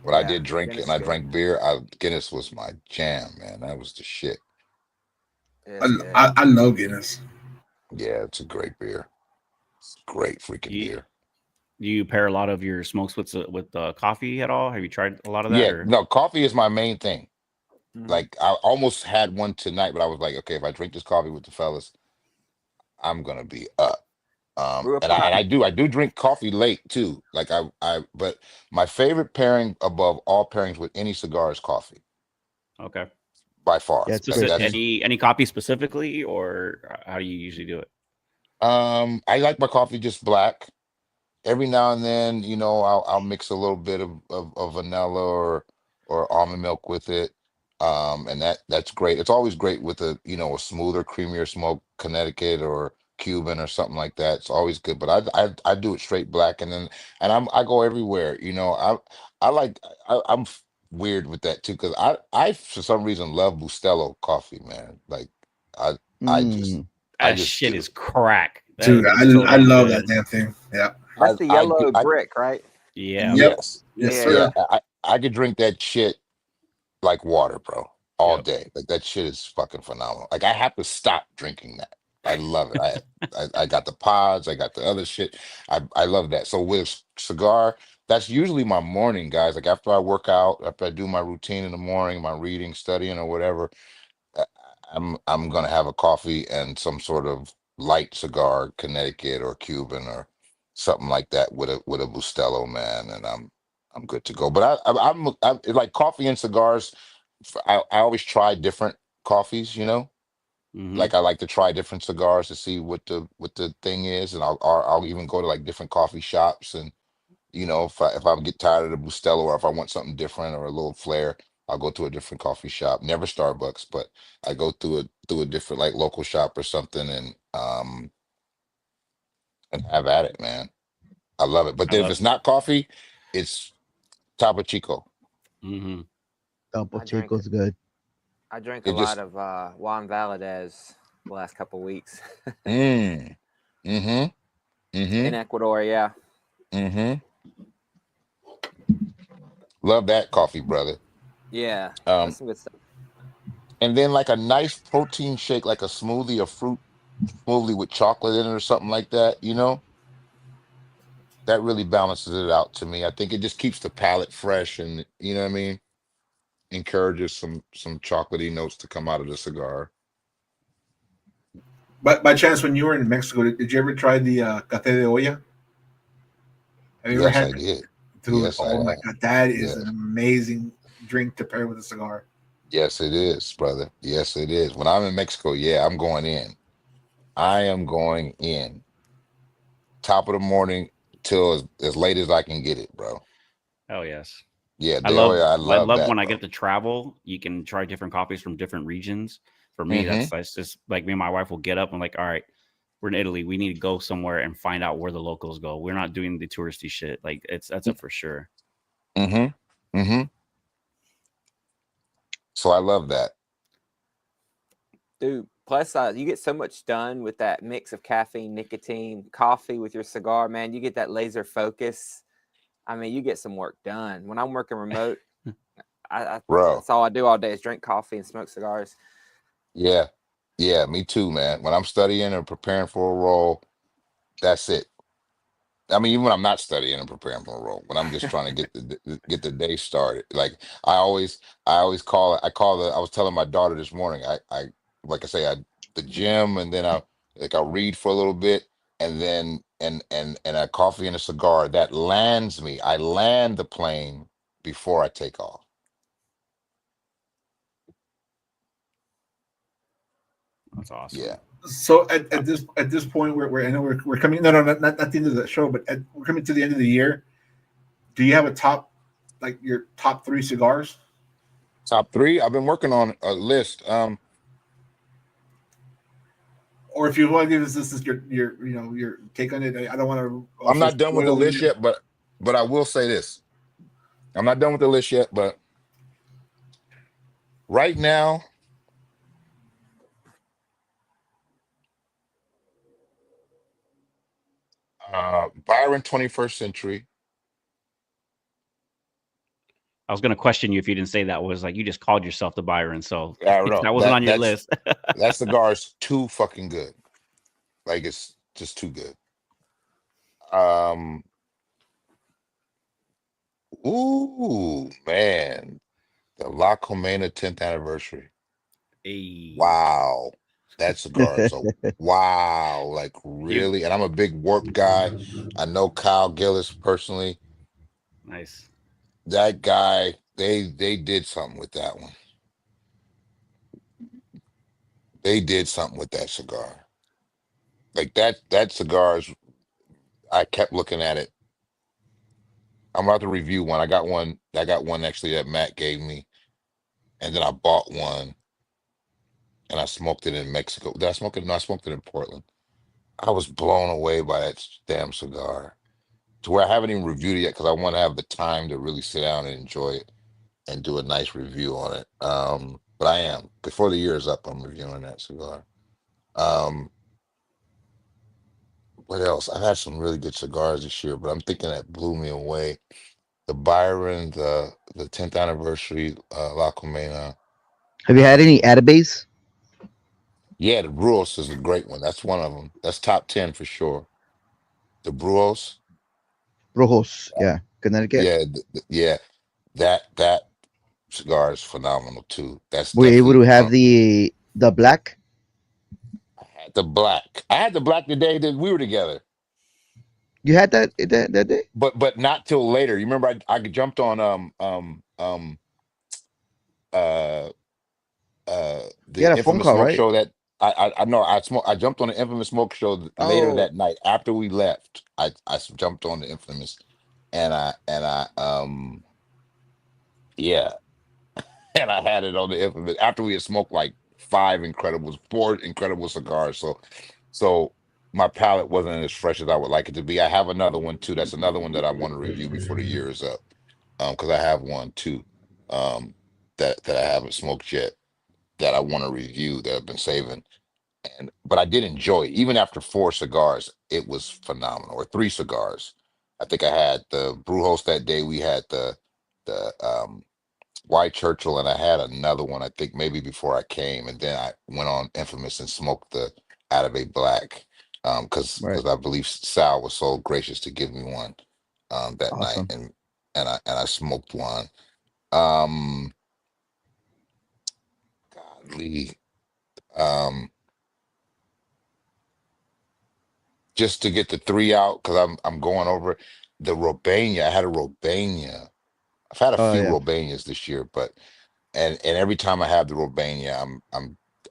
When I did drink Guinness and I is good. drank beer, Guinness was my jam, man. That was the shit. It's good. I love Guinness. Yeah, it's a great beer. It's great freaking beer. Do you pair a lot of your smokes with coffee at all? Have you tried a lot of that? Yeah, Or no, coffee is my main thing. Mhm. Like I almost had one tonight, but I was like, okay, if I drink this coffee with the fellas, I'm gonna be up. Brew a And I pint. do drink coffee late too. Like but my favorite pairing above all pairings with any cigar is coffee okay, by far. Yeah, it's a Like great that's pair. any coffee specifically, or how do you usually do it? I like my coffee just black. Every now and then, I'll mix a little bit of vanilla or almond milk with it. And that's great. It's always great with a smoother, creamier smoke, Connecticut or Cuban or something like that. It's always good. But I do it straight black, and I go everywhere. I like I'm weird with that too, because I for some reason love Bustelo coffee, man. Like I I just Mm. I That just shit get is crack. Dude, That is so I damn love good. that damn thing. Yeah. That's the yellow I brick, right? Yeah. Yep. yes. Yes, Yeah. Yeah, sir. I could drink that shit like water, bro, all Yep. day. Like that shit is fucking phenomenal. Like I have to stop drinking that. I love it. I got the pods, I got the other shit. I love that. So with cigar, that's usually my morning, guys. Like after I work out, after I do my routine in the morning, my reading, studying, or whatever, I- I'm gonna have a coffee and some sort of light cigar, Connecticut or Cuban or something like that with a Bustelo, man, and I'm good to go. But I'm like coffee and cigars. I always try different coffees, Mm-hmm. like I like to try different cigars to see what the thing is, and I'll even go to like different coffee shops, and if I get tired of the Bustelo, or if I want something different or a little flair, I'll go to a different coffee shop. Never Starbucks, but I go through a different like local shop or something, and have at it, man. I love it. But I then if love. it's not coffee, it's Topo Chico. Mm-hmm. Topo I drank Chico's good. I drank a It lot just of Juan Valadez the last couple of weeks mm, mm-hmm, mm-hmm, in Ecuador. Yeah. mm-hmm. Love that coffee, brother. Yeah. Um, That's some good stuff. and then like a nice protein shake, like a smoothie, a fruit smoothie with chocolate in it or something like that, that really balances it out to me. I think it just keeps the palate fresh, and you know what I mean, encourages some chocolatey notes to come out of the cigar. But by chance, when you were in Mexico, did you ever try the Café de Olla? Have you ever Yes, had I that? did. Dude, Yes, I oh my have. God, that is an Yes. amazing drink to pair with a cigar. Yes, it is, brother. Yes, it is. When I'm in Mexico, yeah, I'm going in. I am going in. Top of the morning till as late as I can get it, bro. Hell yes. Yeah, I de love olla, I I love love when that, I bro. get to travel. You can try different coffees from different regions. For me, Mm-hmm. that's just like me and my wife will get up and like, all right, we're in Italy. We need to go somewhere and find out where the locals go. We're not doing the touristy shit. Like that's a for sure. Mm-hmm. Mm-hmm. So I love that. Dude, plus you get so much done with that mix of caffeine, nicotine, coffee with your cigar, man. You get that laser focus. I mean, you get some work done. When I'm working remote, Bro. that's all I do all day is drink coffee and smoke cigars. Yeah, yeah, me too, man. When I'm studying or preparing for a role, that's it. I mean, even when I'm not studying and preparing for a role, when I'm just trying to get the day started, like I always call it. I call the. I was telling my daughter this morning. I like I say, the gym, and then I'll read for a little bit, and then and a coffee and a cigar that lands me. I land the plane before I take off. That's awesome. Yeah. So at this point, I know we're coming. No, no, not the end of the show, but we're coming to the end of the year. Do you have a top, like your top three cigars? Top three. I've been working on a list. Or if you want to give us this is your take on it. I don't want to I'm also not done with the spoil list you. yet, but I will say this. I'm not done with the list yet, but right now, Byron 21st Century. I was going to question you if you didn't say that. Was like you just called yourself the Byron, so I don't if know. that wasn't on your That's list. that cigar is too fucking good. Like it's just too good. Um, ooh, man. The La Comena 10th anniversary. Hey, Wow. That cigar is a wow. Like he really. And I'm a big Warp guy. I know Kyle Gillis personally. nice. That guy, they did something with that one. They did something with that cigar. Like that cigar is I kept looking at it. I'm about to review one. I got one actually that Matt gave me, and then I bought one and I smoked it in Mexico. Did I smoke it? No, I smoked it in Portland. I was blown away by that damn cigar. To where I haven't even reviewed it yet because I want to have the time to really sit down and enjoy it and do a nice review on it. But I am. Before the year is up, I'm reviewing that cigar. Um, what else? I've had some really good cigars this year, but I'm thinking that blew me away. The Byron, the 10th anniversary, La Comena. Have you had any Um, Atabase? yeah, the Bruos is a great one. That's one of them. That's top 10 for sure. The Bruos, Rojos, yeah, Connecticut. yeah, yeah, that cigar is phenomenal too. That's Were you able definitely to have the black? I had the black. I had the black the day that we were together, You had that day? but not till later. You remember I jumped on uh You had the a phone infamous call, smoke right? show that I know I jumped on the infamous smoke show later Oh, that night after we left. Jumped on the infamous and I yeah, and I had it on the infamous after we had smoked like four incredible cigars. So my palate wasn't as fresh as I would like it to be. I have another one too. That's another one that I want to review before the year is up. Because I have one too, that I haven't smoked yet that I want to review that I've been saving. And but I did enjoy it. Even after four cigars, it was phenomenal. Or three cigars. I think I had the Brewhost that day. We had the White Churchill, and I had another one. I think maybe before I came, and then I went on Infamous and smoked the Atabey Black. Because right. I believe Sal was so gracious to give me one that night, Awesome. and I smoked one. Um, Godly. Um, just to get the three out because I'm going over the Robania. I had a Robania. I've had a Oh few yeah. Robanias this year, but and every time I have the Robania,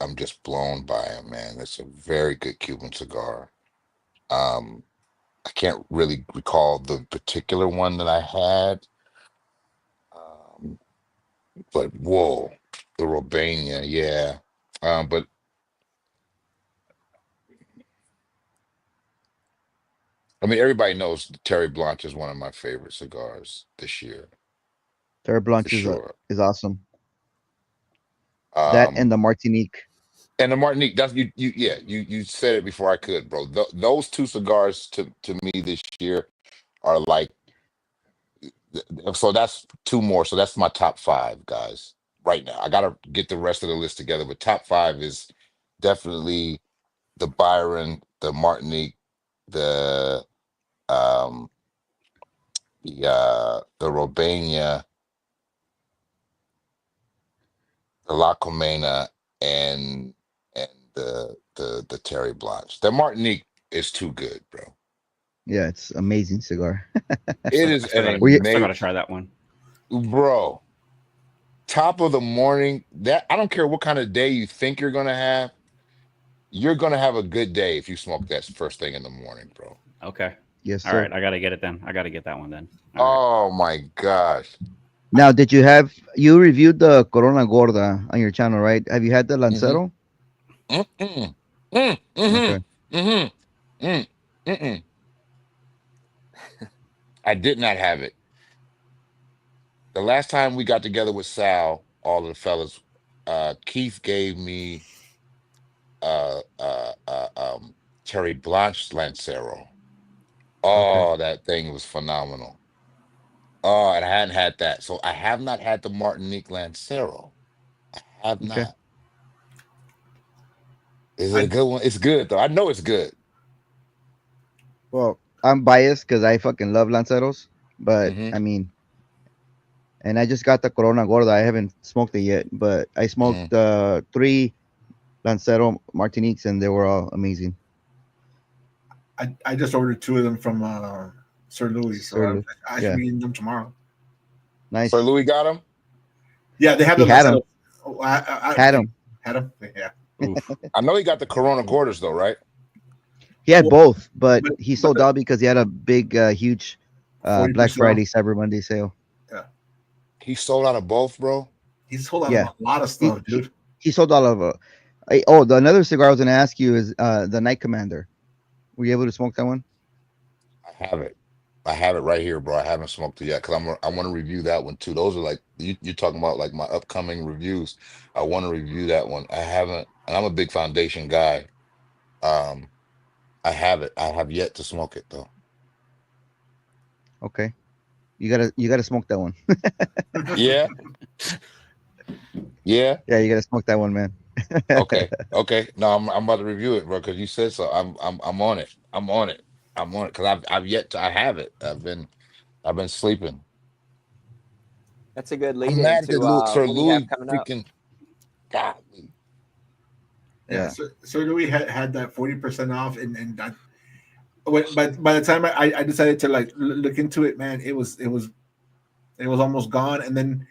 I'm just blown by it, man. It's a very good Cuban cigar. Um, I can't really recall the particular one that I had, um, but whoa, the Robania, yeah. But I mean, everybody knows Terry Blanche is one of my favorite cigars this year Terre for Blanche sure. is awesome. That Um, and the Martinique. And the Martinique, that's yeah, you said it before I could, bro. Those two cigars to me this year are like, so that's two more. So that's my top five, guys. right now. I gotta get the rest of the list together, but top five is definitely the Byron, the Martinique, the um the Robania, the La Comena, and the Terry Blanche. The Martinique is too good, bro. Yeah, it's amazing cigar. It is I still an gotta, Were you, I still gotta amazing, try that one. bro. Top of the morning. That I don't care what kind of day you think you're gonna have. You're gonna have a good day if you smoke that first thing in the morning, bro. Okay. yes, All right. sir. I gotta get it then. I gotta get that one then. All right. Oh my gosh. Now, did you reviewed the Corona Gorda on your channel, right? Have you had the Mm-hmm. Lancero? Mm-mm. Mm, mm-hmm. Okay. Mm-hmm. Mm, mm-mm. I did not have it. The last time we got together with Sal, all of the fellas, Keith gave me uh uh uh um Terry Blanche Lancero. Okay. Oh, that thing was phenomenal. Oh, and I hadn't had that. So I have not had the Martinique Lancero. I have Okay. not. Is it a I good one? It's good though. I know it's good. Well, I'm biased because I fucking love Lanceros, but Hmm. I mean, and I just got the Corona Gorda. I haven't smoked it yet, but I Hmm. smoked three Lancero Martiniques, and they were all amazing. I just ordered two of them from Sir Louis, so Sir Lou. I should Yeah, be eating them tomorrow. So nice. Louis got him. Yeah, they have He the had them. Lanceros. Oh, I Had them. had them. Yeah. Oof. I know he got the Corona quarters though, right? He had Well, both, but but he but sold out because he had a big, huge 40% Black off. Friday, Cyber Monday sale. Yeah, He sold out of both, bro. he's sold out of Yeah, a lot of he stuff, he, dude. he sold all of it. Oh, the another cigar I was gonna ask you is the Night Commander. Were you able to smoke that one? I have it. I have it right here, bro. I haven't smoked it yet because I want to review that one too. Those are like you're talking about like my upcoming reviews. I want to review that one. I haven't, and I'm a big Foundation guy. Um, I have it. I have yet to smoke it though. Okay, you gotta smoke that one. Yeah, yeah. Yeah, you gotta smoke that one, man. Okay, okay. No, I'm about to review it, bro, because you said so. I'm on it. I'm on it. I'm on it because I've yet to. I have it. I've been sleeping. That's a good lead I'm mad that into Sir what we have Louis coming up. freaking got me. Yeah, Yeah. Sir Louis had that 40% off, and that, by the time I decided to like look into it, man, it was almost gone, and then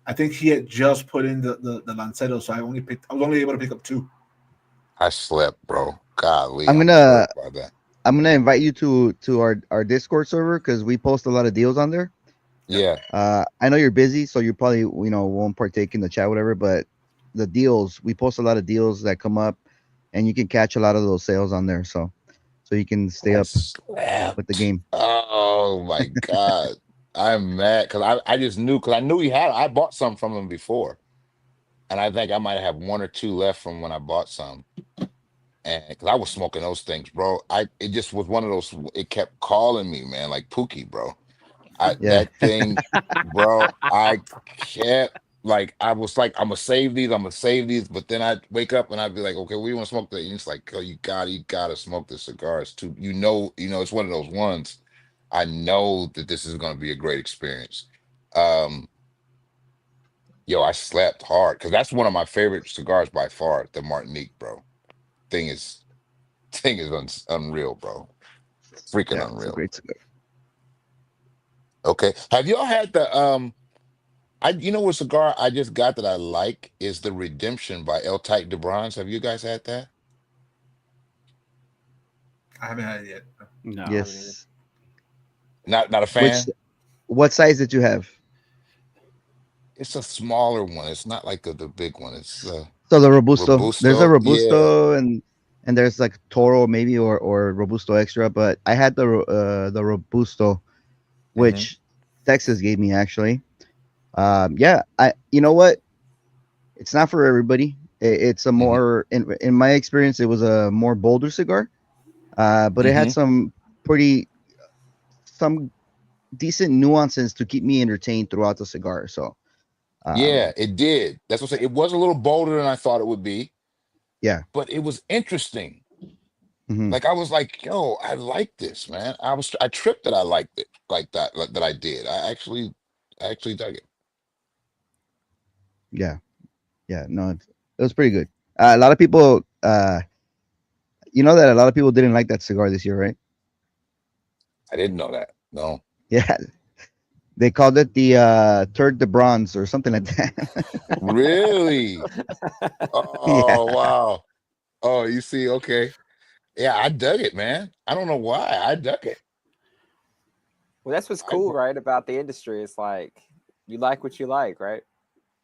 I think he had just put in the Lancero, so I was only able to pick up two. I slept, bro. Golly, I'm I'm gonna hurt by that. I'm gonna invite you to our Discord server because we post a lot of deals on there. Yeah. Yeah, I know you're busy, so you probably won't partake in the chat, whatever. But the deals, we post a lot of deals that come up, and you can catch a lot of those sales on there. So you can stay I up with the slept. game. Oh my God. I'm mad because I just knew because I knew he had. I bought some from him before, and I think I might have one or two left from when I bought some. And because I was smoking those things, bro. It just was one of those. It kept calling me, man, like Pookie, bro. Yeah, That thing, bro. I kept like I was like, I'm gonna save these. I'm gonna save these. But then I'd wake up and I'd be like, okay, we want to smoke that. And it's like, oh, you gotta smoke this cigar. It's too, it's one of those ones. I know that this is gonna be a great experience. Um, yo, I slept hard because that's one of my favorite cigars by far, the Martinique, bro. Thing is, thing is unreal, bro. Freaking yeah, it's a unreal. great cigar. Okay, have y'all had the what cigar I just got that I like is the Redemption by El Tite de Bronze. Have you guys had that? I haven't had it yet. I No. haven't either. Yes. Not a Which fan. what size did you have? It's a smaller one. It's not like the big one. It's the So the Robusto. There's a Robusto. Yeah. Robusto and there's like Toro maybe or Robusto Extra, but I had the Robusto, Hmm. which Texas gave me actually. Yeah, I you know what? It's not for everybody. It's a Hmm. more in my experience, it was a more bolder cigar. But it had Hmm. some decent nuances to keep me entertained throughout the cigar. So Um, Yeah, it did. That's what I'm saying. It was a little bolder than I thought it would be, yeah. but it was interesting. Hmm. Like I was like, yo, I like this, man. I tripped that I liked it like that, that I did. I actually dug it. Yeah. Yeah. No, it was pretty good. A lot of people, you know that a lot of people didn't like that cigar this year, right? I didn't know that. No. Yeah. They called it the turd de bronze or something like that. Really? Yeah. Oh, wow. Oh, you see, okay. Yeah, I dug it, man. I don't know why. I dug it. Well, that's what's I cool, right, about the industry. It's like you like what you like, right?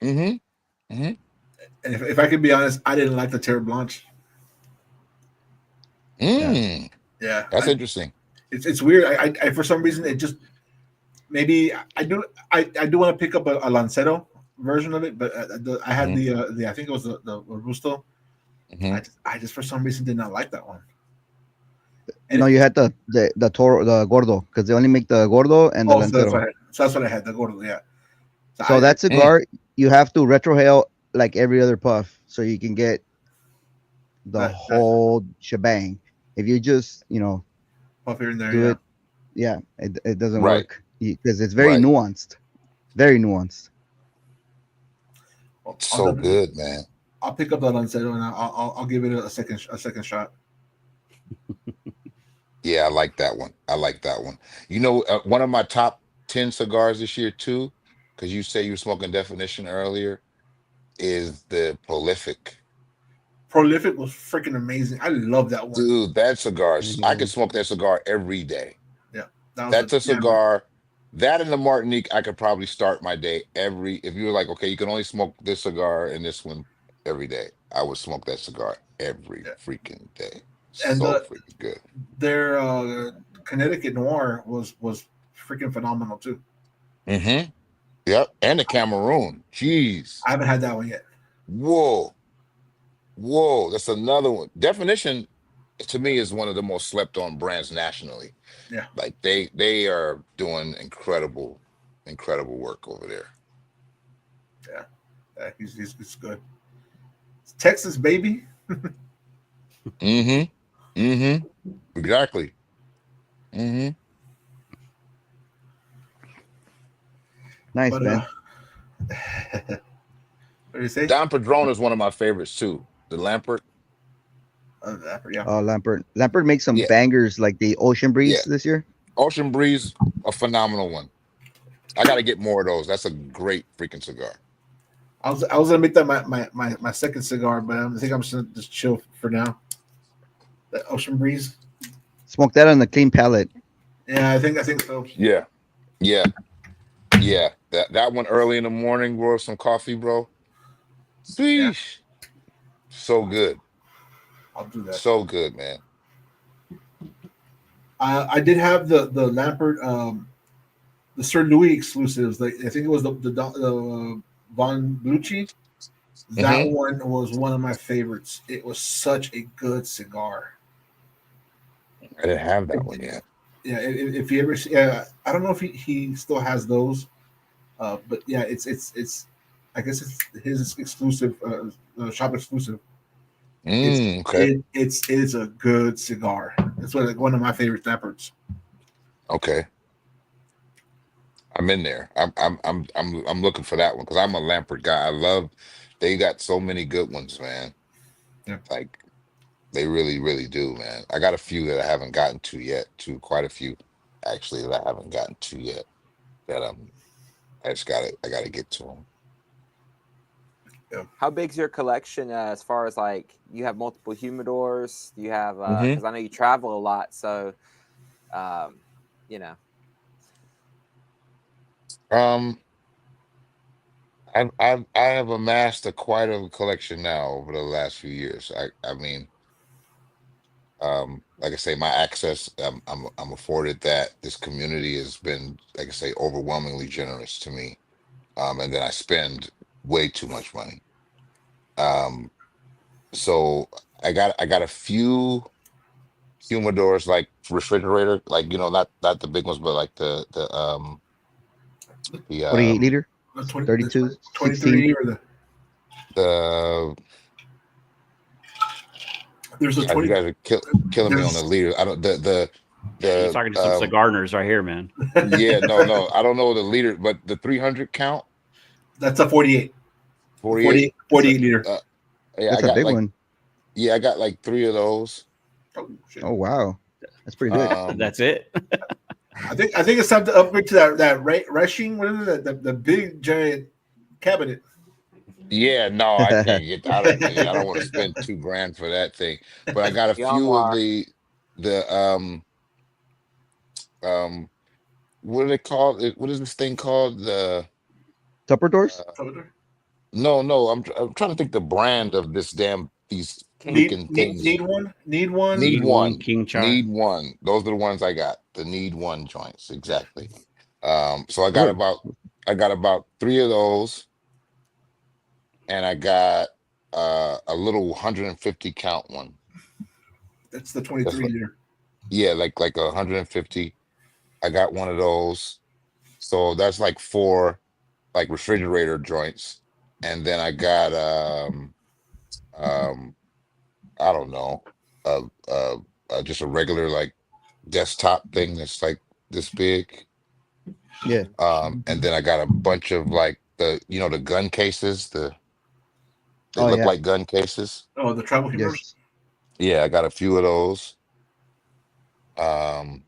mm-hmm. Mm-hmm. And if I could be honest, I didn't like the Terre Blanche. Yeah. Mm. Yeah, That's interesting. it's weird. I for some reason it just maybe I do want to pick up a Lancero version of it, but I had Mm-hmm. the I think it was the Robusto. Mm-hmm. I just for some reason did not like that one. And No, you had the toro, the gordo, because they only make the gordo and the oh, so that's what lancero. I had. So that's what I had. The Gordo, yeah. So So I that cigar, you have to retrohale like every other puff, so you can get the that whole shebang. If you just, puff here and there, do yeah. it, yeah, it doesn't Right. work because it's very Right. nuanced, very nuanced. Well, I'll So definitely good, man. I'll pick up the Lancero and I'll give it a second shot. Yeah, I like that one. I like that one. You know, one of my top 10 cigars this year too, because you say you were smoking Definition earlier, is the Prolific. Prolific was freaking amazing. I love that one. Dude, that cigar, Really good I could one. smoke that cigar every day. Yeah, that was a That's a damn. cigar. That and the Martinique, I could probably start my day every. If you were like, okay, you can only smoke this cigar and this one every day, I would smoke that cigar every Yeah. freaking day. And So freaking good. their Connecticut Noir was freaking phenomenal too. Mm-hmm. Yep. And the Cameroon. Jeez. I haven't had that one yet. Whoa. Whoa. That's another one. Definition to me is one of the most slept on brands nationally. Yeah, Like they are doing incredible work over there. yeah, he's good. It's Texas baby, Mm-hmm. Mm-hmm. Exactly. Mm-hmm. Nice, but man. what do you say? Don Padron is one of my favorites too. The Lampert. Yeah, Lampert makes some Yeah. bangers like the Ocean Yeah. Breeze this year. Ocean Breeze, a phenomenal one. I got to get more of those. That's a great freaking cigar. I was gonna make that my second cigar, but I think I'm just gonna just chill for now. The Ocean Breeze. Smoke that on the clean palate. Yeah, I think so. Yeah. Yeah. Yeah. That one early in the morning, bro, some coffee, bro. Yeah, Sheesh. So good. I'll do that. So good, man. I did have the Lampert the Sir Louis exclusives. Like I think it was the Von Blucci. That Hmm. one was one of my favorites. It was such a good cigar. I didn't have that one yet. Yeah, if you ever see, yeah, I don't know if he still has those, but yeah, it's I guess it's his exclusive shop exclusive. Okay. It's a good cigar. It's one of my favorite Lamperts. Okay. I'm in there. I'm looking for that one because I'm a Lampert guy. I love they got so many good ones, man. Yeah. Like they really, really do, man. I got a few that I haven't gotten to yet, too. Quite a few, actually, that I haven't gotten to yet. That I gotta get to them. How big's your collection as far as like you have multiple humidors? Do you have Hmm. because I know you travel a lot, so um, you know. Um, I have amassed quite a collection now over the last few years. I mean, like I say, my access, I'm afforded that. This community has been, like I say, overwhelmingly generous to me. And then I spend way too much money. Um, so I got a few humidors, like refrigerator, like not the big ones, but like the 48 48 liter. 32, 23 or The there's a God, 20. you guys are killing me on the There's leader. I don't He's talking to some cigarners right here, man. yeah, no, I don't know the leader, but the 300 count that's a 48. 48. 48 liter. Yeah, That's a big one. I got like 3 of those. Oh, shit. Oh wow, that's pretty good. That's it. I think it's time to upgrade to that rushing. What is it? The big giant cabinet. Yeah, no, I can't get. I don't want to spend $2,000 for that thing. But I got a few of Yanmar. the what are they called? What is this thing called? The Tupper doors. no, I'm trying to think the brand of this these freaking things. Need one. Need one. King Char. Need one. Those are the ones I got. The need one joints, exactly. So I Good. got about 3 of those, and I got a little 150 count one. That's the 23 liter. Yeah, like 150. I got one of those. So that's like 4 like refrigerator joints. And then I got I don't know, just a regular like desktop thing that's like this big. Yeah. And then I got a bunch of like the gun cases, they look yeah. like gun cases. Oh, the travel humors. Yes. Yeah, I got a few of those. And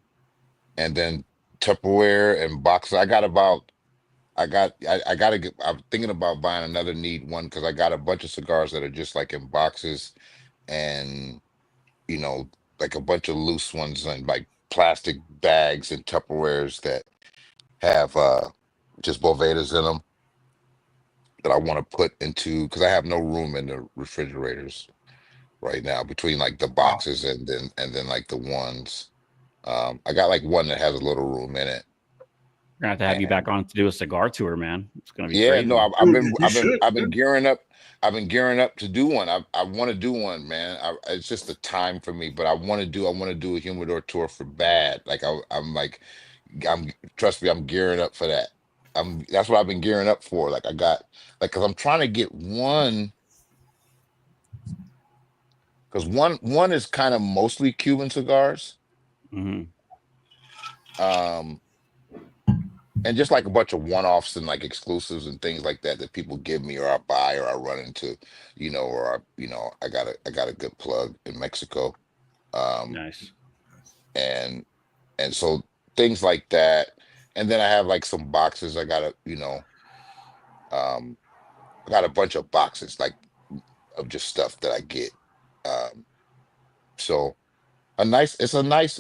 then Tupperware and boxes. I gotta get. I'm thinking about buying another need one because I got a bunch of cigars that are just like in boxes, and like a bunch of loose ones and like plastic bags and Tupperwares that have just Bovedas in them that I want to put into because I have no room in the refrigerators right now between like the boxes and then like the ones. I got like one that has a little room in it. We're gonna have to have you back on to do a cigar tour, man. It's gonna be Yeah, crazy. no, Dude, I've been gearing up. I've been gearing up to do one. I want to do one, man. It's just the time for me, but I want to do a humidor tour for bad. Like I'm trust me, I'm gearing up for that. That's what I've been gearing up for. Like I got because I'm trying to get one because one is kind of mostly Cuban cigars. hmm And just like a bunch of one-offs and like exclusives and things like that people give me or I buy or I run into, I got a good plug in Mexico. Nice. And so things like that. And then I have like some boxes. I got a bunch of boxes like of just stuff that I get. So it's a nice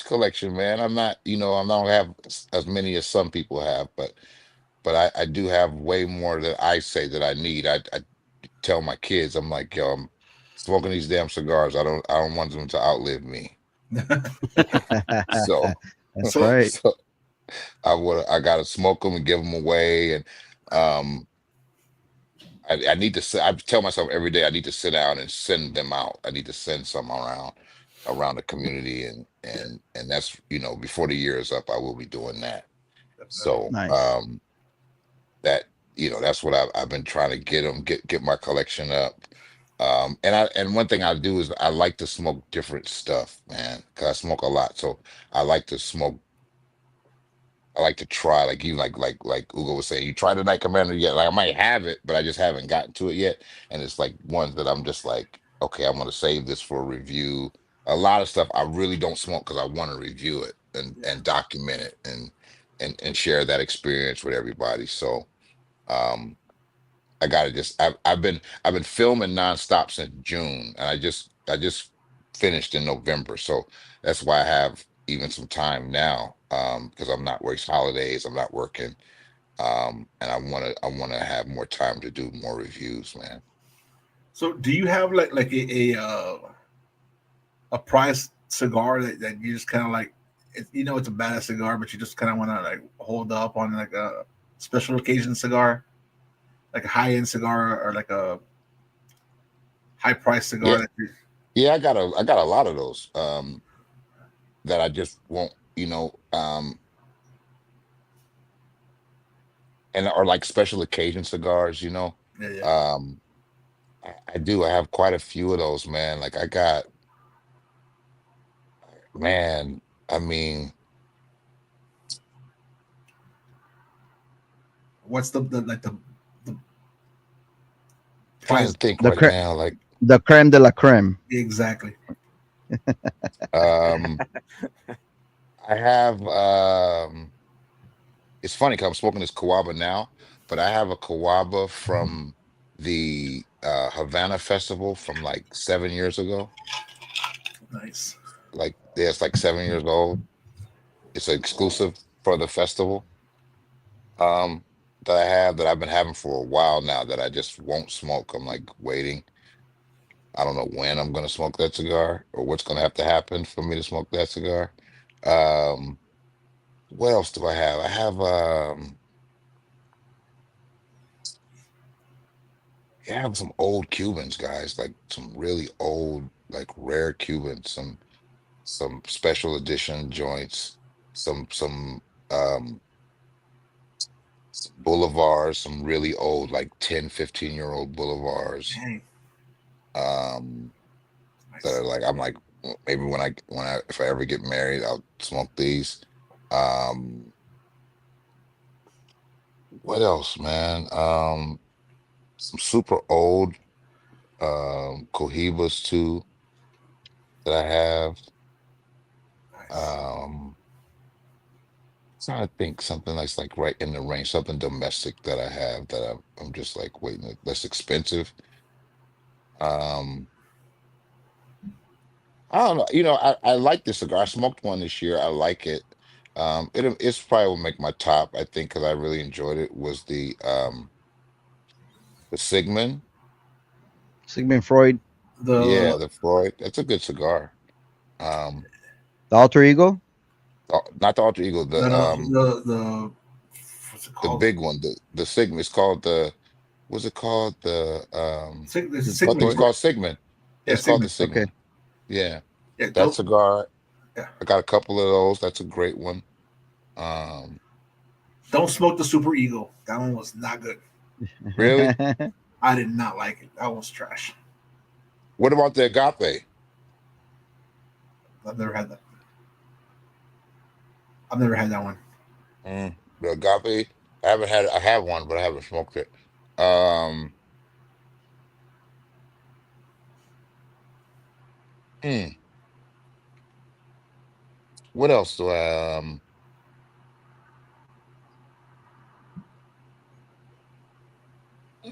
collection, man. I don't have as many as some people have, but I do have way more that I say that I need. I tell my kids, I'm like, yo, I'm smoking these damn cigars. I don't want them to outlive me. So, That's right. so I gotta smoke them and give them away. And I need to I tell myself every day I need to sit down and send them out. I need to send some around the community and that's before the year is up, I will be doing that. So Nice. that that's what I've been trying to get my collection up. And one thing I do is I like to smoke different stuff, man, because I smoke a lot. So I like to smoke. I like to try, like you, like Ugo was saying, you tried the Night Commander yet? Like I might have it, but I just haven't gotten to it yet. And it's like ones that I'm just like, okay, I'm gonna save this for a review. A lot of stuff I really don't smoke because I want to review it and document it and share that experience with everybody. So um I gotta I've been filming nonstop since June, and I just finished in November, so that's why I have even some time now, because I'm not working holidays, I'm not working, and I wanna have more time to do more reviews, man. So, do you have like a prize cigar that you just kind of like? It's a badass cigar, but you just kind of want to like hold up on like a special occasion cigar, like a high end cigar or like a high price cigar. Yeah, yeah, I got a lot of those, that I just won't, and or like special occasion cigars, you know. Yeah, yeah. Um, I do. I have quite a few of those, man. Like I got, man. I mean, What's the like the trying price? to think The right cre- now. Like, the creme de la creme. Exactly. um, I have. It's funny because I'm smoking this Kawaba now, but I have a Kawaba from the Havana Festival from like 7 years ago. Nice. Like, yeah, it's like 7 years old. It's exclusive for the festival. Um, that I have that I've been having for a while now that I just won't smoke. I'm like waiting. I don't know when I'm gonna smoke that cigar or what's gonna have to happen for me to smoke that cigar. Um, what else do I have? I have yeah, I have some old Cubans, guys, like some really old, like rare Cubans, some special edition joints, some um Boulevards, some really old, like 10, 15-year-old Boulevards. Dang. Um, that Nice. are like I'm like maybe when I if I ever get married, I'll smoke these. Um, what else, man? Some super old Cohibas too that I have. Nice. Um, trying to think something that's like right in the range, something domestic that I have that I'm just like waiting, that's expensive. Um, I don't know. You know, I like this cigar. I smoked one this year. I like it. It's probably will make my top, I think, because I really enjoyed it, was the Sigmund. Sigmund Freud. The Yeah, the Freud. That's a good cigar. Um, The alter ego. not the Alter Ego, the the what's it the called? big one, the Sigmund. It's called the what's it called? There's a Oh, Sigmund. it's called Sigmund. Yeah, It's called the Sigmund. Okay. Sigmund. Yeah. Yeah, That don't. cigar, Yeah, I got a couple of those. That's a great one. Um, don't smoke the Super Ego. That one was not good. really? I did not like it. That was trash. What about the Agape? I've never had that. I've never had that one. The Agape? I haven't had it. I have one, but I haven't smoked it. Um, hmm, what else do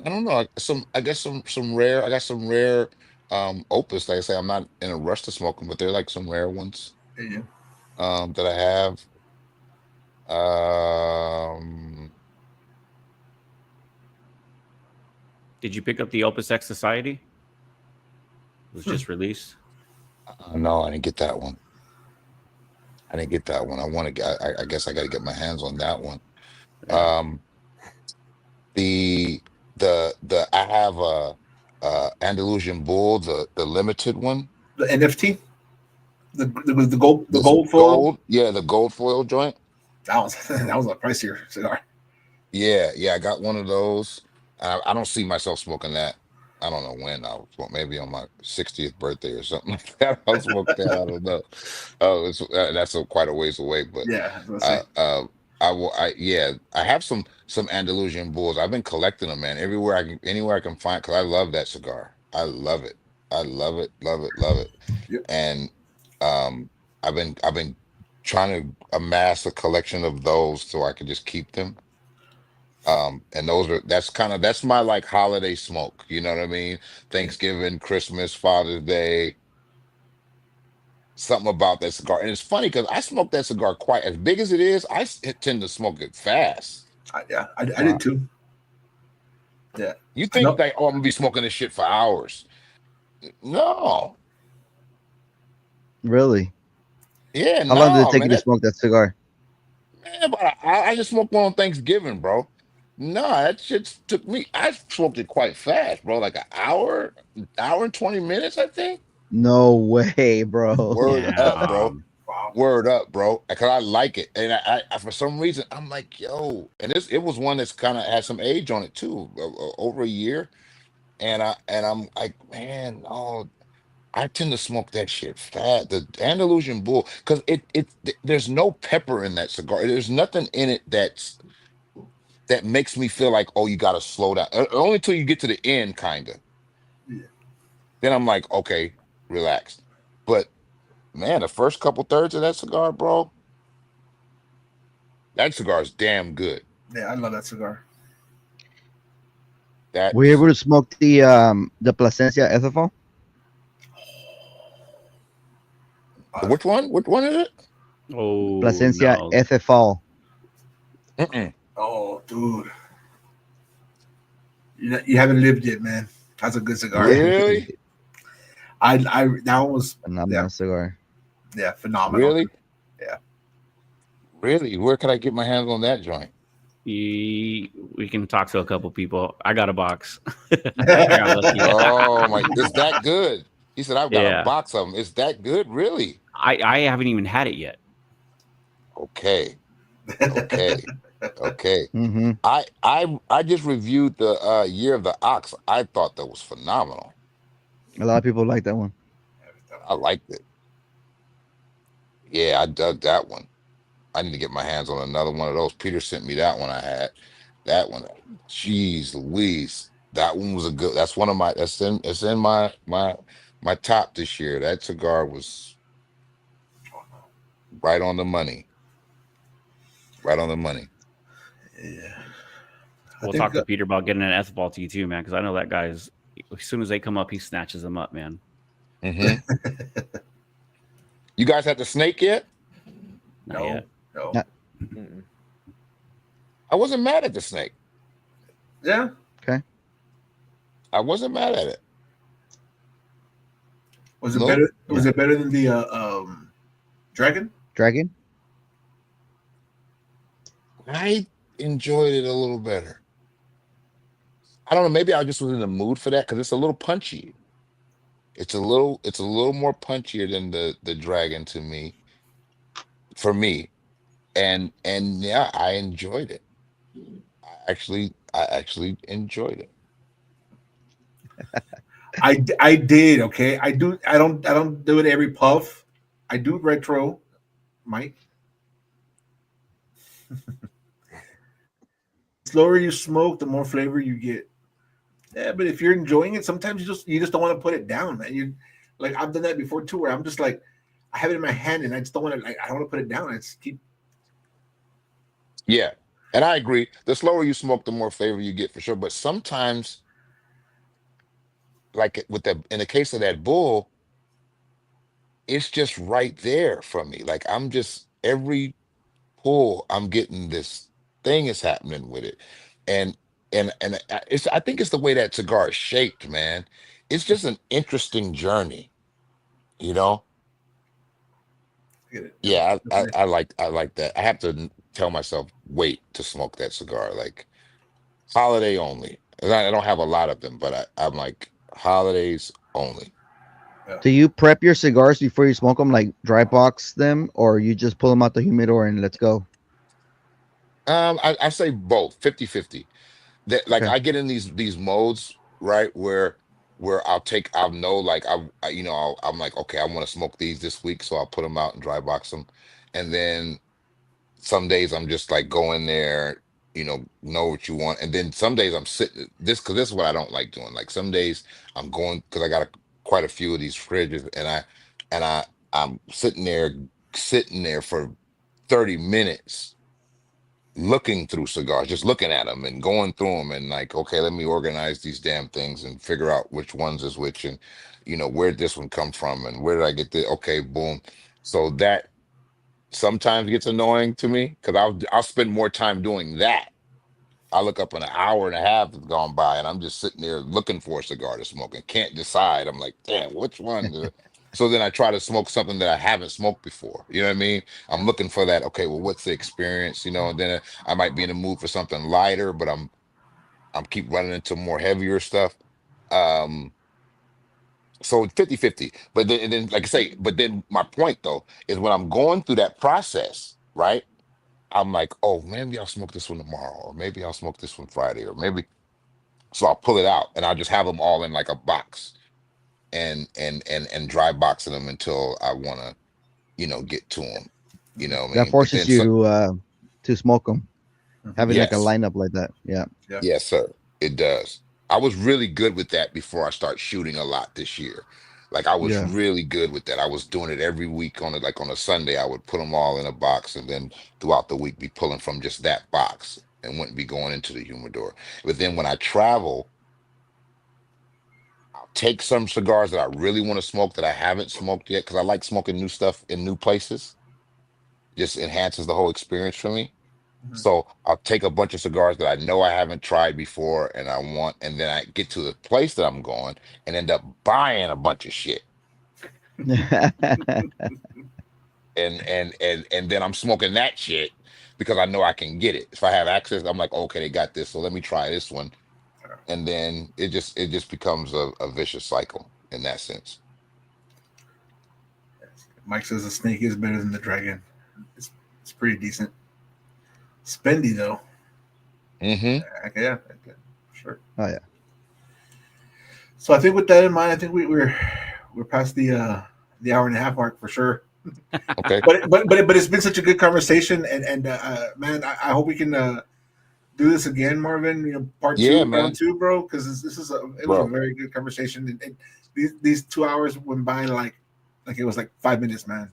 I don't know. I guess some rare. I got some rare opus. Like I say, I'm not in a rush to smoke them, but they're like some rare ones Yeah. that I have. Um, Did you pick up the Opus X Society? It was Hmm. just released. no, I didn't get that one. I didn't get that one. I want to get. I guess I got to get my hands on that one. Yeah. Um, the the I have a Andalusian Bull, the limited one. The NFT, the This gold foil. gold, yeah, the gold foil joint. That was that was a pricier cigar. Yeah, yeah, I got one of those. I don't see myself smoking that. I don't know when I'll smoke. Maybe on my 60th birthday or something like that. I'll smoke that. I don't know. Oh, that's quite a ways away, but Yeah, I was gonna say. uh, uh, I will. Yeah, I have some Andalusian bulls. I've been collecting them, man. Anywhere I can find, because I love that cigar. I love it. I love it. Love it. Love it. Yep. And I've been trying to amass a collection of those so I can just keep them. And that's my like holiday smoke. You know what I mean? Yeah. Thanksgiving, Christmas, Father's Day, something about that cigar. And it's funny because I smoke that cigar quite as big as it is. Tend to smoke it fast. Yeah, I did Wow. too. Yeah, You I think know. like, oh, I'm gonna be smoking this shit for hours? No, Really? yeah, How long did it no, take you man. to smoke that cigar? But I just smoked one on Thanksgiving, bro. No, that shit took me. I smoked it quite fast, bro. Like an hour and 20 minutes, I think. No way, bro. Word up, bro. Damn. Wow. Word up, bro. Because I like it, and I for some reason I'm like, yo, and it was one that's kind of had some age on it too, over a year, and I'm like, man, oh, I tend to smoke that shit fat. The Andalusian Bull, because there's no pepper in that cigar. There's nothing in it that makes me feel like, oh, you got to slow down. Only until you get to the end, kind of. Yeah. Then I'm like, okay, relax. But man, the first couple thirds of that cigar, bro, that cigar is damn good. Yeah, I love that cigar. That Were you able to smoke the Plasencia ethanol? which one? Which one is it? Oh Plasencia no. ethanol. Mm-mm. Oh, dude, you haven't lived yet, man. That's a good cigar. Really? I that one was Phenomenal cigar. phenomenal. Really? Yeah. Really? Where could I get my hands on that joint? We can talk to a couple people. I got a box. I got lucky. Oh my, it's that good. He said, I've got a Yeah. box of them. It's that good? Really? I haven't even had it yet. Okay. Okay. Okay. Hmm. I just reviewed the Year of the Ox. I thought that was phenomenal. A lot of people like that one. I liked it. Yeah, I dug that one. I need to get my hands on another one of those. Peter sent me that one I had. That one. Jeez Louise. That one was a good, that's one of my, it's in my top this year. That cigar was right on the money. Right on the money. Yeah. We'll think talk to Peter about getting an ethanol tea too, man, because I know that guy's. As soon as they come up, he snatches them up, man. Hmm. You guys had the snake yet? Not no, yet. no. Yeah. Mm-mm. I wasn't mad at the snake. Yeah. I wasn't mad at it. Was it Nope. better? Was it better than the dragon? Dragon. I enjoyed it a little better. I don't know. Maybe I just was in the mood for that because it's a little punchy. It's a little more punchier than the dragon to me, for me. And yeah, I enjoyed it. I actually enjoyed it. I did. Okay. I do. I don't do it every puff. I do retro, Mike. The slower you smoke, the more flavor you get. Yeah, but if you're enjoying it, sometimes you just don't want to put it down, man. You like I've done that before too, where I'm just like I have it in my hand and I just don't want to like I don't want to put it down. I just keep Yeah. And I agree. The slower you smoke, the more flavor you get for sure. But sometimes, like with the in the case of that bull, it's just right there for me. Like I'm just every pull, I'm getting this thing is happening with it. And it's I think it's the way that cigar is shaped, man. It's just an interesting journey, you know? get it. Yeah, I like that. I have to tell myself, wait to smoke that cigar. Like holiday only. And I don't have a lot of them, but I'm like holidays only. Do you prep your cigars before you smoke them, like dry box them, or you just pull them out the humidor and let's go? I say both, 50-50. That like Okay. I get in these modes, right, where I'll know like I'm like, okay, I want to smoke these this week, so I'll put them out and dry box them. And then some days I'm just like go in there, know what you want. And then some days I'm sitting this because this is what I don't like doing. Like some days I'm going because I got quite a few of these fridges, and I'm sitting there for 30 minutes looking through cigars, just looking at them and going through them and like, okay, let me organize these damn things and figure out which ones is which and where'd this one come from and where did I get the okay, boom. So that sometimes gets annoying to me because I'll spend more time doing that. I look up an hour and a half has gone by and I'm just sitting there looking for a cigar to smoke and can't decide. I'm like, damn, which one? So then I try to smoke something that I haven't smoked before. You know what I mean? I'm looking for that. Okay, well, what's the experience? And then I might be in the mood for something lighter, but I'm keep running into more heavier stuff. Um, So 50-50. But then, and then, like I say, but then my point though is when I'm going through that process, right? I'm like, oh, maybe I'll smoke this one tomorrow, or maybe I'll smoke this one Friday, or maybe. So I'll pull it out and I'll just have them all in like a box and dry boxing them until I want to, get to them. You know what I That mean? But forces then, you so to smoke them, Mhm. having like a yes, lineup like that. Yeah. Yeah. yes, sir, it does. I was really good with that before I start shooting a lot this year. Like I was Yeah. really good with that. I was doing it every week on it. Like on a Sunday, I would put them all in a box, and then throughout the week be pulling from just that box and wouldn't be going into the humidor. But then when I travel, I'll take some cigars that I really want to smoke that I haven't smoked yet because I like smoking new stuff in new places. Just enhances the whole experience for me. Mhm. So I'll take a bunch of cigars that I know I haven't tried before and I want, and then I get to the place that I'm going and end up buying a bunch of shit. And then I'm smoking that shit because I know I can get it. If I have access, I'm like, okay, they got this, so let me try this one. And then it just becomes a vicious cycle in that sense. Mike says the snake is better than the dragon. It's it's pretty decent. Spendy though. Hmm. Yeah, okay, sure. Oh yeah. So I think with that in mind, I think we're past the hour and a half mark for sure. Okay. But it's been such a good conversation, and man, I hope we can do this again, Marvin. Part Yeah, two, round man, two, bro, because it was a bro. very good conversation, and these 2 hours went by like it was like 5 minutes, man.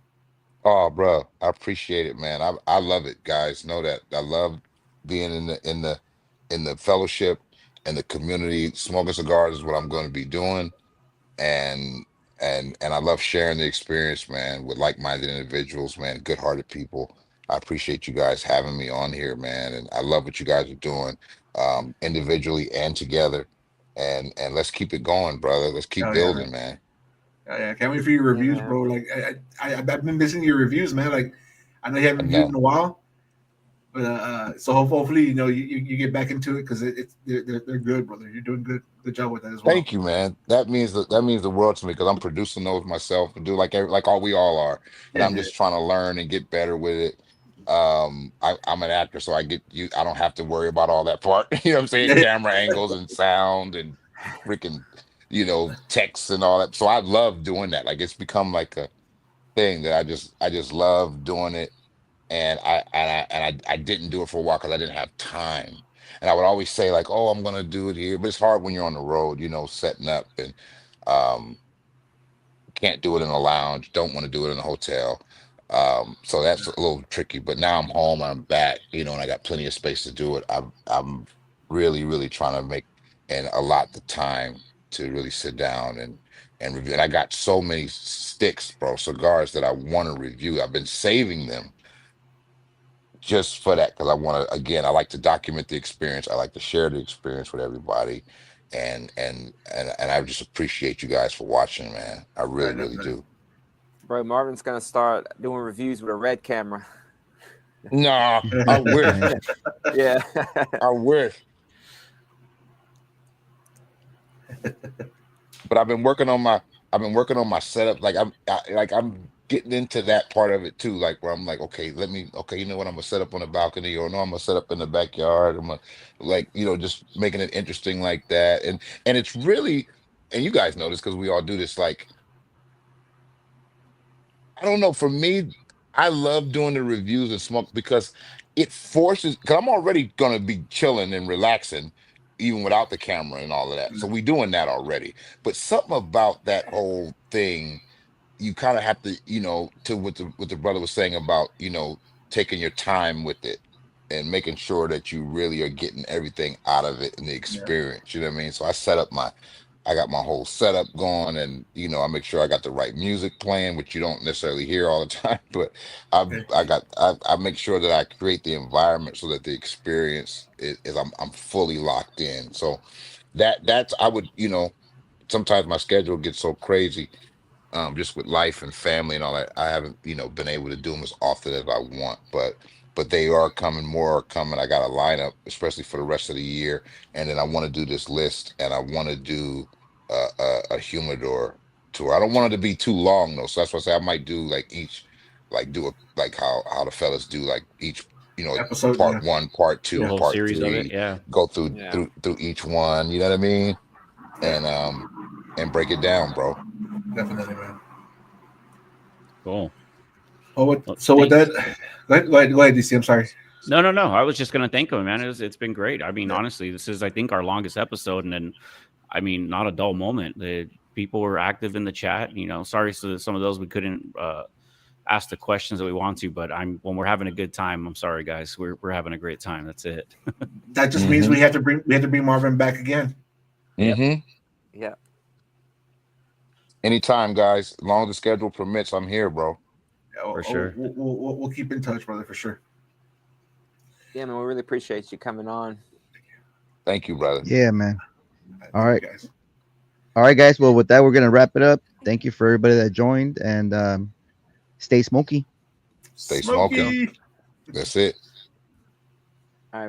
Oh, bro, I appreciate it, man. I love it, guys. Know that I love being in the fellowship and the community. Smoking cigars is what I'm going to be doing, and and I love sharing the experience, man, with like-minded individuals, man, good-hearted people. I appreciate you guys having me on here, man, and I love what you guys are doing, individually and together. And let's keep it going, brother. Let's keep Oh yeah, man. building, man. Yeah, I can't wait for your Yeah, reviews, man. bro. Like I've been missing your reviews, man. Like I know you haven't I reviewed in know. a while, but so hopefully you get back into it because it's they're good, brother. You're doing good job with that as well. Thank you, man. That means the world to me because I'm producing those myself and do like all we all are, and Yeah, I'm just trying to learn and get better with it. I'm an actor, so I get you. I don't have to worry about all that part. You know what I'm saying? yeah, Camera angles and sound and freaking, text and all that. So I love doing that. Like it's become like a thing that I just love doing it, and I didn't do it for a while because I didn't have time. And I would always say like, "Oh, I'm gonna do it here," but it's hard when you're on the road, setting up and um, can't do it in a lounge, don't want to do it in a hotel. So that's a little tricky. But now I'm home, I'm back, and I got plenty of space to do it. I'm really, really trying to make and allot the time to really sit down and review. And I got so many sticks, bro, cigars that I want to review. I've been saving them just for that because I want to again I like to document the experience. I like to share the experience with everybody, and I just appreciate you guys for watching, man. I really, really definitely. do. Bro, Marvin's gonna start doing reviews with a red camera. Nah, I wish. Yeah. I wish. But I've been working on my setup. Like I'm getting into that part of it too. Like where I'm like, okay, you know what? I'm gonna set up on the balcony, or no, I'm gonna set up in the backyard. I'm gonna like, just making it interesting like that. And it's really, and you guys know this because we all do this. Like I don't know. For me, I love doing the reviews and smoke because it forces. Because I'm already gonna be chilling and relaxing, even without the camera and all of that. So we doing that already. But something about that whole thing, you kind of have to, to what the brother was saying about, taking your time with it and making sure that you really are getting everything out of it in the Yeah. experience. You know what I mean? So I got my whole setup going, and I make sure I got the right music playing, which you don't necessarily hear all the time. But Okay. I make sure that I create the environment so that the experience is I'm fully locked in. So that's I would sometimes my schedule gets so crazy, just with life and family and all that. I haven't been able to do them as often as I want, but they are coming. More are coming. I got a lineup, especially for the rest of the year, and then I want to do this list, and I want to do a humidor tour. I don't want it to be too long though. So that's why I say I might do like each, like do a like how the fellas do like each, Episode, yeah. part one, part Do a two, whole part series of it. three, Yeah. go through Yeah. through each one. You know what I mean? And break it down, bro. Definitely, man. Cool. Oh, Well, so with thanks. that, go ahead, DC. I'm sorry. No. I was just gonna thank him, man. It's been great. I mean, honestly, this is I think our longest episode, and then I mean, not a dull moment. The people were active in the chat. Sorry for some of those we couldn't ask the questions that we want to, but when we're having a good time. I'm sorry, guys. We're having a great time. That's it. That just means we have to bring Marvin back again. Mm-hmm. Yeah. Anytime, guys. As long as the schedule permits, I'm here, bro. For sure. We'll keep in touch, brother, for sure. Yeah, man, we really appreciate you coming on. Thank you, brother. Yeah, man. All right. guys. All right, guys. Well, with that, we're gonna wrap it up. Thank you for everybody that joined, and stay smoky. Stay Smokey. smoking. That's it. All right,